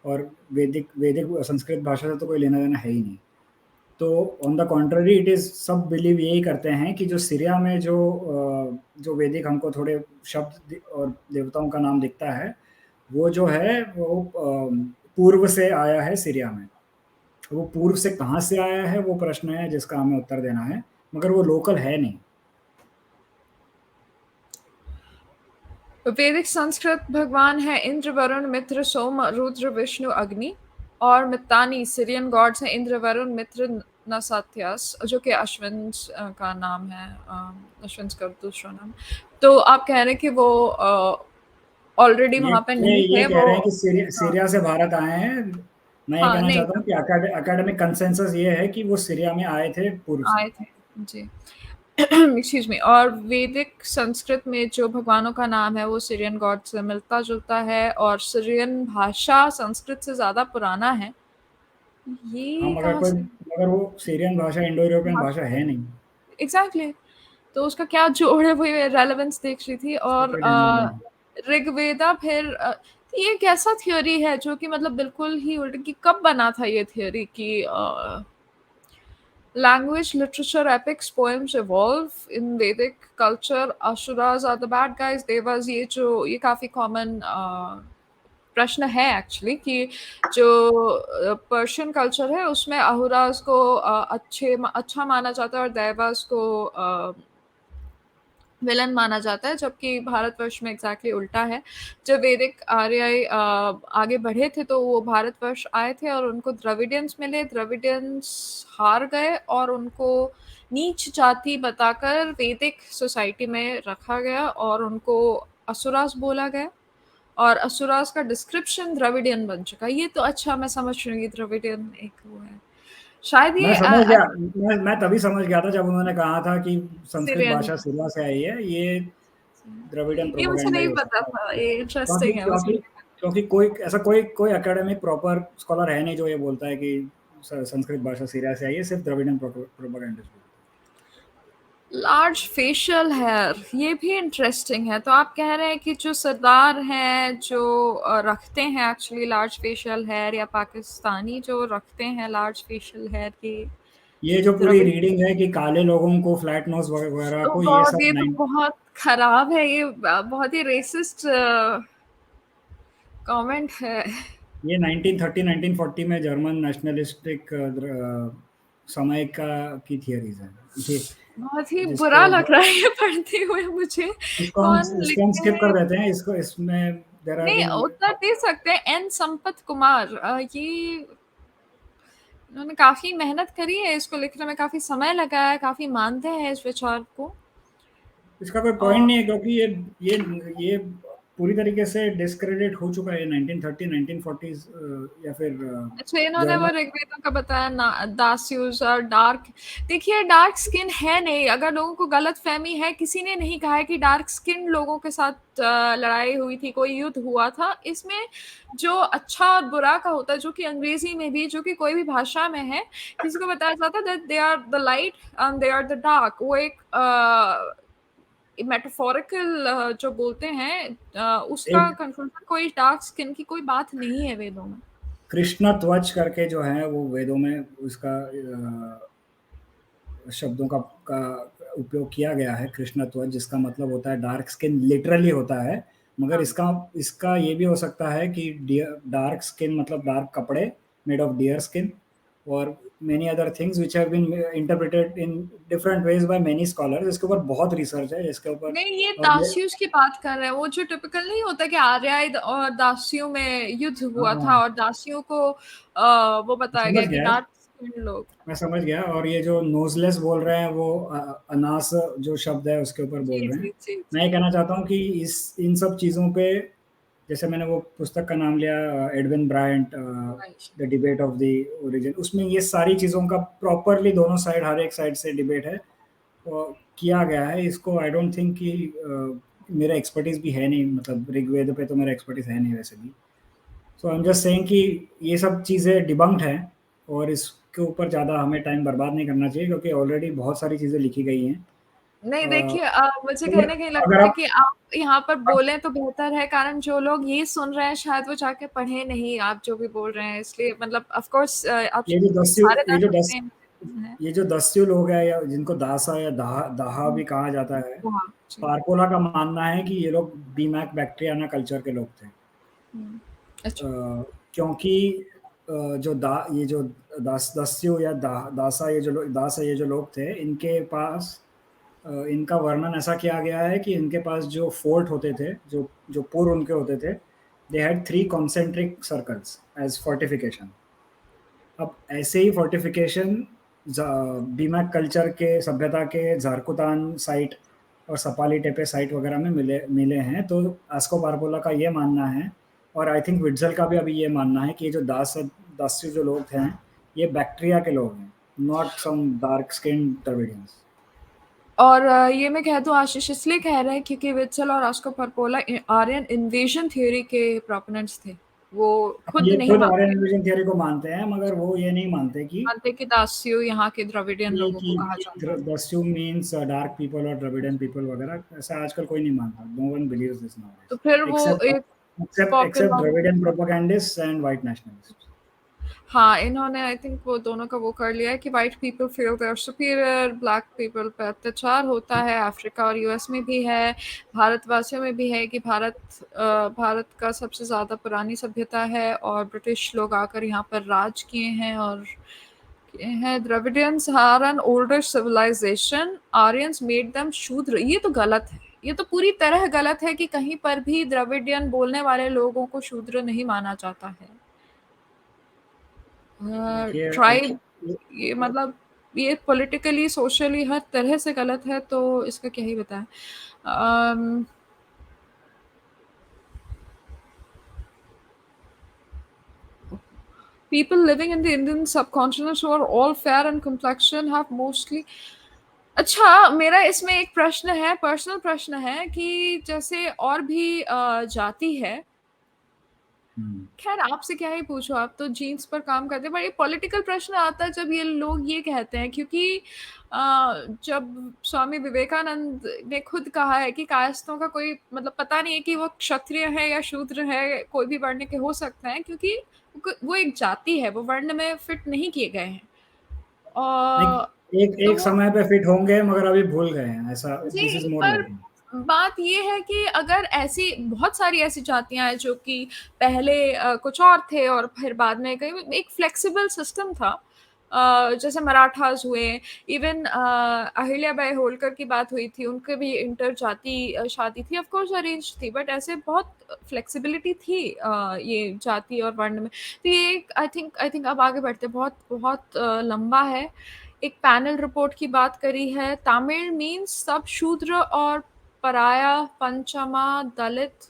और वैदिक वैदिक संस्कृत भाषा से तो कोई लेना देना है ही नहीं। तो on the contrary it is, सब बिलीव यही करते हैं कि जो सीरिया में जो वैदिक हमको थोड़े शब्द और देवताओं का नाम दिखता है, वो जो है वो पूर्व से आया है सीरिया में। वो पूर्व से कहाँ से आया है वो प्रश्न है जिसका हमें उत्तर देना है, मगर वो लोकल है नहीं। वैदिक संस्कृत भगवान है इंद्र, वरुण, मित्र, सोम, रुद्र, विष्णु, अग्नि। और मितानी सीरियन गॉड्स हैं इंद्र, वरुण, मित्र, नसात्यास, जो कि अश्विन का नाम है, अश्विन का दूसरा नाम। तो आप कह रहे हैं कि वो ऑलरेडी ये वहां पे ये नहीं ये थे कह वो। रहे हैं कि हाँ, सीरिया से भारत आए हैं। मैं ये हाँ कहना नहीं चाहता हूँ कि एकेडमिक कंसेंसस ये है कि वो सीरिया में आए थे पूर्व से। आए थे जी। Excuse me. और वैदिक संस्कृत में जो भगवानों का नाम है वो सीरियन गॉड से मिलता जुलता है, और सीरियन भाषा संस्कृत से ज्यादा पुराना है। हाँ, ये कहाँ से? मगर वो सीरियन भाषा इंडो यूरोपियन भाषा है नहीं। एग्जैक्टली। तो उसका क्या जोड़ है, वही रेलेवेंस देख रही थी। उसका और कोई लेना देना नहीं। ऋग्वेदा फिर तो ये कैसा थियोरी है जो कि मतलब बिल्कुल ही उल्टी, कि कब बना था ये थियोरी कि language, literature, epics, poems evolve in Vedic culture. Asuras are the bad guys. Devas, ये काफी कॉमन प्रश्न है एक्चुअली, कि जो पर्शियन कल्चर है उसमें अहुरास को अच्छा माना जाता है, और देवास को विलन माना जाता है, जबकि भारतवर्ष में एग्जैक्टली उल्टा है। जब वैदिक आर्य आगे बढ़े थे तो वो भारतवर्ष आए थे और उनको द्रविडियंस मिले। द्रविडियंस हार गए और उनको नीच जाति बताकर वैदिक सोसाइटी में रखा गया और उनको असुरास बोला गया। और असुरास का डिस्क्रिप्शन द्रविडियन बन चुका। ये तो अच्छा, मैं समझ रही हूँ द्रविडियन एक वो है शायद मैं ये समझ गया। मैं तभी समझ गया था जब उन्होंने कहा था कि संस्कृत सीरियन। भाषा सीरिया से आई है। ये द्रविडियन ये मुझे प्रोपेगेंडा ही नहीं हो पता सकता है। था, ये क्योंकि इंटरेस्टिंग है, मुझे क्योंकि नहीं पता। क्योंकि कोई एकेडमिक प्रॉपर स्कॉलर है नहीं जो ये बोलता है कि संस्कृत भाषा सीरिया से आई है। सिर्फ द्रविडियन प्रोपेगेंडिस्ट बोलते लार्ज फेशियल हेयर, ये भी इंटरेस्टिंग है। तो आप कह रहे हैं कि जो सरदार हैं जो रखते हैं एक्चुअली लार्ज फेशियल हेयर, या पाकिस्तानी जो रखते हैं लार्ज फेशियल हेयर की हैं। ये जो पूरी द्रविड़। रीडिंग है कि काले लोगों को फ्लैट नोज वगैरह तो को, ये बहुत, सब ये तो बहुत खराब है, ये बहुत ही रेसिस्ट कमेंट है। ये 1930 1940 में जर्मन नेशनलिस्टिक समय का की थियरीज है ये। बहुत ही बुरा जिसको लग रहा है ये पढ़ते हुए मुझे। कौन इसको हम लिखते स्किप कर हैं? देते हैं। इसको इसमें देयर हैव नहीं, बीन। उत्तर दे सकते हैं। एन संपत कुमार, ये उन्होंने काफी मेहनत करी है इसको लिखने में, काफी समय लगाया है, काफी मानते हैं इस विचार को। इसका कोई पॉइंट और नहीं है, क्योंकि ये पूरी तरीके से डिस्क्रेडिट हो चुका है 1930 1940s, या फिर अच्छा, इन्होंने वो जर्मन। ऋग्वेदों का बताया ना, दास्यूज और डार्क। देखिए, डार्क स्किन है नहीं, अगर लोगों को गलत फहमी है, किसी ने नहीं कहा है कि डार्क स्किन लोगों के साथ लड़ाई हुई थी, कोई युद्ध हुआ था इसमें। जो अच्छा और बुरा का होता है, जो कि अंग्रेजी में भी, जो कि कोई भी भाषा में है, किसी को बताया जाता है that they are the light and they are the dark. वो एक मेटाफोरिकल जो बोलते हैं, उसका एक कंक्लूजन कोई डार्क स्किन की कोई बात नहीं है वेदों में। कृष्ण ध्वज करके जो है वो वेदों में उसका शब्दों का उपयोग किया गया है, कृष्ण ध्वज, जिसका मतलब होता है डार्क स्किन, लिटरली होता है। मगर हाँ, इसका इसका ये भी हो सकता है कि डार्क स्किन मतलब डार्क कपड़े, मेड ऑफ डियर स्किन। और many other things which have been interpreted in different ways by many scholars. इसके ऊपर बहुत रिसर्च है इसके ऊपर। नहीं, ये दासियों की बात कर रहे हैं, वो जो टिपिकल नहीं होता कि आर्य और दासियों में युद्ध हुआ था और दासियों को वो बताया गया कि डार्क स्किन लोग। मैं समझ गया। और ये जो नोजलेस बोल रहे हैं वो अनास जो शब्द है उसके ऊपर बोल रहे हैं। मैं ये कहना चाहता हूँ कि इन सब चीज़ों पे, जैसे मैंने वो पुस्तक का नाम लिया Edwin Bryant, the debate of the origin, उसमें ये सारी चीज़ों का प्रॉपरली दोनों साइड, हर एक साइड से डिबेट है किया गया है। इसको आई डोंट थिंक कि मेरा एक्सपर्टीज भी है नहीं, मतलब ऋग्वेद पे तो मेरा एक्सपर्टीज है नहीं वैसे भी। सो आई एम जस्ट सेइंग कि ये सब चीज़ें डिबंक्ड हैं और इसके ऊपर ज़्यादा हमें टाइम बर्बाद नहीं करना चाहिए क्योंकि ऑलरेडी बहुत सारी चीज़ें लिखी गई हैं। नहीं देखिए, मुझे कहीं ना कहीं लगता है कि आप यहाँ पर बोलें तो बेहतर है, कारण जो लोग ये सुन रहे हैं शायद वो जाके पढ़े नहीं आप जो भी बोल रहे हैं, इसलिए मतलब ऑफ कोर्स आप ये जो दस्यु लोग हैं या जिनको दासा या दाहा भी कहा जाता है, पार्पोला का मानना है कि ये लोग बीमैक बैक्टीरियाना कल्चर के लोग थे। क्योंकि जो ये जो दस्यु या दासा ये जो लोग थे, इनके पास इनका वर्णन ऐसा किया गया है कि इनके पास जो फोर्ट होते थे, जो पुर उनके होते थे, they had 3 concentric circles as fortification. अब ऐसे ही फोर्टिफिकेशन बीमैक कल्चर के सभ्यता के झारकुतान साइट और सपाली टेपे साइट वगैरह में मिले हैं। तो आस्को पार्पोला का ये मानना है, और आई थिंक विट्ज़ल का भी अभी ये मानना है कि ये जो दास्य जो लोग थे ये बैक्टीरिया के लोग हैं, not some dark skin Dravidians. और ये मैं कह दूं, आशीष इसलिए कह रहे हैं क्योंकि विट्ज़ल और आस्को पार्पोला आर्यन इन्वेजन थ्योरी के प्रोपोनेंट्स थे। वो खुद आर्यन इन्वेजन थ्योरी को मानते हैं, मगर वो ये नहीं मानते कि दास्यु यहाँ के द्रविडियन लोगों को कहा जाता है। दास्यु मींस डार्क पीपल और द्रविडियन पीपल वगैरह, ऐसा आजकल कोई नहीं मानता। No one believes this now. तो फिर वो except Dravidian propagandist and white nationalist. हाँ, इन्होंने आई थिंक वो दोनों का वो कर लिया है कि white people feel they are superior, black people पे अत्याचार होता है। अफ्रीका और यूएस में भी है, भारतवासियों में भी है कि भारत का सबसे ज़्यादा पुरानी सभ्यता है और ब्रिटिश लोग आकर यहाँ पर राज किए हैं और हैं। Dravidians are an older civilisation, Aryans made them Shudra. ये तो गलत है, ये तो पूरी तरह गलत है कि कहीं पर भी द्रविडियन बोलने वाले लोगों को शूद्र नहीं माना जाता है। ट्राइब, ये मतलब ये पॉलिटिकली सोशली हर तरह से गलत है, तो इसका क्या ही बताएं। People living in the Indian subcontinent who are all fair in complexion have mostly। अच्छा, मेरा इसमें एक प्रश्न है, पर्सनल प्रश्न है कि जैसे और भी जाति है, खैर आपसे क्या ही पूछो, आप तो जीन्स पर काम करते हैं, पर ये पॉलिटिकल प्रश्न आता है जब ये लोग ये कहते हैं, क्योंकि जब स्वामी विवेकानंद ने खुद कहा है कि कायस्थों का कोई मतलब पता नहीं है कि वो क्षत्रिय है या शूद्र है, कोई भी वर्ण के हो सकते हैं, क्योंकि वो एक जाति है, वो वर्ण में फिट नहीं किए गए हैं। एक समय पे फिट होंगे मगर अभी भूल गए हैं, ऐसा। दिस इज मोर बात ये है कि अगर ऐसी बहुत सारी ऐसी जातियां हैं जो कि पहले कुछ और थे और फिर बाद में एक फ्लेक्सिबल सिस्टम था, जैसे मराठास हुए, इवन अहिल्याबाई होलकर की बात हुई थी, उनके भी इंटर जाति शादी थी, ऑफ कोर्स अरेंज थी, बट ऐसे बहुत फ्लेक्सिबिलिटी थी ये जाति और वर्ण में। तो ये आई थिंक अब आगे बढ़ते बहुत बहुत लंबा है। एक पैनल रिपोर्ट की बात करी है, तमिल मीन्स सब शूद्र और पराया, पंचमा, दलित।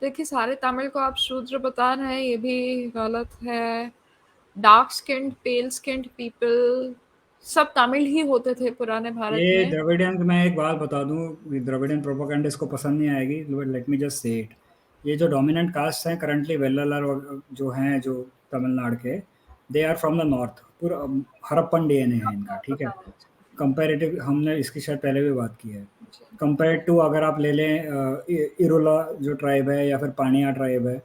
देखिए, सारे तमिल को आप शूद्र बता रहे हैं, ये भी गलत है। डार्क स्किन्ड, पेल स्किन्ड पीपल सब तमिल ही होते थे पुराने भारत ये में। द्रविडियन, मैं एक बात बता दूं, द्रविडियन प्रोपेगेंडा इसको पसंद नहीं आएगी, let me just say it. ये जो डोमिनेंट कास्ट हैं करंटली, वेल्लालर जो हैं, जो तमिलनाडु के, they are from the north. पूरा हरप्पन डीएनए है इनका, ठीक है। कंपैरेटिव, हमने इसकी शायद पहले भी बात की है। कंपेयर टू अगर आप ले लें इरोला जो ट्राइब है या फिर पानिया ट्राइब है,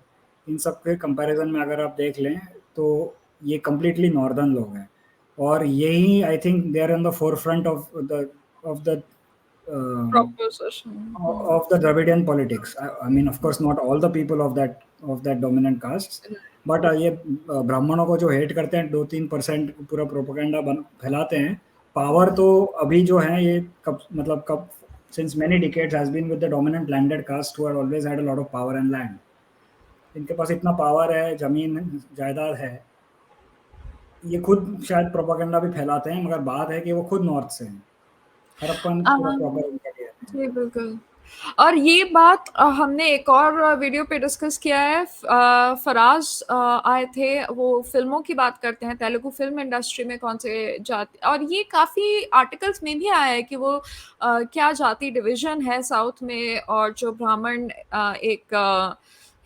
इन सब के कंपैरिजन में अगर आप देख लें तो ये कम्प्लीटली नॉर्दर्न लोग हैं, और यही I think they are on the forefront of the Dravidian politics. I mean, of course, not all the people of that dominant caste, but ये ब्राह्मणों को जो हेट करते हैं 2-3% पूरा प्रोपेगेंडा फैलाते हैं, पावर तो अभी जो है ये कब since many decades has been with the dominant landed caste who have always had a lot of power and land. इनके पास इतना पावर है, जमीन जायदाद है, ये खुद शायद प्रोपेगेंडा भी फैलाते हैं, मगर बात है कि वो खुद नॉर्थ से हैं। हड़प्पन पूरा प्रॉपर उनका डीएनए है। जी, बिल्कुल। और ये बात हमने एक और वीडियो पे डिस्कस किया है। फराज आए थे, वो फ़िल्मों की बात करते हैं, तेलुगु फ़िल्म इंडस्ट्री में कौन से जाति, और ये काफ़ी आर्टिकल्स में भी आया है कि वो क्या जाति डिवीज़न है साउथ में, और जो ब्राह्मण एक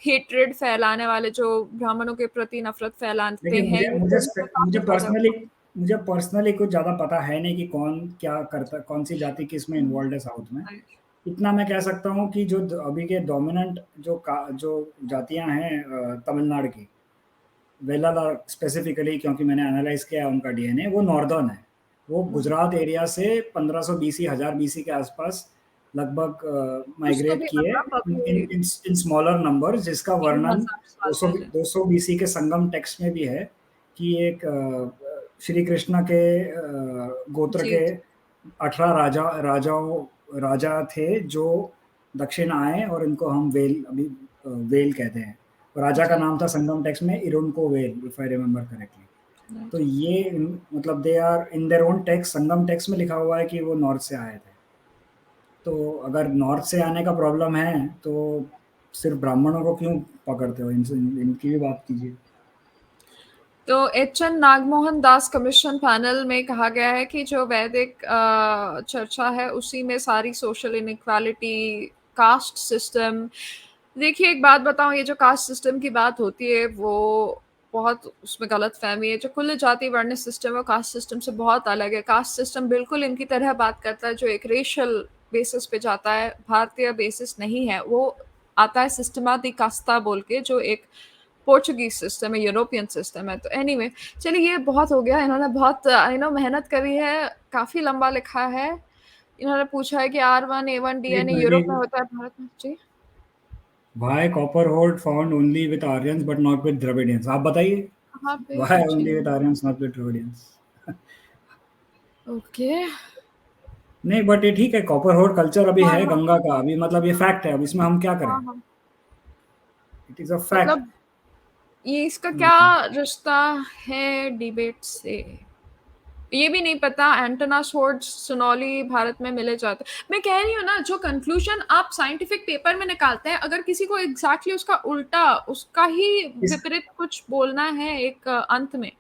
हेट्रेड फैलाने वाले, जो ब्राह्मणों के प्रति नफ़रत फैलाते देखिए हैं, मुझे ये मुझे फ़िल्म में काफ़ी मुझे ज़्यादा पर्सनली मुझे पर्सनली कुछ ज़्यादा पता है नहीं कि कौन क्या करता, कौन सी जाति किस में हुँ, इन्वॉल्व है साउथ में। राइट। इतना मैं कह सकता हूँ कि अभी के डोमिनेंट जो जातियां हैं तमिलनाडु की, वेलाला स्पेसिफिकली, क्योंकि मैंने एनालाइज किया है उनका डीएनए, वो नॉर्दर्न है। वो हुँ, गुजरात एरिया से 1500 बीसी 1000 बीसी के आसपास लगभग कुछ तो माइग्रेट भी किए मतलब इन इन अभी इन इन स्मॉलर नंबर्स, जिसका वर्णन 3000 साल 200 पहले। 200 बीसी के संगम टेक्स्ट में भी है कि एक श्री कृष्ण के गोत्र जी, के 18 राजा थे जो दक्षिण आए, और इनको हम वेल कहते हैं। राजा का जी, नाम था संगम टेक्स्ट में इरुनको well, if I remember correctly. तो राइट। ये मतलब they are in their own text, Sangam text में लिखा हुआ है कि वो नॉर्थ से आए थे। तो अगर नॉर्थ से आने का प्रॉब्लम है तो सिर्फ ब्राह्मणों को क्यों पकड़ते हो, इनकी भी बात कीजिए। तो एच.एन. नागमोहन दास कमीशन पैनल में कहा गया है कि जो वैदिक चर्चा है उसी में सारी सोशल इनइक्वालिटी, कास्ट सिस्टम। देखिए, एक बात बताऊं, ये जो कास्ट सिस्टम की बात होती है वो बहुत उसमें गलत फहमी है। जो कुल जाति वर्ण सिस्टम है वो कास्ट सिस्टम से बहुत अलग है। कास्ट सिस्टम बिल्कुल इनकी तरह बात करता है, जो एक रेशियल बेसिस पे जाता है, भारतीय बेसिस नहीं है वो। आता है सिस्टमा दी कास्ता बोल के, जो एक पोर्चुगीज सिस्टम है, यूरोपियन सिस्टम है। तो एनीवे, चलिए ये बहुत हो गया। इन्होंने बहुत मेहनत करी है, काफ़ी लंबा लिखा है। इन्होंने पूछा है कि R1 A1 एक DNA मिनट, यूरोप में होता है, भारत में? जी। Why copper hoard found only with Aryans but not with Dravidians, आप बताइए। कहाँ पे व्हाई पूछे? Only with Aryans not with Dravidians. Okay. नहीं, बट ये ठीक है, कॉपर होल्ड कल्चर अभी हाँ, है हाँ, गंगा का, अभी मतलब ये फैक्ट है, अब इसमें हम क्या करें। हाँ, हाँ। It is a fact. मतलब ये इसका क्या रिश्ता है डिबेट से? ये भी नहीं पता। एंटोना स्वॉर्ड्स सोनौली भारत में मिले जाते। मैं कह रही हूँ ना, जो कंक्लूजन आप साइंटिफिक पेपर में निकालते हैं, अगर किसी को एग्जैक्टली उसका उल्टा, उसका ही इस विपरीत कुछ बोलना है एक अंत में,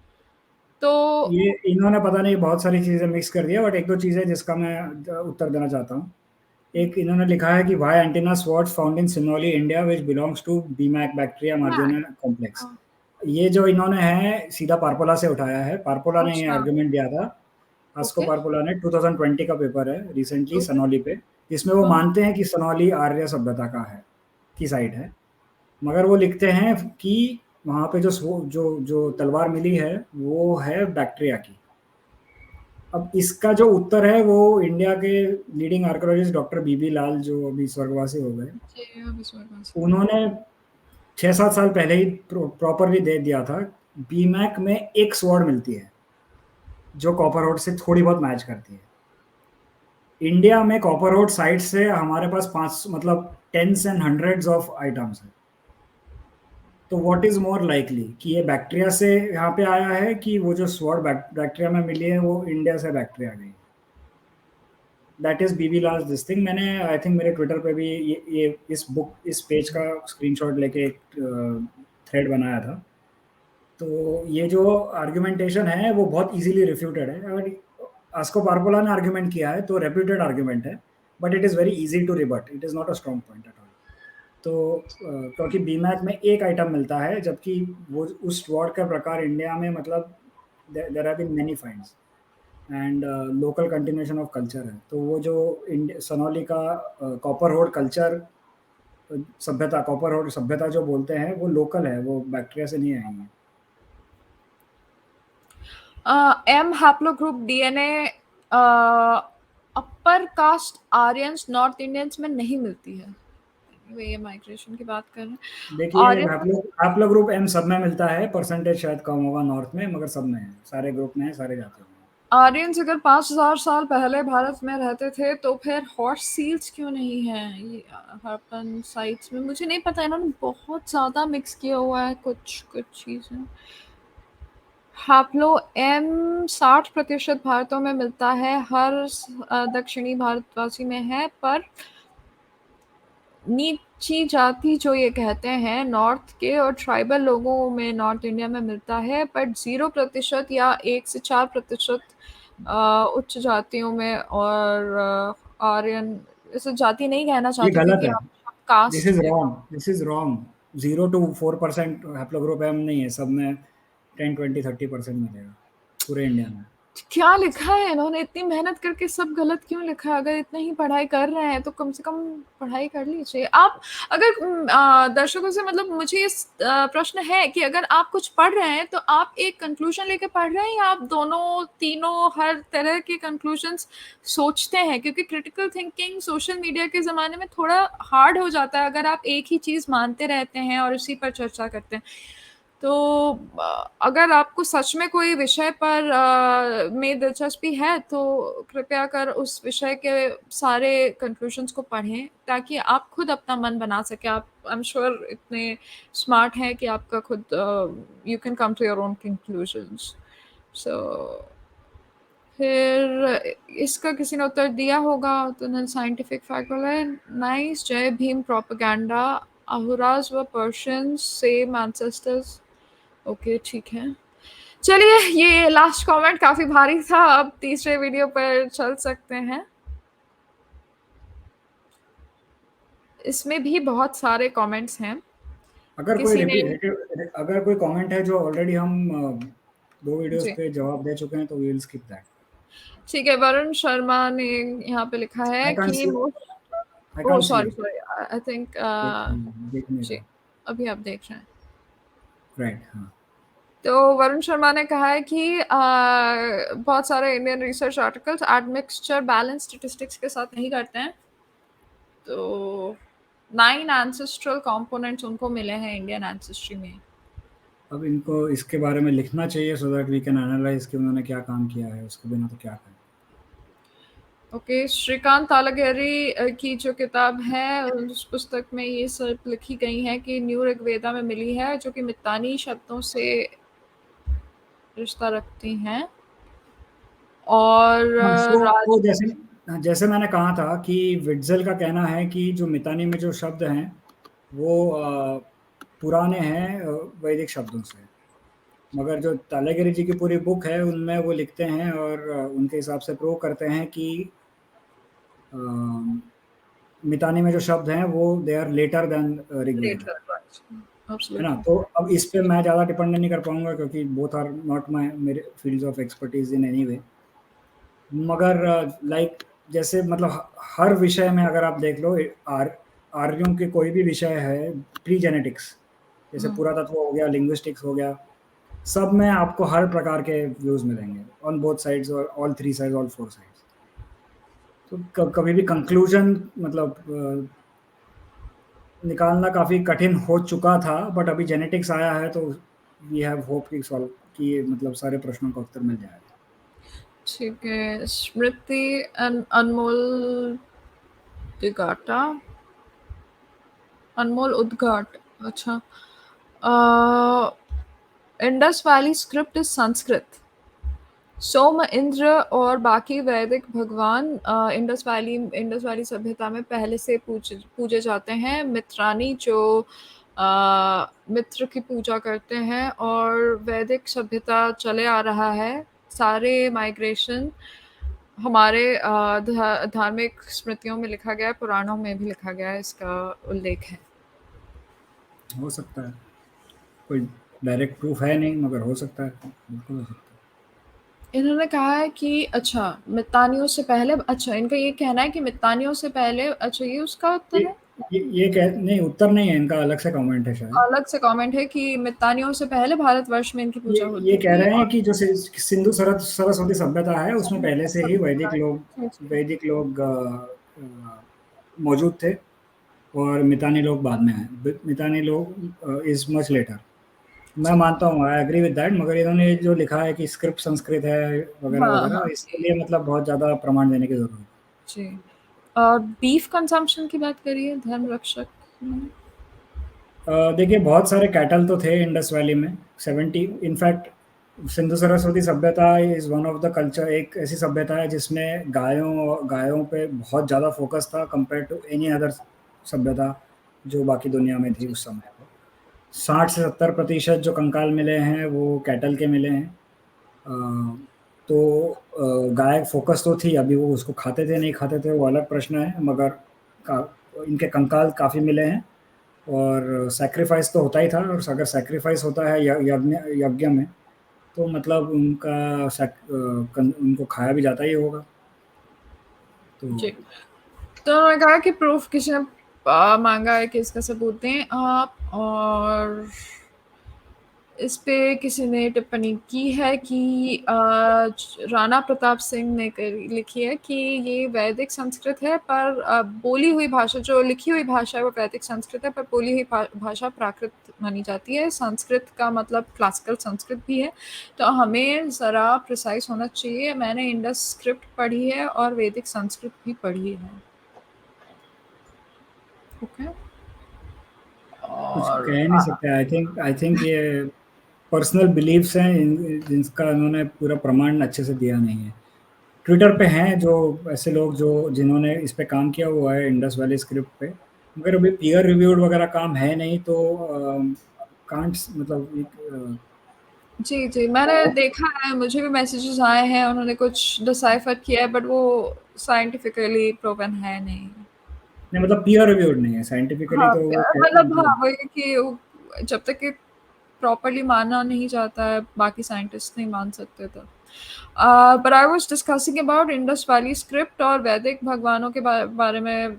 तो ये इन्होंने पता नहीं बहुत सारी चीजें मिक्स कर दिया, बट एक दो चीजें जिसका मैं उत्तर देना चाहता हूँ। एक इन्होंने लिखा है कि why antenna swords found in Sinauli India which belongs to BMAC Bactria मैं मार्जिना कॉम्प्लेक्स। ये जो इन्होंने है सीधा पार्पोला से उठाया है, पार्पोला ने ये अच्छा। आर्गुमेंट दिया था। आस्को ओके। पार्पोला ने 2020 का पेपर है रिसेंटली ओके। सनौली पे, जिसमें वो हाँ। मानते हैं कि सनौली आर्य सभ्यता का है, की साइट है। मगर वो लिखते हैं कि वहाँ पे जो तलवार मिली है वो है बैक्टीरिया की। अब इसका जो उत्तर है वो इंडिया के लीडिंग आर्कियोलॉजिस्ट डॉक्टर बीबी लाल, जो अभी स्वर्गवासी हो गए, जी, अब इस बार कौन-सा? उन्होंने 6-7 साल पहले ही प्रॉपरली दे दिया था। बीमैक में एक स्वॉर्ड मिलती है जो कॉपर रोड से थोड़ी बहुत मैच करती है। इंडिया में कॉपर रोड साइट से हमारे पास 5 मतलब tens and hundreds of items हैं। तो व्हाट इज मोर लाइकली कि ये बैक्टीरिया से यहाँ पे आया है, कि वो जो स्वॉर्ड बैक्टीरिया में मिली है वो इंडिया से बैक्टीरिया गई। दैट इज बीबी लास्ट दिस थिंग। मैंने आई थिंक मेरे ट्विटर पे भी ये इस पेज का स्क्रीनशॉट लेके एक थ्रेड बनाया था। तो ये जो आर्गुमेंटेशन है वो बहुत इजीली रिफ्यूटेड है। अगर आस्को पार्पोला ने आर्गुमेंट किया है तो रेप्यूटेड आर्गुमेंट है, but it is very easy to rebut, it is not a strong point at all. तो क्योंकि बीमैक में एक आइटम मिलता है, जबकि वो उस वर्ड का प्रकार इंडिया में मतलब there have been many finds and local continuation of culture है। तो वो जो सनौली का कॉपर होड कल्चर सभ्यता, कॉपर होड सभ्यता जो बोलते हैं वो लोकल है, वो बैक्टीरिया से नहीं आई है। M haplogroup DNA upper caste Aryans north Indians में नहीं मिलती है। ये माइग्रेशन की बात कर रहे हैं। देखिए आर्यन हैप्लो ग्रुप एम सब में मिलता है, परसेंटेज शायद कम होगा नॉर्थ में, मगर सब में है, सारे ग्रुप में है, सारे जातियों में। आर्यंस अगर 5000 साल पहले भारत में रहते थे तो फिर हॉर्स सील्स क्यों नहीं है ये हड़प्पन साइट्स में? मुझे नहीं पता, इन्होंने बहुत ज़्यादा मिक्स किया हुआ है कुछ कुछ चीज़ें। हैप्लो एम 60% भारतों में मिलता है, हर दक्षिणी भारतवासी में है, पर नीची जाति जो ये कहते हैं नॉर्थ के और ट्राइबल लोगों में नॉर्थ इंडिया में मिलता है, बट 0% या 1 से 4% उच्च जातियों में। और आर्यन इसे जाति नहीं कहना ये चाहती गलत क्योंकि है, आप कास्ट में this is wrong. 0 to 4% haplogroup M नहीं है, सब में 10, 20, 30% मिलेगा पूरे इंडिया में। क्या लिखा है इन्होंने? इतनी मेहनत करके सब गलत क्यों लिखा है? अगर इतना ही पढ़ाई कर रहे हैं तो कम से कम पढ़ाई कर लीजिए आप। अगर दर्शकों से मतलब मुझे इस प्रश्न है कि अगर आप कुछ पढ़ रहे हैं तो आप एक कंक्लूजन लेके पढ़ रहे हैं या आप दोनों तीनों हर तरह के कंक्लूजन्स सोचते हैं? क्योंकि क्रिटिकल थिंकिंग सोशल मीडिया के ज़माने में थोड़ा हार्ड हो जाता है अगर आप एक ही चीज़ मानते रहते हैं और उसी पर चर्चा करते हैं। तो अगर आपको सच में कोई विषय पर में दिलचस्पी है तो कृपया कर उस विषय के सारे कंक्लूजन्स को पढ़ें ताकि आप खुद अपना मन बना सकें। आप आई एम श्योर इतने स्मार्ट हैं कि आपका खुद you can come to your own conclusions. So फिर इसका किसी ने उत्तर दिया होगा तो साइंटिफिक फैक्ट वाला है। नाइस, जय भीम प्रोपेगेंडा, अहुराज व पर्शियंस सेम एंसेस्टर्स। ओके ठीक है, चलिए ये लास्ट कमेंट काफी भारी था, अब तीसरे वीडियो पर चल सकते हैं। इसमें भी बहुत सारे कमेंट्स हैं। अगर कोई किसी ने अगर कोई कमेंट है जो ऑलरेडी हम 2 वीडियोस जी पे जवाब दे चुके हैं तो वी विल स्किप दैट। ठीक है, वरुण शर्मा ने यहाँ पे लिखा है आई कांट कि see I oh can't see sorry sorry I think देख नहीं जी रहा। अभी आप देख रहे हैं। राइट, हाँ। तो वरुण शर्मा ने कहा है कि बहुत सारे Indian research articles admixture balance statistics के साथ नहीं करते हैं। तो 9 एंसेस्ट्रल कंपोनेंट्स उनको मिले हैं इंडियन एंसेस्ट्री में। अब इनको इसके बारे में लिखना चाहिए so that we can analyse कि उन्होंने क्या काम किया है, उसके बिना तो क्या करें। ओके, श्रीकांत तालागेरी की जो किताब है उस पुस्तक में ये सब लिखी गई है कि न्यू ऋग्वेदा में मिली है जो कि मितानी शब्दों से रिश्ता रखती हैं। और हाँ, राज जैसे मैंने कहा था कि विट्ज़ेल का कहना है कि जो मितानी में जो शब्द हैं वो पुराने हैं वैदिक शब्दों से, मगर जो तालागिरी जी की पूरी बुक है उनमें वो लिखते हैं और उनके हिसाब से प्रूव करते हैं कि अ, मितानी में जो शब्द हैं वो they are later than Rigveda, है ना? तो अब इस पे मैं ज़्यादा डिपेंड नहीं कर पाऊँगा क्योंकि बोथ आर नॉट माय मेरे fields of expertise in any way. मगर लाइक जैसे मतलब हर विषय में अगर आप देख लो आर्यों के कोई भी विषय है, प्री जेनेटिक्स जैसे पुरातत्व हो गया, लिंग्विस्टिक्स हो गया, सब में आपको हर प्रकार के व्यूज़ मिलेंगे ऑन बोथ साइड्स और ऑल 3 साइड्स, ऑल 4 साइड्स। तो कभी भी कंक्लूजन मतलब निकालना काफ़ी कठिन हो चुका था, बट अभी जेनेटिक्स आया है तो वी हैव होप कि मतलब सारे प्रश्नों का उत्तर मिल जाएगा। ठीक है, स्मृति अनमोल दिगाटा, अनमोल उद्घाट, अच्छा। Indus valley script is Sanskrit. Soma, Indra और बाकी वैदिक भगवान इंडस वैली सभ्यता में पहले से पूजे जाते हैं। मित्रानी जो मित्र की पूजा करते हैं और वैदिक सभ्यता चले आ रहा है। सारे माइग्रेशन हमारे धार्मिक स्मृतियों में लिखा गया है, पुराणों में भी लिखा गया है, इसका उल्लेख है। हो सकता है, कोई डायरेक्ट प्रूफ है नहीं मगर हो सकता है, बिल्कुल हो सकता है। इन्होंने कहा है कि अच्छा मितानियों से पहले, अच्छा इनका ये कहना है कि मितानियों से पहले, अच्छा ये उसका ये उत्तर है। ये कह नहीं, उत्तर नहीं है इनका, अलग से कमेंट है शायद। अलग से कमेंट है कि मितानियों से पहले भारतवर्ष में इनकी पूजा ये होती कह थी रहे हैं और कि जो सिंधु सरस्वती सभ्यता है उसमें पहले से ही वैदिक लोग मौजूद थे। और मितानी लोग बाद में आए। मितानी लोग इज़ मच लेटर। मैं मानता हूँ, आई एग्री विद दैट, मगर इन्होंने जो लिखा है कि स्क्रिप्ट संस्कृत है हाँ, वगैरह-वगैरह, हाँ, इसके लिए मतलब बहुत ज़्यादा प्रमाण देने की ज़रूरत है। जी। और बीफ कंजम्पशन की बात करिए, धर्म रक्षक में। देखिए बहुत सारे कैटल तो थे इंडस वैली में, 70 इनफैक्ट सिंधु सरस्वती सभ्यता is one of the culture, एक ऐसी सभ्यता है जिसमें गायों गायों पे बहुत ज़्यादा फ़ोकस था कंपेयर टू एनी अदर सभ्यता जो बाकी दुनिया में थी जी, उस समय पे। 60 से 70% जो कंकाल मिले हैं वो कैटल के मिले हैं। अ, तो गाय फ़ोकस तो थी, अभी वो उसको खाते थे नहीं खाते थे वो अलग प्रश्न है, मगर का इनके कंकाल काफ़ी मिले हैं। और सैक्रिफाइस तो होता ही था, और अगर सैक्रिफाइस होता है यज्ञ यज्ञ में, तो मतलब उनको खाया भी जाता ही होगा। तो जी। तो उन्होंने कहा कि प्रूफ किसी ने मांगा है कि इसका सबूत दें आप, और इस पे किसी ने टिप्पणी की है कि राणा प्रताप सिंह ने लिखी है कि ये वैदिक संस्कृत है, पर बोली हुई भाषा, जो लिखी हुई भाषा है वो वैदिक संस्कृत है, पर बोली हुई भाषा प्राकृत मानी जाती है। संस्कृत का मतलब क्लासिकल संस्कृत भी है, तो हमें ज़रा प्रिसाइज होना चाहिए। मैंने इंडस स्क्रिप्ट पढ़ी है और वैदिक संस्कृत भी पढ़ी है। ओके। कुछ और कह नहीं सकते। आई थिंक ये पर्सनल बिलीफ्स हैं जिसका इन्होंने पूरा प्रमाण अच्छे से दिया नहीं है। ट्विटर पे हैं जो ऐसे लोग जो जिन्होंने इस पे काम किया हुआ है इंडस वैली स्क्रिप्ट पे, मगर अभी पीयर रिव्यूड वगैरह काम है नहीं, तो कांट मतलब एक जी, जी, मैंने देखा है, मुझे भी मैसेजेस आए हैं, उन्होंने कुछ डिसाइफर किया है, बट वो साइंटिफिकली प्रूवन है नहीं। नहीं मतलब पीयर रिव्यूड नहीं है साइंटिफिकली, हाँ, तो वो मतलब हाँ, मतलब वही है कि जब तक कि प्रॉपर्ली माना नहीं जाता है, बाकी साइंटिस्ट नहीं मान सकते तो। But I was discussing about Indus valley script और वैदिक भगवानों के बारे में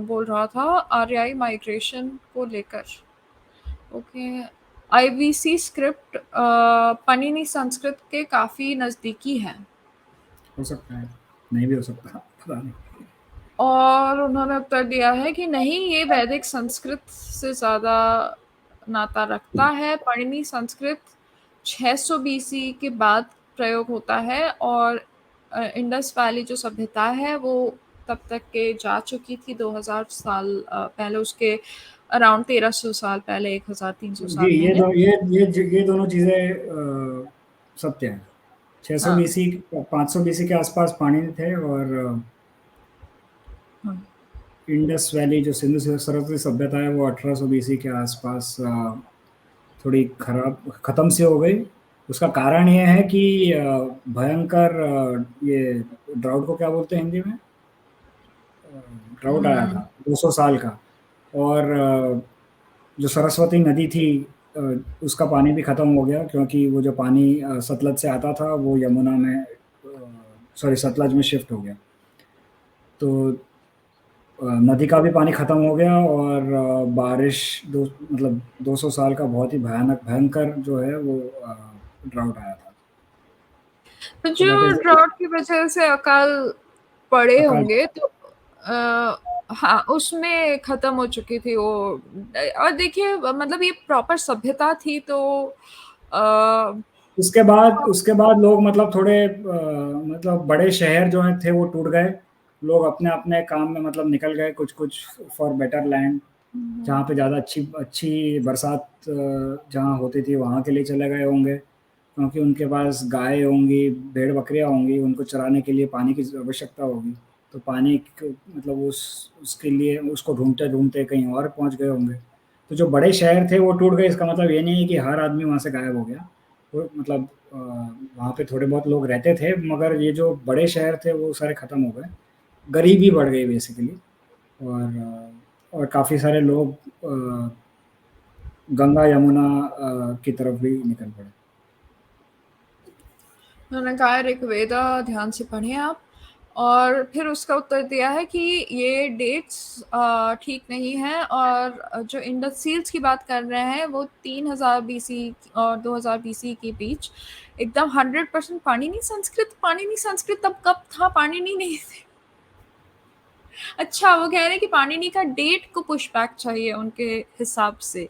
बोल रहा था, आर्याई माइग्रेशन को लेकर। ओके। आईवीसी स्क्रिप्ट पनीनी संस्कृत के काफी नजदीकी है। हो सकता है, नहीं भी हो सकता, पता नहीं। और उन्होंने उत्तर दिया है कि नहीं, ये वैदिक संस्कृत से ज़्यादा नाता रखता है। पाणिनि संस्कृत 600 बीसी के बाद प्रयोग होता है, और इंडस वैली जो सभ्यता है वो तब तक के जा चुकी थी 2000 साल पहले, उसके अराउंड 1300 साल पहले, 1300 जी, साल पहले। ये दोनों चीज़ें सत्य हैं। 600 हाँ, बीसी 500 बीसी के आसपास पाणिनि थे, और हाँ, इंडस वैली जो सिंधु सरस्वती सभ्यता है वो 1800 बीसी के आसपास थोड़ी खराब खत्म सी हो गई। उसका कारण ये है कि भयंकर ये ड्राउट को क्या बोलते हैं हिंदी में? ड्राउट आया हम्म, था 200 साल का, और जो सरस्वती नदी थी अ, उसका पानी भी खत्म हो गया, क्योंकि वो जो पानी सतलज से आता था वो यमुना में सॉरी सतलज में शिफ्ट हो गया। तो नदी का भी पानी खत्म हो गया, और बारिश दो मतलब 200 साल का बहुत ही भयानक भयंकर जो है वो ड्राउट आया था। तो तो दैट जो इज़ ड्राउट की वजह से अकाल पड़े अकाल। होंगे, तो हाँ, उसमें खत्म हो चुकी थी वो। और देखिए, मतलब ये प्रॉपर सभ्यता थी, तो अ, उसके बाद लोग मतलब थोड़े मतलब बड़े शहर जो हैं थे वो टूट गए। लोग अपने-अपने काम में मतलब निकल गए, कुछ-कुछ फॉर बेटर लैंड, जहाँ पे ज़्यादा अच्छी अच्छी बरसात जहाँ होती थी वहाँ के लिए चले गए होंगे। क्योंकि उनके पास गाय होंगी, भेड़-बकरियाँ होंगी, उनको चराने के लिए पानी की आवश्यकता होगी। तो पानी क मतलब उसके लिए उसको ढूँढते-ढूँढते कहीं और पहुँच गए होंगे। तो जो बड़े शहर थे वो टूट गए, इसका मतलब ये नहीं है कि हर आदमी वहाँ से गायब हो गया। वो मतलब वहाँ पे थोड़े बहुत लोग रहते थे, मगर ये जो बड़े शहर थे वो सारे खत्म हो गए। गरीबी बढ़ गई बेसिकली, और काफ़ी सारे लोग गंगा, यमुना की तरफ भी निकल पड़े। उन्होंने कहा ऋग्वेदा ध्यान से पढ़ें आप। और फिर उसका उत्तर दिया है कि ये डेट्स ठीक नहीं है, और जो इंडस सील्स की बात कर रहे हैं वो 3000 बीसी और 2000 बीसी के बीच एकदम 100% पाणिनि संस्कृत। पाणिनि संस्कृत तब कब था? पाणिनि नहीं थे। अच्छा, वो कह रहे हैं कि पाणिनि का डेट को पुश बैक चाहिए उनके हिसाब से।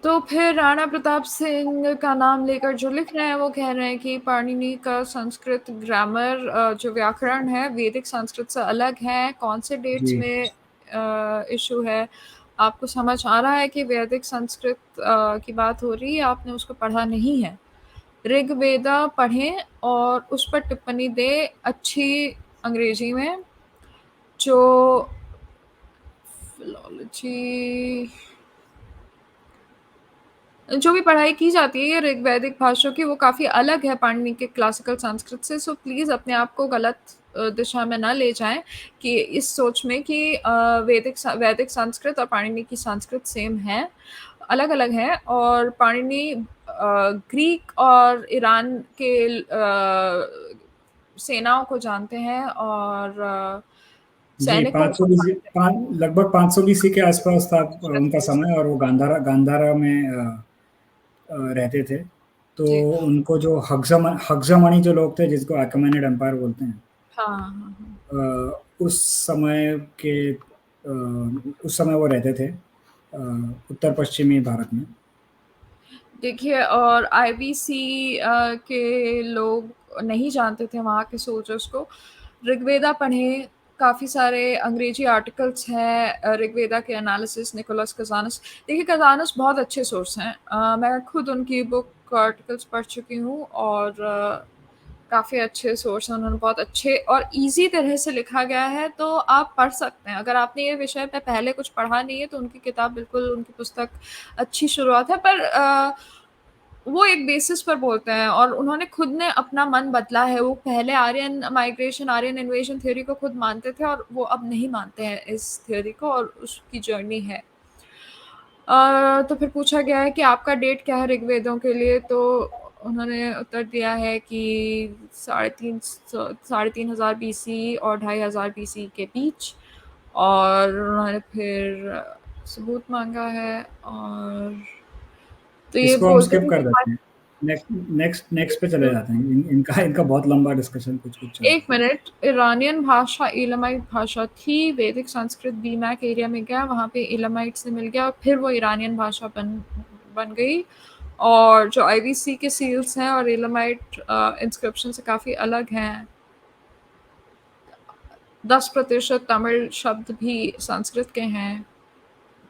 तो फिर राणा प्रताप सिंह का नाम लेकर जो लिख रहे हैं वो कह रहे हैं कि पाणिनि का संस्कृत ग्रामर जो व्याकरण है वैदिक संस्कृत से अलग है। कौन से डेट्स जी। में इशू है? आपको समझ आ रहा है कि वैदिक संस्कृत की बात हो रही है, आपने उसको पढ़ा नहीं है। ऋग्वेदा पढ़ें और उस पर टिप्पणी दें अच्छी अंग्रेजी में। जो फिलोलॉजी जो भी पढ़ाई की जाती है ये ऋग्वैदिक भाषाओं की, वो काफ़ी अलग है पाणिनि के क्लासिकल संस्कृत से। सो प्लीज़ अपने आप को गलत दिशा में ना ले जाएं कि इस सोच में कि वैदिक संस्कृत और पाणिनि की संस्कृत सेम है, अलग अलग है। और पाणिनि ग्रीक और ईरान के सेनाओं को जानते हैं और जी, सैनिकों 500 को बीसी, जानते हैं। लगभग 500 बीसी के आसपास था उनका समय, और वो गांधारा गांधारा में रहते थे। तो जी। उनको जो हक्समणी जो लोग थे, जिसको अकमेनिड एम्पायर बोलते हैं, हाँ हाँ हाँ। उस समय के उस समय वो रहते थे उत्तर पश्चिमी भारत में। देखिए, और आईबीसी के लोग नहीं जानते थे वहाँ के सोल्जर्स को। ऋग्वेदा पढ़ें, काफ़ी सारे अंग्रेजी आर्टिकल्स हैं ऋग्वेदा के एनालिसिस, निकोलस कज़ानस। देखिए, कज़ानस बहुत अच्छे सोर्स हैं। मैं खुद उनकी बुक आर्टिकल्स पढ़ चुकी हूँ और काफ़ी अच्छे सोर्स हैं। उन्होंने बहुत अच्छे और ईजी तरह से लिखा गया है, तो आप पढ़ सकते हैं। अगर आपने ये विषय पे पहले कुछ पढ़ा नहीं है तो उनकी किताब बिल्कुल, उनकी पुस्तक अच्छी शुरुआत है। पर वो एक बेसिस पर बोलते हैं और उन्होंने खुद ने अपना मन बदला है। वो पहले Aryan migration, Aryan invasion theory को खुद मानते थे और वो अब नहीं मानते हैं इस थ्योरी को, और उसकी जर्नी है। तो फिर पूछा गया है कि आपका डेट क्या है ऋग्वेदों के लिए, तो उन्होंने उत्तर दिया है कि 3,500 BC और 2,500 BC के बीच। और उन्होंने फिर सबूत मांगा है, और तो ये इसको हम बोलते स्किप हैं कर कि देते हैं, नेक्स्ट पे चले जाते हैं। इनका बहुत लंबा डिस्कशन कुछ कुछ चल रहा एक मिनट। ईरानियन भाषा एलामाइट भाषा थी, वैदिक संस्कृत बीमैक एरिया में गया, वहाँ पे एलामाइट से मिल गया, फिर वो ईरानियन भाषा बन गई। और जो आईवीसी के सील्स हैं और एलामाइट इंस्क्रिप्शन से काफ़ी अलग हैं। 10% तमिल शब्द भी संस्कृत के हैं।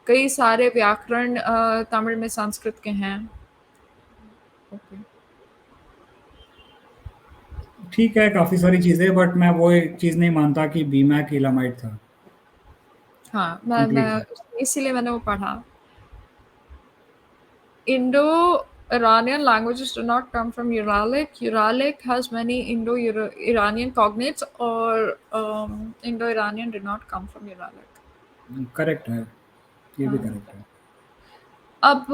कई सारे व्याकरण तमिल में संस्कृत के हैं। ओके। ठीक है, काफ़ी सारी चीज़ें, बट मैं वो एक चीज़ नहीं मानता कि बीमैक इलामाइट था हाँ, मैं कंप्लीटली। इसीलिए मैंने वो पढ़ा। Indo-Iranian languages do not come from Uralic. Uralic has many Indo-Iranian cognates, or Indo-Iranian did not come from Uralic. Correct है, ये भी हाँ। करेक्ट है। अब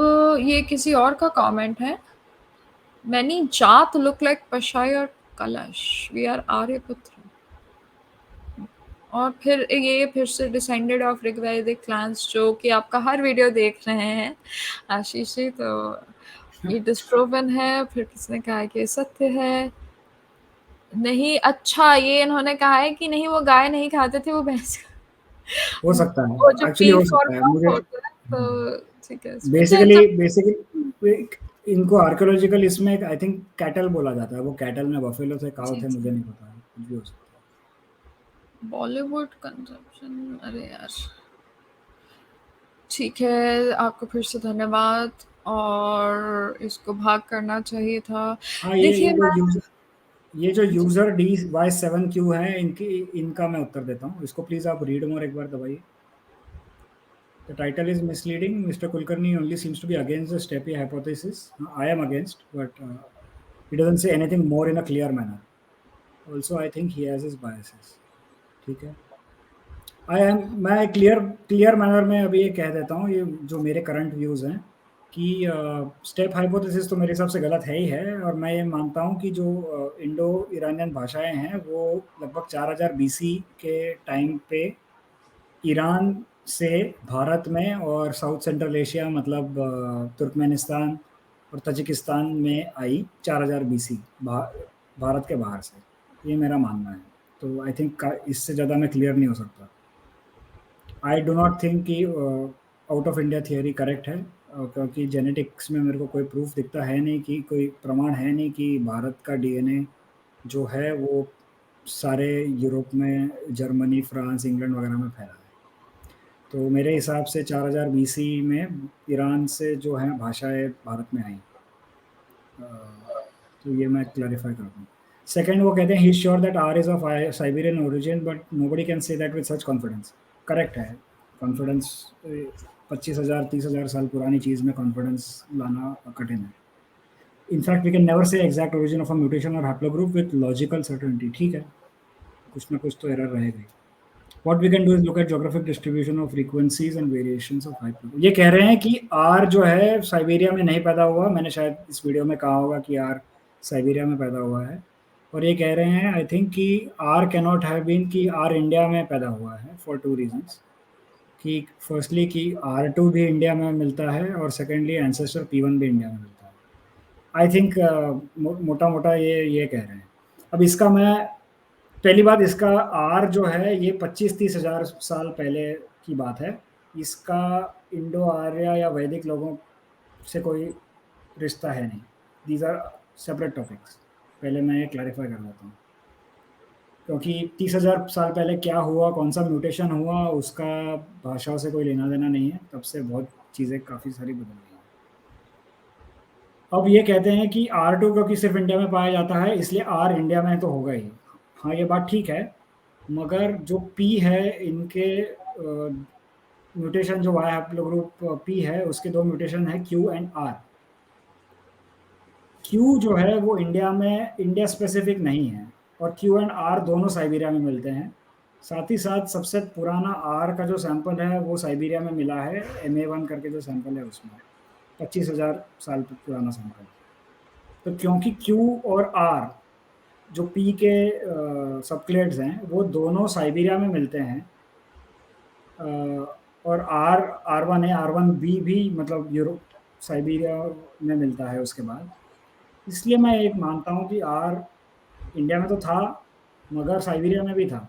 ये किसी और का कमेंट है। Many जात look like Pashai और कलश. We are आर्यपुत्र। और फिर ये फिर से डिसेंडेड ऑफ ऋग्वैदिक क्लान्स, जो कि आपका हर वीडियो देख रहे हैं आशीष जी, तो ये डिस्प्रोवन है। फिर किसने कहा है कि ये सत्य है? नहीं, अच्छा, ये इन्होंने कहा है कि नहीं, वो गाय नहीं खाते थे, वो भैंस हो सकता है, वो जो एक्चुअली हो बीफ और सकता है कफ मुझे। होता है, तो ठीक है। बेसिकली बेसिकली इनको आर्कियोलॉजिकल इसमें आई थिंक कैटल बोला जाता है। वो कैटल में बफेलो थे, काउ जी थे, मुझे जी। नहीं पता, कुछ भी हो सकता बॉलीवुड कंजप्शन, अरे यार। ठीक है, आपको फिर से धन्यवाद। और इसको भाग करना चाहिए था। है। हाँ, देखिए, मैं ये जो जी यूजर DY7Q है, इनका मैं उत्तर देता हूँ। इसको प्लीज आप रीड मोर एक बार दबाइए। The title is misleading. Mr. Kulkarni only seems to be against the STEPI hypothesis. I am against, but he doesn't say anything more in a clear manner. Also, I think he has his biases. ठीक है। मैं clear manner में अभी ये कह देता हूँ, ये जो मेरे करंट व्यूज़ हैं कि स्टेप हाइपोथेसिस तो मेरे हिसाब से गलत है ही है। और मैं ये मानता हूँ कि जो इंडो ईरानियन भाषाएं हैं वो लगभग 4000 BC के टाइम पे ईरान से भारत में और साउथ सेंट्रल एशिया, मतलब तुर्कमेनिस्तान और तजिकिस्तान में आई 4000 BC। भारत के बाहर से, ये मेरा मानना है। तो आई थिंक इससे ज़्यादा मैं क्लियर नहीं हो सकता। आई डू नॉट थिंक कि out of India theory correct है, क्योंकि जेनेटिक्स में मेरे को कोई प्रूफ दिखता है नहीं, कि कोई प्रमाण है नहीं कि भारत का डीएनए जो है वो सारे यूरोप में, जर्मनी, फ्रांस, इंग्लैंड वगैरह में फैला है। तो मेरे हिसाब से 4000 बीसी में ईरान से जो है भाषाएं भारत में आई। तो ये मैं क्लैरिफाई कर दूँ। सेकंड, वो कहते हैं he is sure that R is of Siberian origin but nobody can say that with such confidence. Correct है। कॉन्फिडेंस 25,000 30,000 साल पुरानी चीज़ में कॉन्फिडेंस लाना कठिन है। In fact we can never say exact origin of a mutation और हैप्लोग्रुप विद लॉजिकल सर्टेनिटी। ठीक है, कुछ ना कुछ तो एरर रहेगा ही। What we can do is look at geographic distribution of frequencies and variations of hyperloop। ये कह रहे हैं कि आर जो है साइबेरिया में नहीं पैदा हुआ। मैंने शायद इस वीडियो में कहा होगा कि आर साइबेरिया में पैदा हुआ है। और ये कह रहे हैं आई थिंक कि R can not have been, कि आर इंडिया में पैदा हुआ है फॉर टू रीजंस। कि फर्स्टली कि R2 भी इंडिया में मिलता है, और सेकेंडली एंसेस्टर P1 भी इंडिया में मिलता है। आई थिंक मोटा मोटा ये कह रहे हैं। अब इसका मैं, पहली बात, इसका आर जो है ये 25-30 हज़ार साल पहले की बात है। इसका इंडो आर्य या वैदिक लोगों से कोई रिश्ता है नहीं। These are separate topics. पहले मैं ये क्लैरिफाई कर देता हूँ, क्योंकि 30,000 साल पहले क्या हुआ, कौन सा म्यूटेशन हुआ, उसका भाषाओं से कोई लेना देना नहीं है। तब से बहुत चीज़ें काफ़ी सारी बदल गई हैं। अब ये कहते हैं कि R2 क्योंकि सिर्फ इंडिया में पाया जाता है इसलिए आर इंडिया में तो होगा ही। हाँ, ये बात ठीक है, मगर जो P है इनके म्यूटेशन, जो वाई हैप्लोग्रुप P है उसके दो म्यूटेशन है Q एंड R। Q जो है वो इंडिया में, इंडिया स्पेसिफिक नहीं है, और Q एंड R दोनों साइबेरिया में मिलते हैं। साथ ही साथ सबसे पुराना R का जो सैंपल है वो साइबेरिया में मिला है, MA1 करके जो सैंपल है उसमें 25,000 साल पुराना सैंपल। तो क्योंकि Q और R जो P के सबक्लेड्स हैं वो दोनों साइबेरिया में मिलते हैं, और R1A R1B भी मतलब यूरोप, साइबेरिया में मिलता है उसके बाद। इसलिए मैं एक मानता हूँ कि R इंडिया में तो था, मगर साइबेरिया में भी था।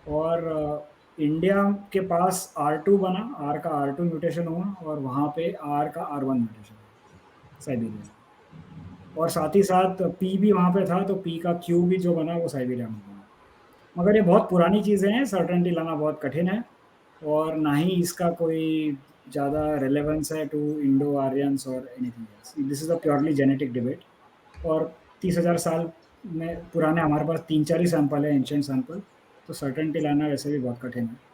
और इंडिया के पास R2 बना, R का R2 म्यूटेशन हुआ, और वहाँ पे R का R1 म्यूटेशन हुआ साइबेरिया में। और साथ ही साथ P भी वहाँ पे था, तो P का Q भी जो बना वो साइबेरिया में बना। मगर ये बहुत पुरानी चीज़ें हैं, सर्टेनिटी लाना बहुत कठिन है, और ना ही इसका कोई ज़्यादा रेलेवेंस है टू इंडो आर्यंस और anything else. This is a purely genetic debate. और 30,000 साल में पुराने हमारे पास 3-4 ही सैंपल है, एंशिएंट सैंपल, तो सर्टेनिटी लाना वैसे भी बहुत कठिन है।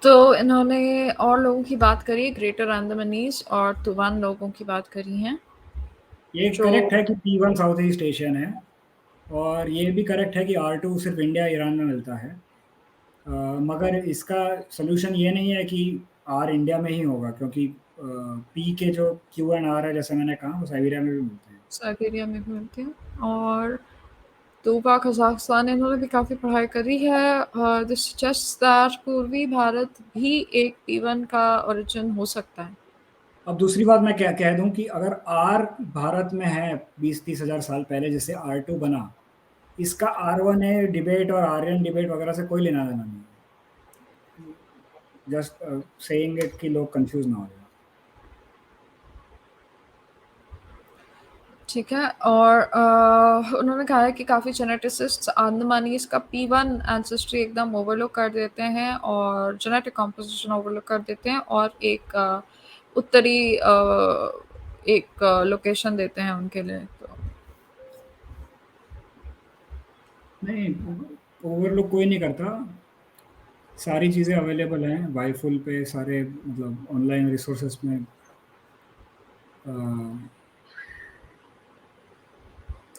तो इन्होंने और लोगों की बात करी है, ग्रेटर अंडमानीज और तुवान लोगों की बात करी है। ये जो करेक्ट है कि P1 साउथ ईस्ट एशियन है, और ये भी करेक्ट है कि R2 सिर्फ इंडिया ईरान में मिलता है। मगर इसका सोल्यूशन ये नहीं है कि आर इंडिया में ही होगा, क्योंकि पी के जो क्यू एंड आर है, जैसे मैंने कहा, वो साइबेरिया में भी मिलते हैं। साइबेरिया में भी मिलती है। और तूबा कजाकिस्तान, इन्होंने भी काफ़ी पढ़ाई करी है। दिस सजेस्ट्स दैट पूर्वी भारत भी एक P1 का ओरिजिन हो सकता है। अब दूसरी बात मैं क्या कह दूं कि अगर आर भारत में है 20-30 हज़ार साल पहले, जिससे R2 बना, इसका R1A डिबेट और आर्यन डिबेट वगैरह से कोई लेना देना नहीं है। जस्ट सेइंग इट कि लोग कंफ्यूज ना हो जाए। ठीक है। और उन्होंने कहा है कि काफ़ी जेनेटिसिस्ट्स अंडमानीज का P1 एंसेस्ट्री एकदम ओवरलुक कर देते हैं और जेनेटिक कॉम्पोजिशन ओवरलुक कर देते हैं, और एक उत्तरी एक लोकेशन देते हैं उनके लिए। तो नहीं, ओवरलुक कोई नहीं करता। सारी चीज़ें अवेलेबल हैं वाईफुल पे, सारे मतलब ऑनलाइन रिसोर्सेज में।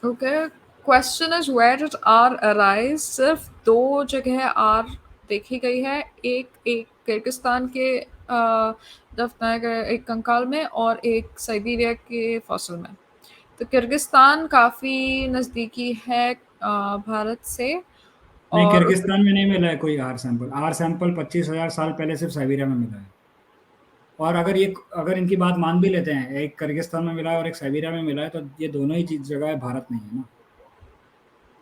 Okay, question is where did R arise. सिर्फ दो जगह आर देखी गई है, एक किर्गिस्तान के दफनाए गए एक कंकाल में, और एक साइबेरिया के फॉसिल में। तो किर्गिस्तान काफ़ी नज़दीकी है भारत से। नहीं, और किर्गिस्तान में नहीं मिला है कोई आर सैंपल। आर सैंपल 25,000 साल पहले सिर्फ साइबेरिया में मिला है। और अगर इनकी बात मान भी लेते हैं, एक किर्गिस्तान में मिला है और एक साइबेरिया में मिला है, तो ये दोनों ही चीज़ जगह भारत नहीं है ना।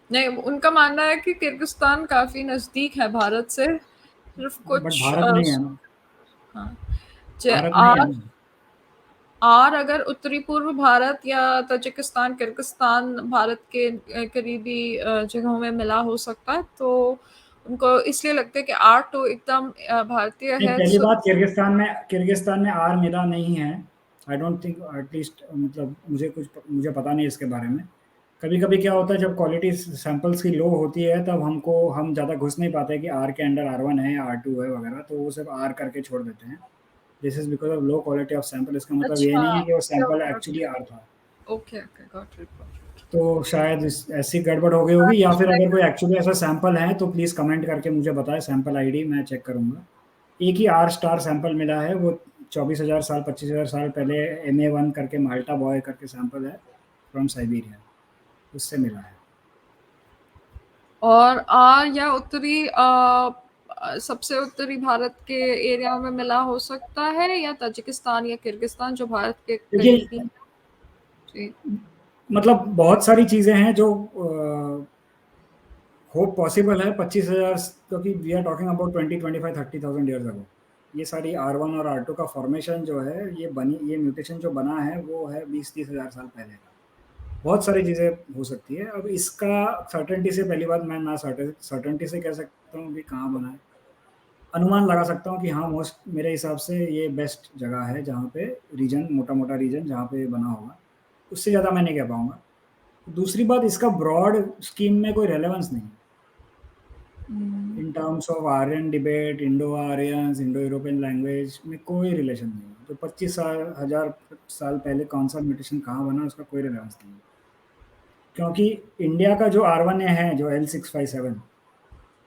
नहीं, उनका मानना है कि किर्गिस्तान काफ़ी नज़दीक है भारत से, सिर्फ़ बट कुछ भारत नहीं है ना, हाँ, भारत नहीं है ना। और अगर उत्तरी पूर्व भारत या ताजिकिस्तान, किर्गिस्तान भारत के करीबी जगहों में मिला हो सकता है, तो उनको इसलिए लगता है कि R2 एकदम भारतीय नहीं, है। पहली बात किर्गिस्तान में आर मिला नहीं है। आई डोंट थिंक, एटलीस्ट मतलब मुझे पता नहीं इसके बारे में। कभी-कभी क्या होता है, जब क्वालिटी सैंपल्स की लो होती है, तब हम ज़्यादा घुस नहीं पाते कि आर के अंडर R1 है या R2 है वगैरह, तो वो सिर्फ आर करके छोड़ देते हैं। This is because of low quality of sample. इसका मतलब ये अच्छा, नहीं है कि वो सैंपल एक्चुअली ओके, आर था। Okay, okay, got it. तो शायद ऐसी गड़बड़ हो गई होगी, या फिर अगर कोई एक्चुअली ऐसा सैंपल है तो प्लीज़ कमेंट करके मुझे बताएं, सैंपल आईडी मैं चेक करूंगा। एक ही आर स्टार सैंपल मिला है, वो 24,000 साल 25,000 साल पहले MA1 करके माल्टा बॉय करके सैंपल है फ्रॉम साइबेरिया, उससे मिला है। और या उत्तरी सबसे उत्तरी भारत के एरिया में मिला हो सकता है, या ताजिकिस्तान या किर्गिस्तान जो भारत के देखिए, करीबी हैं। जी। मतलब बहुत सारी चीज़ें हैं जो होप पॉसिबल है। 25,000, क्योंकि we are talking about 20, 25, 30,000 years ago. ये सारी R1 और R2 का फॉर्मेशन जो है, ये म्यूटेशन जो बना है, वो है 20-30,000 साल पहले का। बहुत सारी चीज़ें हो सकती है। अब इसका सर्टेनिटी से, पहली बात, मैं ना सर्टेनिटी से कह सकता हूँ कि कहाँ बना है। अनुमान लगा सकता हूँ कि हाँ, मोस्ट मेरे हिसाब से ये बेस्ट जगह है जहाँ पे रीजन, मोटा-मोटा रीजन जहाँ पे बना होगा। उससे ज़्यादा मैं नहीं कह पाऊँगा। दूसरी बात, इसका ब्रॉड स्कीम में कोई रेलेवेंस नहीं है। In terms of Aryan debate, Indo Aryans, Indo European language में कोई रिलेशन नहीं है। तो 25,000 साल पहले कौन सा म्यूटेशन कहाँ बना, उसका कोई रिलेवेंस नहीं है। क्योंकि इंडिया का जो R1A है, जो L657,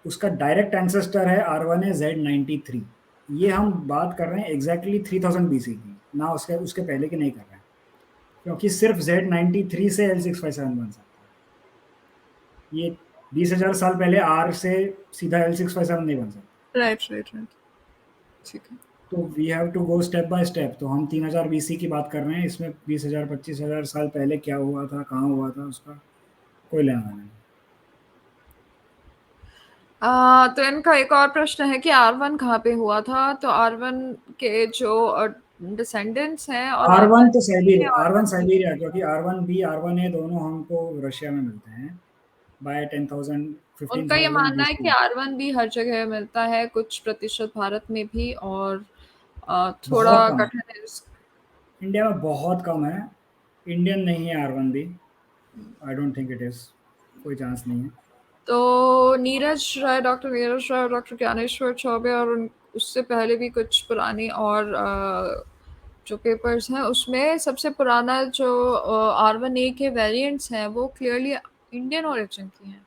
उसका डायरेक्ट एंसेस्टर है R1A Z93। ये हम बात कर रहे हैं एग्जैक्टली 3000 BC की, ना उसके उसके पहले की नहीं कर रहे हैं। क्योंकि सिर्फ Z93 से L657 बन सकता है। ये 20,000 साल पहले R से सीधा L657 नहीं बन सकता। Right, right, right. ठीक है। तो we have to go step by step. तो हम 3000 BC की बात कर रहे हैं, इसमें 20,000 25,000 साल पहले क्या हुआ था, कहाँ हुआ था, उसका कोई लेना देना नहीं। तो इनका एक और प्रश्न है कि R1 कहाँ पे हुआ था, तो R1 के जो डिसेंडेंट्स हैं, और R1 तो R1 Siberia, R1 R1 Siberia, क्योंकि R1B R1A दोनों हमको रशिया में मिलते हैं बाय 10,000 उनका ये 15,000 मानना है कि BC। R1 भी हर जगह मिलता है, कुछ प्रतिशत भारत में भी, और बहुत थोड़ा कम है, कठिन है इंडिया में बहुत कम है। इंडियन नहीं है R1B, I don't think it is, कोई चांस नहीं है। तो डॉक्टर नीरज राय और डॉक्टर ज्ञानेश्वर चौबे, और उससे पहले भी कुछ पुरानी और जो पेपर्स हैं, उसमें सबसे पुराना जो R1A के वेरिएंट्स हैं, वो क्लियरली इंडियन ओरिजिन की हैं,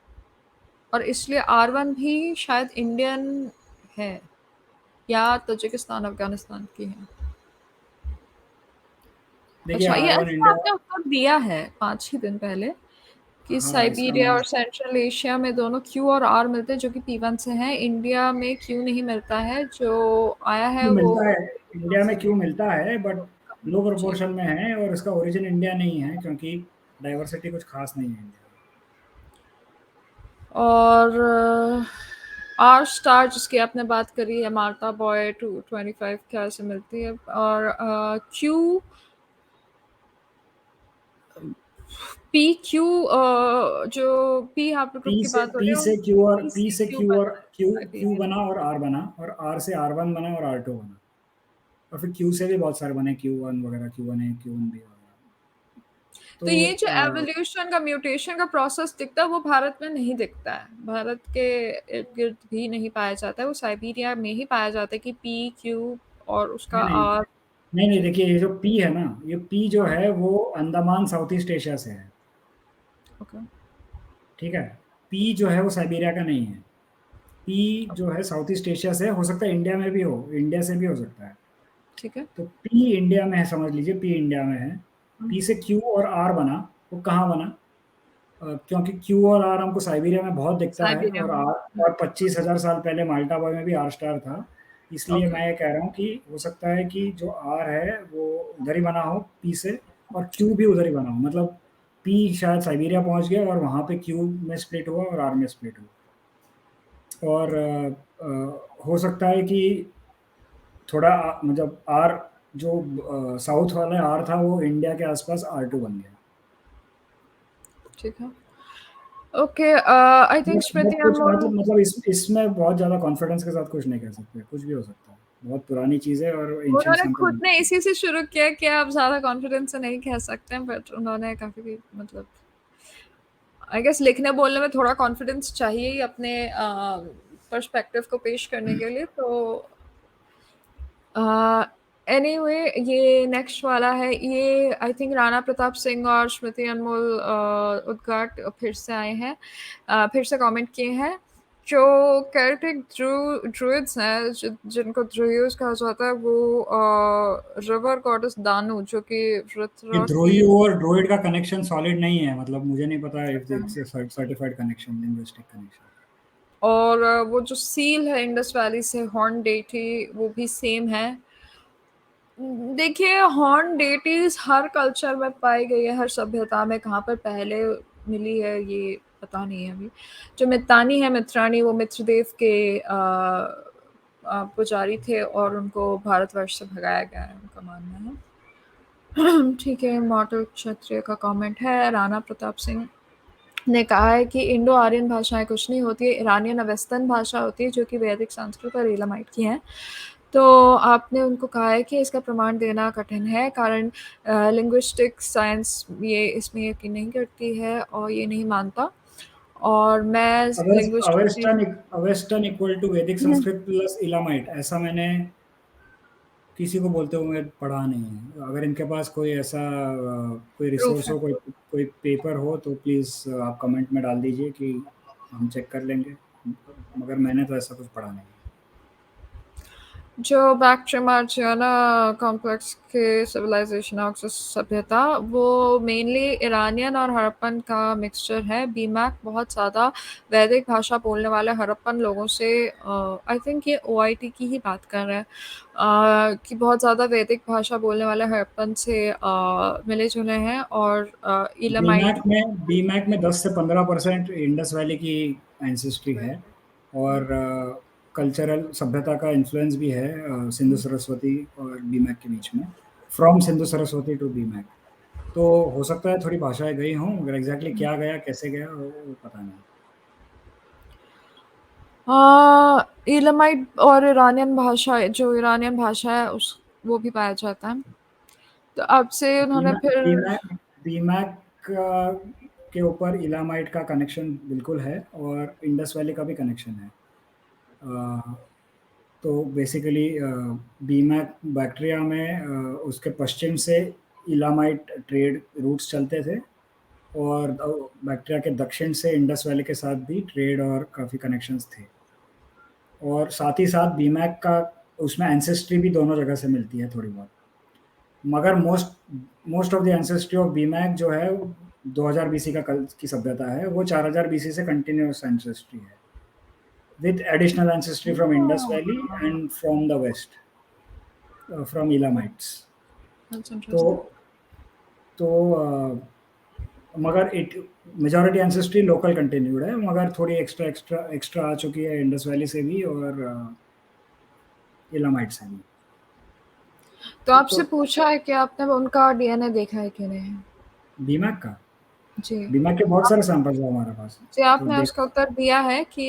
और इसलिए R1 भी शायद इंडियन है, या ताजिकिस्तान अफगानिस्तान की है। देखिए, अच्छा, ये R1 अच्छा इंडिया। आपने उत्तर दिया है 5 ही दिन पहले कि हाँ, इसका साइबेरिया मैं और सेंट्रल एशिया में दोनों Q और R मिलते हैं, जो कि P1 से हैं। इंडिया में Q नहीं मिलता है, जो आया है क्यों वो मिलता है, इंडिया में क्यों मिलता है, बट लो जी। प्रोपोर्शन में है, और इसका ओरिजिन इंडिया नहीं है, क्योंकि डाइवर्सिटी कुछ खास नहीं है इंडिया में। और आर स्टार जिसकी आपने बात करी है, मार्टा बॉय 225 क्या से मिलती है, और क्यू पी क्यू, जो पी हाफ पी ग्रुप की से बात हो पी रही है, से क्यू और पी पी से से क्यू क्यू और बनता है क्यू साइबेरिया। बना और आर बना, और आर से R1 बना और R2 बना, और फिर क्यू से भी बहुत सारे बने, Q1 वगैरह, Q1A Q1B वगैरह। तो तो ये जो एवोल्यूशन का, म्यूटेशन का प्रोसेस दिखता है, वो भारत में नहीं दिखता है, भारत के इर्द गिर्द भी नहीं पाया जाता है, वो साइबेरिया में ही पाया जाता है कि पी क्यू और उसका नहीं नहीं आर। नहीं नहीं, देखिए, ये जो पी है ना, ये पी जो है वो अंडमान साउथ ईस्ट एशिया से है। ओके, ठीक है, पी जो है वो साइबेरिया का नहीं है। पी जो है साउथ ईस्ट एशिया से है, हो सकता है इंडिया में भी हो, इंडिया से भी हो सकता है। ठीक है। तो पी इंडिया में है, समझ लीजिए पी इंडिया में है। पी से क्यू और आर बना, वो कहाँ बना? क्योंकि क्यू और आर हमको साइबेरिया में बहुत दिखता है, साइबेरिया और में। आर, और 25,000 साल पहले माल्टा बॉय में भी आर स्टार था। इसलिए मैं ये कह रहा हूँ कि हो सकता है कि जो आर है वो उधर ही बना हो पी से, और क्यू भी उधर ही बना हो, मतलब पी शायद साइबेरिया पहुंच गया और वहां पे क्यू में स्प्लिट हुआ और आर में स्प्लिट हुआ। और हो सकता है कि थोड़ा मतलब आर जो साउथ वाला आर था वो इंडिया के आसपास R2 बन गया। ठीक है। ओके, आई थिंक बट स्मृति कुछ अनमोल। मतलब इसमें बहुत ज़्यादा कॉन्फिडेंस के साथ कुछ नहीं कह सकते, कुछ भी हो सकता है, बहुत पुरानी चीज़ है और एंशिएंट उन्होंने सैंपल। खुद ने इसी से शुरू किया कि आप ज्यादा कॉन्फिडेंस से नहीं कह सकते हैं, बट उन्होंने काफी मतलब आई गेस लिखने बोलने में थोड़ा कॉन्फिडेंस चाहिए ही अपने पर्सपेक्टिव को पेश करने के लिए। तो एनीवे, ये नेक्स्ट वाला है, ये आई थिंक राणा प्रताप सिंह और स्मृति अनमोल उद्गाट फिर से आए हैं, फिर से कमेंट किए हैं। जो कैरेटिक ड्रूइड्स हैं, जिनको ड्रूइड्स कहा जाता है, वो रिवर गॉडेस दानु, जो कि ये वृत्रक द्रोही की और ड्रोइड का कनेक्शन सॉलिड नहीं है, मतलब मुझे नहीं पता if it's certified connection, linguistic connection. और वो जो सील है इंडस वैली से हॉर्न डेटी, वो भी सेम है। देखिए, हॉर्न डेटीज हर कल्चर में पाई गई है, हर सभ्यता में। कहाँ पर पहले मिली है ये पता नहीं है अभी। जो मितानी है, मित्रानी, वो मित्रदेव के पुजारी थे और उनको भारतवर्ष से भगाया गया है, उनका मानना है। ठीक है, मॉडल क्षत्रिय का कमेंट है। राणा प्रताप सिंह ने कहा है कि इंडो आर्यन भाषाएं कुछ नहीं होती है, ईरानियन अवेस्तन भाषा होती है, जो कि वैदिक, संस्कृत और एलामाइट की हैं। तो आपने उनको कहा है कि इसका प्रमाण देना कठिन है, कारण लिंग्विस्टिक साइंस ये इसमें यकीन नहीं करती है और ये नहीं मानता। और मैं लिंग्विस्टिक अवेस्टन अवेस्टन इक्वल टू वैदिक संस्कृत प्लस इलामाइट, ऐसा मैंने किसी को बोलते हुए पढ़ा नहीं है। अगर इनके पास कोई ऐसा कोई प्रूफ रिसोर्स है। हो, कोई कोई पेपर हो, तो प्लीज़ आप कमेंट में डाल दीजिए कि हम चेक कर लेंगे, मगर मैंने तो ऐसा कुछ पढ़ा नहीं। जो बैक्ट्रियमार्जियाना कॉम्प्लेक्स के सिविलाइजेशन ऑफ सभ्यता, वो मेनली ईरानियन और हड़प्पन का मिक्सचर है। बीमैक बहुत ज़्यादा वैदिक भाषा बोलने वाले हड़प्पन लोगों से, आई थिंक ये ओआईटी की ही बात कर रहे हैं, कि बहुत ज़्यादा वैदिक भाषा बोलने वाले हड़प्पन से मिले जुले हैं। और इलामाइट बीमैक में 10 से 15% इंडस वैली की एंसेस्ट्री है, और कल्चरल सभ्यता का इन्फ्लुएंस भी है सिंधु सरस्वती और बीमैक के बीच में, फ्रॉम सिंधु सरस्वती टू बीमैक। तो हो सकता है थोड़ी भाषाएं गई हों, मगर एग्जैक्टली क्या गया, कैसे गया, वो पता नहीं। इलामाइट और ईरानियन भाषा, जो ईरानियन भाषा है उस वो भी पाया जाता है। तो आपसे उन्होंने फिर बीमैक बीमैक के ऊपर इलामाइट का कनेक्शन बिल्कुल है, और इंडस वैली का भी कनेक्शन है। तो बेसिकली बीमैक बैक्ट्रिया में उसके पश्चिम से इलामाइट ट्रेड रूट्स चलते थे, और बैक्ट्रिया के दक्षिण से इंडस वैली के साथ भी ट्रेड और काफ़ी कनेक्शंस थे। और साथ ही साथ बीमैक का उसमें एंसेस्ट्री भी दोनों जगह से मिलती है थोड़ी बहुत, मगर most most of the ancestry of BMAC जो है 2000 बीसी का कल की सभ्यता है, वो 4000 बीसी से कंटिन्यूस एंसेस्ट्री है, with additional ancestry from Indus Valley and from the west, from Elamites. That's तो interesting. तो मगर it majority ancestry local continued है, मगर थोड़ी एक्स्ट्रा आ चुकी है इंडस वैली से भी और इलामाइट से भी। तो आपसे तो पूछा है कि आपने उनका डीएनए देखा है कि नहीं? बीमैक का जी। बीमैक के बहुत सारे सैंपल्स हैं हमारे पास, जी, तो आपने देख उसका उत्तर दिया है कि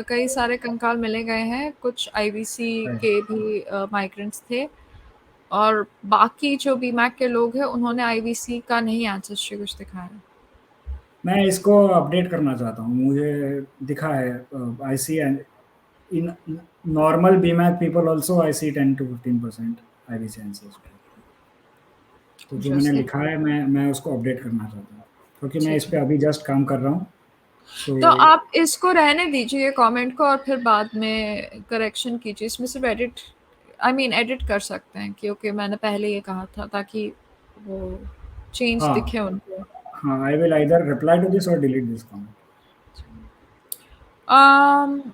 कई सारे कंकाल मिले गए हैं, कुछ आईवीसी के भी माइग्रेंट्स थे, और बाकी जो बीमैक के लोग हैं उन्होंने आईवीसी का नहीं एंसेस्ट्री कुछ दिखाया। मैं इसको अपडेट करना चाहता हूँ, मुझे दिखा है I see in normal BMAC people also I see 10 to 15% IVC ancestry. तो जो मैंने इंटरेस्टिंग। लिखा है मैं उसको अपडेट करना चाहता हूँ, क्योंकि मैं इस ठीक पे है। अभी जस्ट काम कर रहा हूँ। तो तो आप इसको रहने दीजिए कमेंट को, और फिर बाद में करेक्शन कीजिए। इसमें सिर्फ एडिट, आई मीन एडिट कर सकते हैं, क्योंकि मैंने पहले ये कहा था, ताकि वो चेंज हाँ दिखे उनको। हाँ, I will either reply to this or delete this comment. um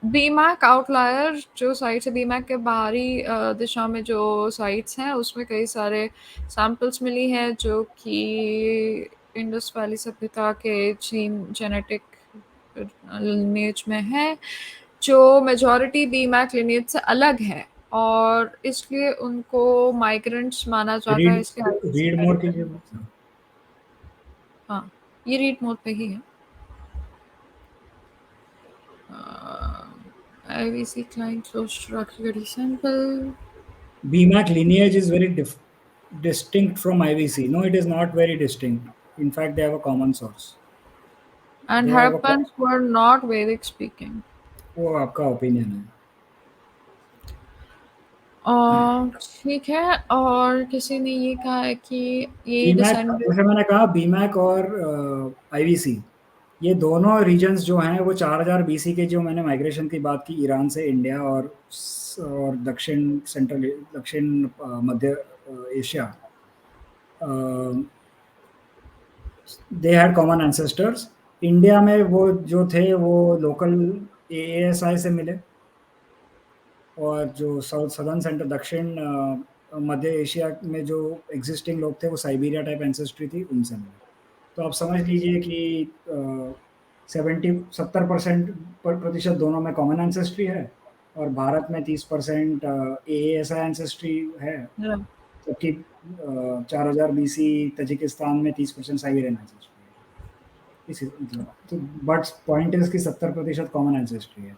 BMAC outlier जो साइट्स है, बीमैक के बाहरी दिशा में जो साइट्स हैं उसमें कई सारे सैंपल्स मिली हैं जो कि इंडस वैली सभ्यता के जेनेटिक लिनेज में है, जो मेजॉरिटी बीमैक लिनेज से अलग है और इसलिए उनको माइग्रेंट्स माना जाता है, रीड इसलिए आईवीसी रीड वेरी मोर कर। कीजिए। हाँ, ये रीड मोड पे ही है। IVC client close to Rakhigarhi sample. BMAC lineage is very distinct from IVC. No, it is not very distinct. In fact, they have a common source. And They have a Harappans were not Vedic speaking. वो आपका opinion है। ठीक है, और किसी ने ये कहा है कि ये बीमैक, डिसेंडेंट। जैसे मैंने कहा, बीमैक और आईवीसी, ये दोनों रीजन्स जो हैं वो 4000 बीसी के, जो मैंने माइग्रेशन की बात की ईरान से इंडिया और दक्षिण सेंट्रल दक्षिण मध्य Asia, they had common ancestors. India में वो जो थे वो लोकल एएसआई से मिले, और जो सदर्न सेंटर दक्षिण मध्य एशिया में जो एग्जिस्टिंग लोग थे वो साइबेरिया टाइप एंसेस्ट्री थी, उनसे मिले। तो आप समझ लीजिए कि 70% दोनों में कॉमन एंसेस्ट्री है, और भारत में 30% एएसआई एंसेस्ट्री है, जबकि 4000 बीसी तजिकिस्तान में 30% साइबेरियन एंसेस्ट्री है। इसी मतलब, तो बट पॉइंट इज कि 70% कॉमन एंसेस्ट्री है,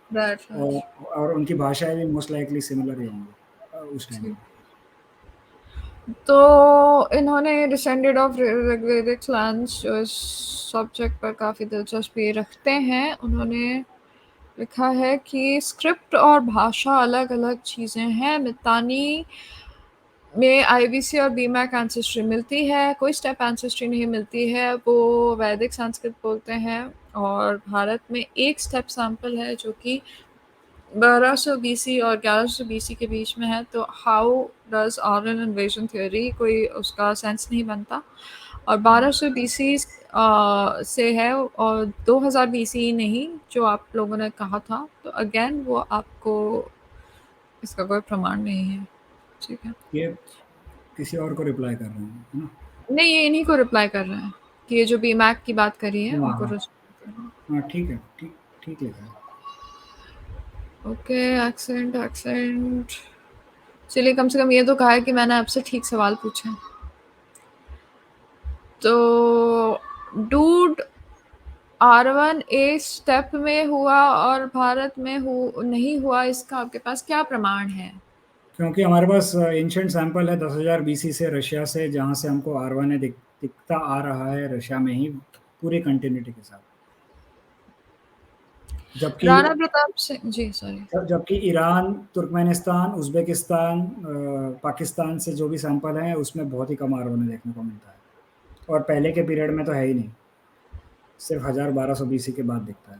और उनकी भाषाएं भी मोस्ट लाइकली सिमिलर ही होंगी उस टाइम पे। तो इन्होंने डिसेंडेड ऑफ ऋग्वेदिक क्लैंस जो इस सब्जेक्ट पर काफ़ी दिलचस्पी रखते हैं, उन्होंने लिखा है कि स्क्रिप्ट और भाषा अलग अलग चीज़ें हैं। मितानी में आईवीसी और बीमैक एंसेस्ट्री मिलती है, कोई स्टेप एंसेस्ट्री नहीं मिलती है। वो वैदिक संस्कृत बोलते हैं, और भारत में एक स्टेप सैंपल है जो कि 1200 बीसी और 1100 बीसी के बीच में है। तो how does Aryan invasion theory, कोई उसका सेंस नहीं बनता। और 1200 बीसी से है, और 2000 बीसी नहीं जो आप लोगों ने कहा था। तो अगेन वो आपको इसका कोई प्रमाण नहीं है। ठीक है, ये किसी और को रिप्लाई कर रहे हैं, है ना? नहीं, ये इन्हीं को रिप्लाई कर रहे हैं कि ये जो बीमैक की बात करी है हाँ उनको हाँ रिस्पॉन्ड कर रहे हैं। हाँ, ठीक है, ठीक ठीक लिखा है। Okay, accent. चलिए, कम से कम ये तो कहा है कि मैंने आपसे ठीक सवाल पूछे। तो डूड R1A स्टेप में हुआ और भारत में नहीं हुआ, इसका आपके पास क्या प्रमाण है? क्योंकि हमारे पास एंशिएंट सैंपल है 10,000 बीसी से रशिया से, जहाँ से हमको R1A दिखता आ रहा है रशिया में ही, पूरी कंटिन्यूटी के साथ। जबकि राणा प्रताप सिंह जी, सॉरी। जबकि ईरान, तुर्कमेनिस्तान, उज़्बेकिस्तान, पाकिस्तान से जो भी सैंपल हैं उसमें बहुत ही कम R1A देखने को मिलता है, और पहले के पीरियड में तो है ही नहीं, सिर्फ 1000-1200 बीसी के बाद दिखता है।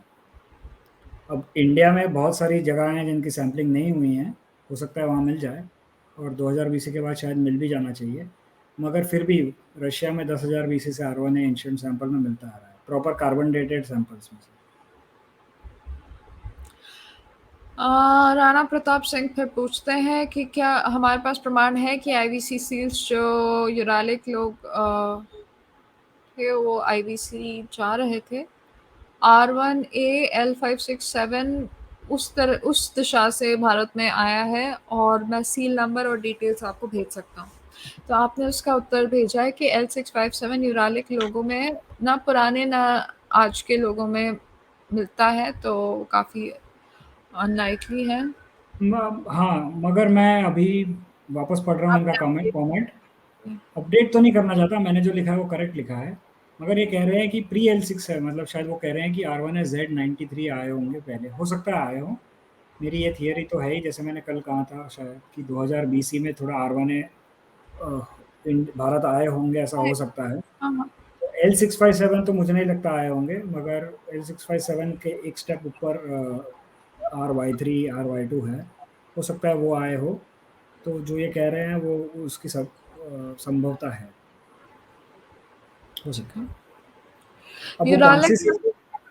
अब इंडिया में बहुत सारी जगह हैं जिनकी सैम्पलिंग नहीं हुई हैं, हो सकता है वहाँ मिल जाए, और 2000 बीसी के बाद शायद मिल भी जाना चाहिए, मगर फिर भी रशिया में 10,000 बीसी से R1A एंशिएंट सैंपल में मिलता आ रहा है, प्रॉपर कार्बन डेटेड सैंपल्स में से। राणा प्रताप सिंह फिर पूछते हैं कि क्या हमारे पास प्रमाण है कि आईवीसी सील्स जो यूरालिक लोग थे वो आईवीसी जा रहे थे। R1A L567 उस दिशा से भारत में आया है, और मैं सील नंबर और डिटेल्स आपको भेज सकता हूँ। तो आपने उसका उत्तर भेजा है कि L657 यूरालिक लोगों में ना पुराने ना आज के लोगों में मिलता है, तो काफ़ी अनलाइकली है। हाँ, मगर मैं अभी वापस पढ़ रहा हूँ इनका कमेंट। अपडेट तो नहीं करना चाहता, मैंने जो लिखा है वो करेक्ट लिखा है, मगर ये कह रहे हैं कि प्री L6 है, मतलब शायद वो कह रहे हैं कि R1A Z93 आए होंगे पहले, हो सकता है आए हों। मेरी ये थियरी तो है ही, जैसे मैंने कल कहा था शायद कि 2000 बीसी में थोड़ा R1A भारत आए होंगे, ऐसा हो सकता है। हाँ, L657 तो मुझे नहीं लगता आए होंगे, मगर L657 के एक स्टेप ऊपर RY3 RY2 है, हो सकता है वो आए हो। तो जो ये कह रहे हैं वो उसकी सब संभवता है, हो सकता है। अब वो कौन सी यूरालिक सीरीज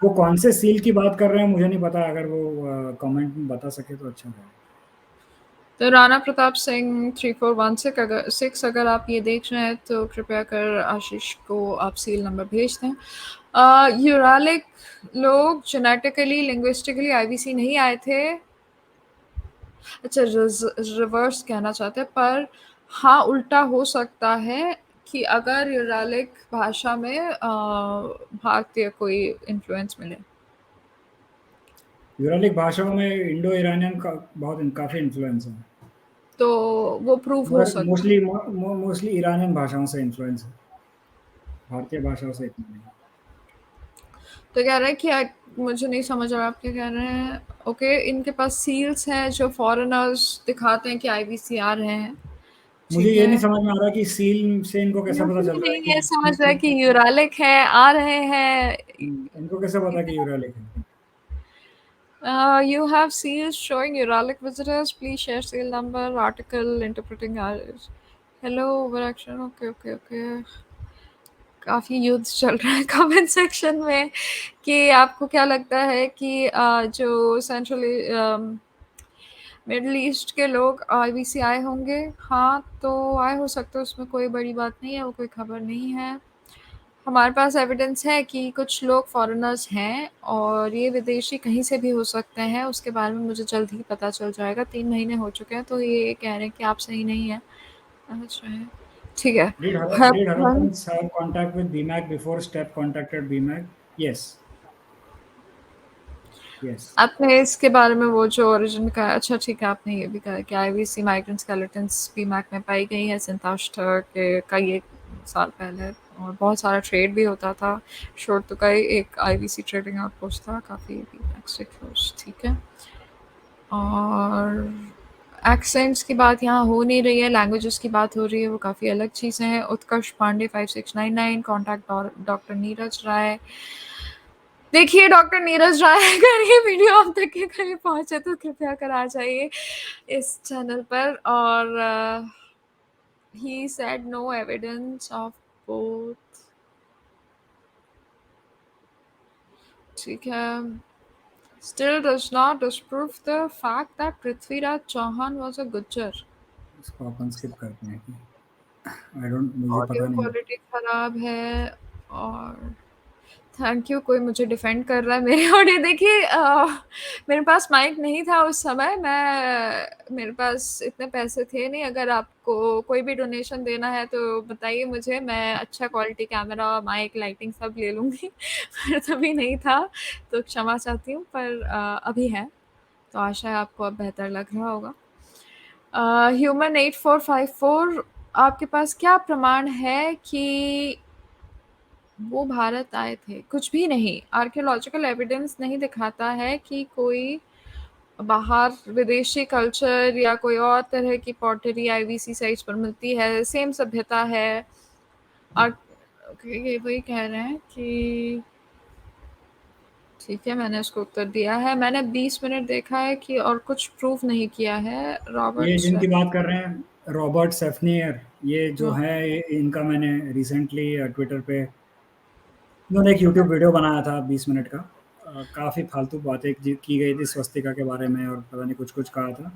वो कौन से सील की बात कर रहे हैं मुझे नहीं पता, अगर वो कमेंट में बता सके तो अच्छा है। तो राणा प्रताप सिंह 3416 अगर आप ये देख रहे हैं तो कृपया कर आशीष को आप सील नंबर भेज दें। यूरालिक लोग जेनेटिकली लिंग्विस्टिकली आईवीसी नहीं आए थे, अच्छा रिवर्स कहना चाहते हैं, पर हाँ उल्टा हो सकता है कि अगर यूरालिक भाषा में भारतीय कोई इन्फ्लुएंस मिले। यूरालिक भाषाओं में इंडो ईरानियन का बहुत काफी इन्फ्लुएंस है, तो वो प्रूफ हो मगर सकता है। मोस्टली ईरानियन भाषाओं से इन्फ्लुएंस है, भारतीय भाषाओं से इतना नहीं। तो कह रहे हैं कि मुझे नहीं समझ आ रहा आप क्या कह रहे हैं। ओके, इनके पास सील्स हैं जो फॉरेनर्स दिखाते हैं कि आईवीसी आ रहे हैं। मुझे ठीक ये है, नहीं समझ में आ रहा कि सील से इनको कैसे मुझे पता भी चल रहा है नहीं कि ये समझ रहा है कि यूरालिक है आ रहे हैं। इनको कैसे पता कि यूरालिक है। You have seals showing Uralic visitors. Please share seal number, article interpreting ours. Hello, overaction. Okay, okay, okay. काफ़ी युद्ध चल रहा है कमेंट सेक्शन में कि आपको क्या लगता है कि जो सेंट्रली मिडल ईस्ट के लोग आईवीसी आए होंगे। हाँ, तो आए हो सकते हैं, उसमें कोई बड़ी बात नहीं है, वो कोई खबर नहीं है। हमारे पास एविडेंस है कि कुछ लोग फॉरेनर्स हैं और ये विदेशी कहीं से भी हो सकते हैं, उसके बारे में मुझे जल्द ही पता चल जाएगा। 3 महीने हो चुके हैं, तो ये कह रहे हैं कि आप सही नहीं हैं। अच्छा है, ठीक है। Did Harappans have contact with BMAC before STEP contacted BMAC? Yes. Yes. आपने इसके बारे में वो जो ओरिजिन का, अच्छा ठीक है, आपने ये भी कहा कि आईवीसी माइग्रेंट स्केलेटन्स बीमैक में पाई गई है सिंताश्टर के कई एक साल पहले, और बहुत सारा ट्रेड भी होता था। शोर तो कई एक आईवीसी ट्रेडिंग आउटपोस्ट था काफ़ी बीमैक से क्लोज, ठीक है। और एक्सेंट्स की बात यहाँ हो नहीं रही है, लैंग्वेजेस की बात हो रही है, वो काफ़ी अलग चीज़ें हैं। उत्कर्ष पांडे 5699 कॉन्टैक्ट डॉक्टर नीरज राय। देखिए डॉक्टर नीरज राय, अगर ये वीडियो आप तक के करीब पहुंचे तो कृपया कर आ जाइए इस चैनल पर। और he said no evidence of both, ठीक है। Still does not disprove the fact that Prithviraj Chauhan was a Gujjar. इसको अपन स्किप करते हैं कि आई डोंट, मुझे ऑडियो पता नहीं। क्वालिटी खराब है और थैंक यू, कोई मुझे डिफेंड कर रहा है मेरे ऑडियो। देखिए मेरे पास माइक नहीं था उस समय, मेरे पास इतने पैसे थे नहीं। अगर आपको कोई भी डोनेशन देना है तो बताइए मुझे, मैं अच्छा क्वालिटी कैमरा, माइक, लाइटिंग सब ले लूँगी पर तभी नहीं था, तो क्षमा चाहती हूँ। पर अभी है, तो आशा है आपको अब बेहतर लग रहा होगा। ह्यूमन 8454, आपके पास क्या प्रमाण है कि वो भारत आए थे? कुछ भी नहीं। आर्कियोलॉजिकल एविडेंस नहीं दिखाता है कि कोई बाहर विदेशी कल्चर या कोई और तरह की पॉटरी आईवीसी साइट्स पर मिलती है, सेम सभ्यता है। ये वही कह रहे हैं कि ठीक है, मैंने उसको उत्तर दिया है। मैंने 20 मिनट देखा है कि और कुछ प्रूफ नहीं किया है। ये रॉबर्ट जिनकी सेफ बात कर रहे हैं रॉबर्ट सेफनियर, ये जो है इनका मैंने रिसेंटली ट्विटर पे, उन्होंने एक यूट्यूब वीडियो बनाया था 20 मिनट का। काफ़ी फालतू बातें की गई थी स्वस्तिका के बारे में, और पता नहीं कुछ कुछ कहा था।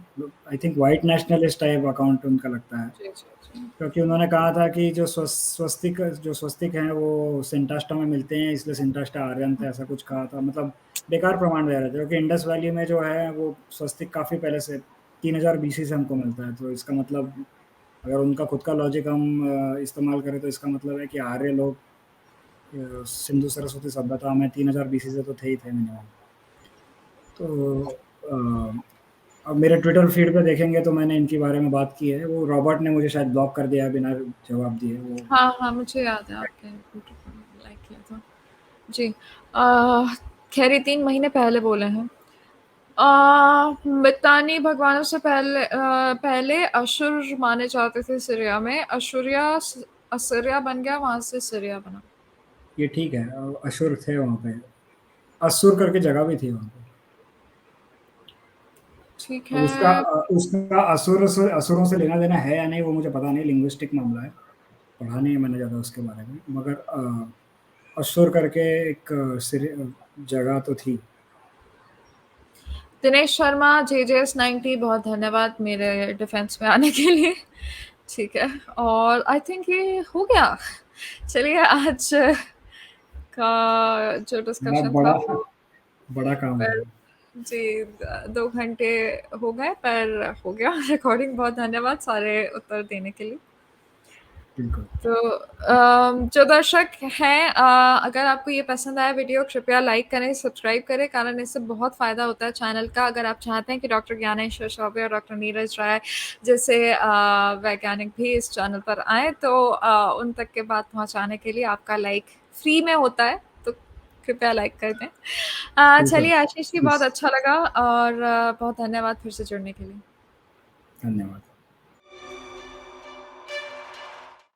I think white nationalist type account उनका लगता है, जी, जी, जी। क्योंकि उन्होंने कहा था कि जो स्वस्तिक हैं वो सिंटास्टा में मिलते हैं, इसलिए सिंटास्टा आर्यन थे, ऐसा कुछ कहा था। मतलब बेकार प्रमाण दे रहे थे, क्योंकि इंडस वैली में जो है वो स्वस्तिक काफ़ी पहले से 3000 बीसी से हमको मिलता है। तो इसका मतलब अगर उनका खुद का लॉजिक हम इस्तेमाल करें तो इसका मतलब है कि आर्य लोग सिंधु सरस्वती सभ्यता में 3000 बीसी से तो थे ही थे मिनिमम। तो अब मेरे ट्विटर फीड पे देखेंगे तो मैंने इनके बारे में बात की है। वो रॉबर्ट ने मुझे शायद ब्लॉक कर दिया है बिना जवाब दिए वो। हाँ, हाँ, मुझे याद है आपने लाइक किया था। जी। खैर ये 3 महीने पहले बोले हैं। मितानी भगवानों से पहले असुर माने जाते थे सीरिया में। असीरिया बन गया, वहाँ से सीरिया बना। ये ठीक है, असुर थे वहाँ पे, असुर करके जगह भी थी वहाँ पे। ठीक अब उसका है। उसका असुरों से लेना देना है या नहीं वो मुझे पता नहीं, लिंग्विस्टिक मामला है, पढ़ा नहीं है मैंने ज़्यादा उसके बारे में। मगर असूर करके एक जगह तो थी। दिनेश शर्मा JJS 90 बहुत धन्यवाद मेरे डिफेंस में आने के लिए। ठीक है, और आई थिंक ये हो गया। चलिए आज का जो डिस्कशन था बड़ा वो बड़ा काम है। पर जी 2 घंटे हो गए, पर हो गया रिकॉर्डिंग। बहुत धन्यवाद सारे उत्तर देने के लिए। बिल्कुल। तो जो दर्शक हैं, अगर आपको ये पसंद आया वीडियो, कृपया लाइक करें, सब्सक्राइब करें, कारण इससे बहुत फ़ायदा होता है चैनल का। अगर आप चाहते हैं कि डॉक्टर ज्ञानेश्वर चौबे और डॉक्टर नीरज राय जैसे वैज्ञानिक भी इस चैनल पर आएँ, तो उन तक के बात पहुँचाने के लिए आपका लाइक फ्री में होता है, तो कृपया लाइक कर दें। बिल्कुल, चलिए आशीष जी, बहुत प्लीज़। अच्छा लगा और बहुत धन्यवाद फिर से जुड़ने के लिए। धन्यवाद।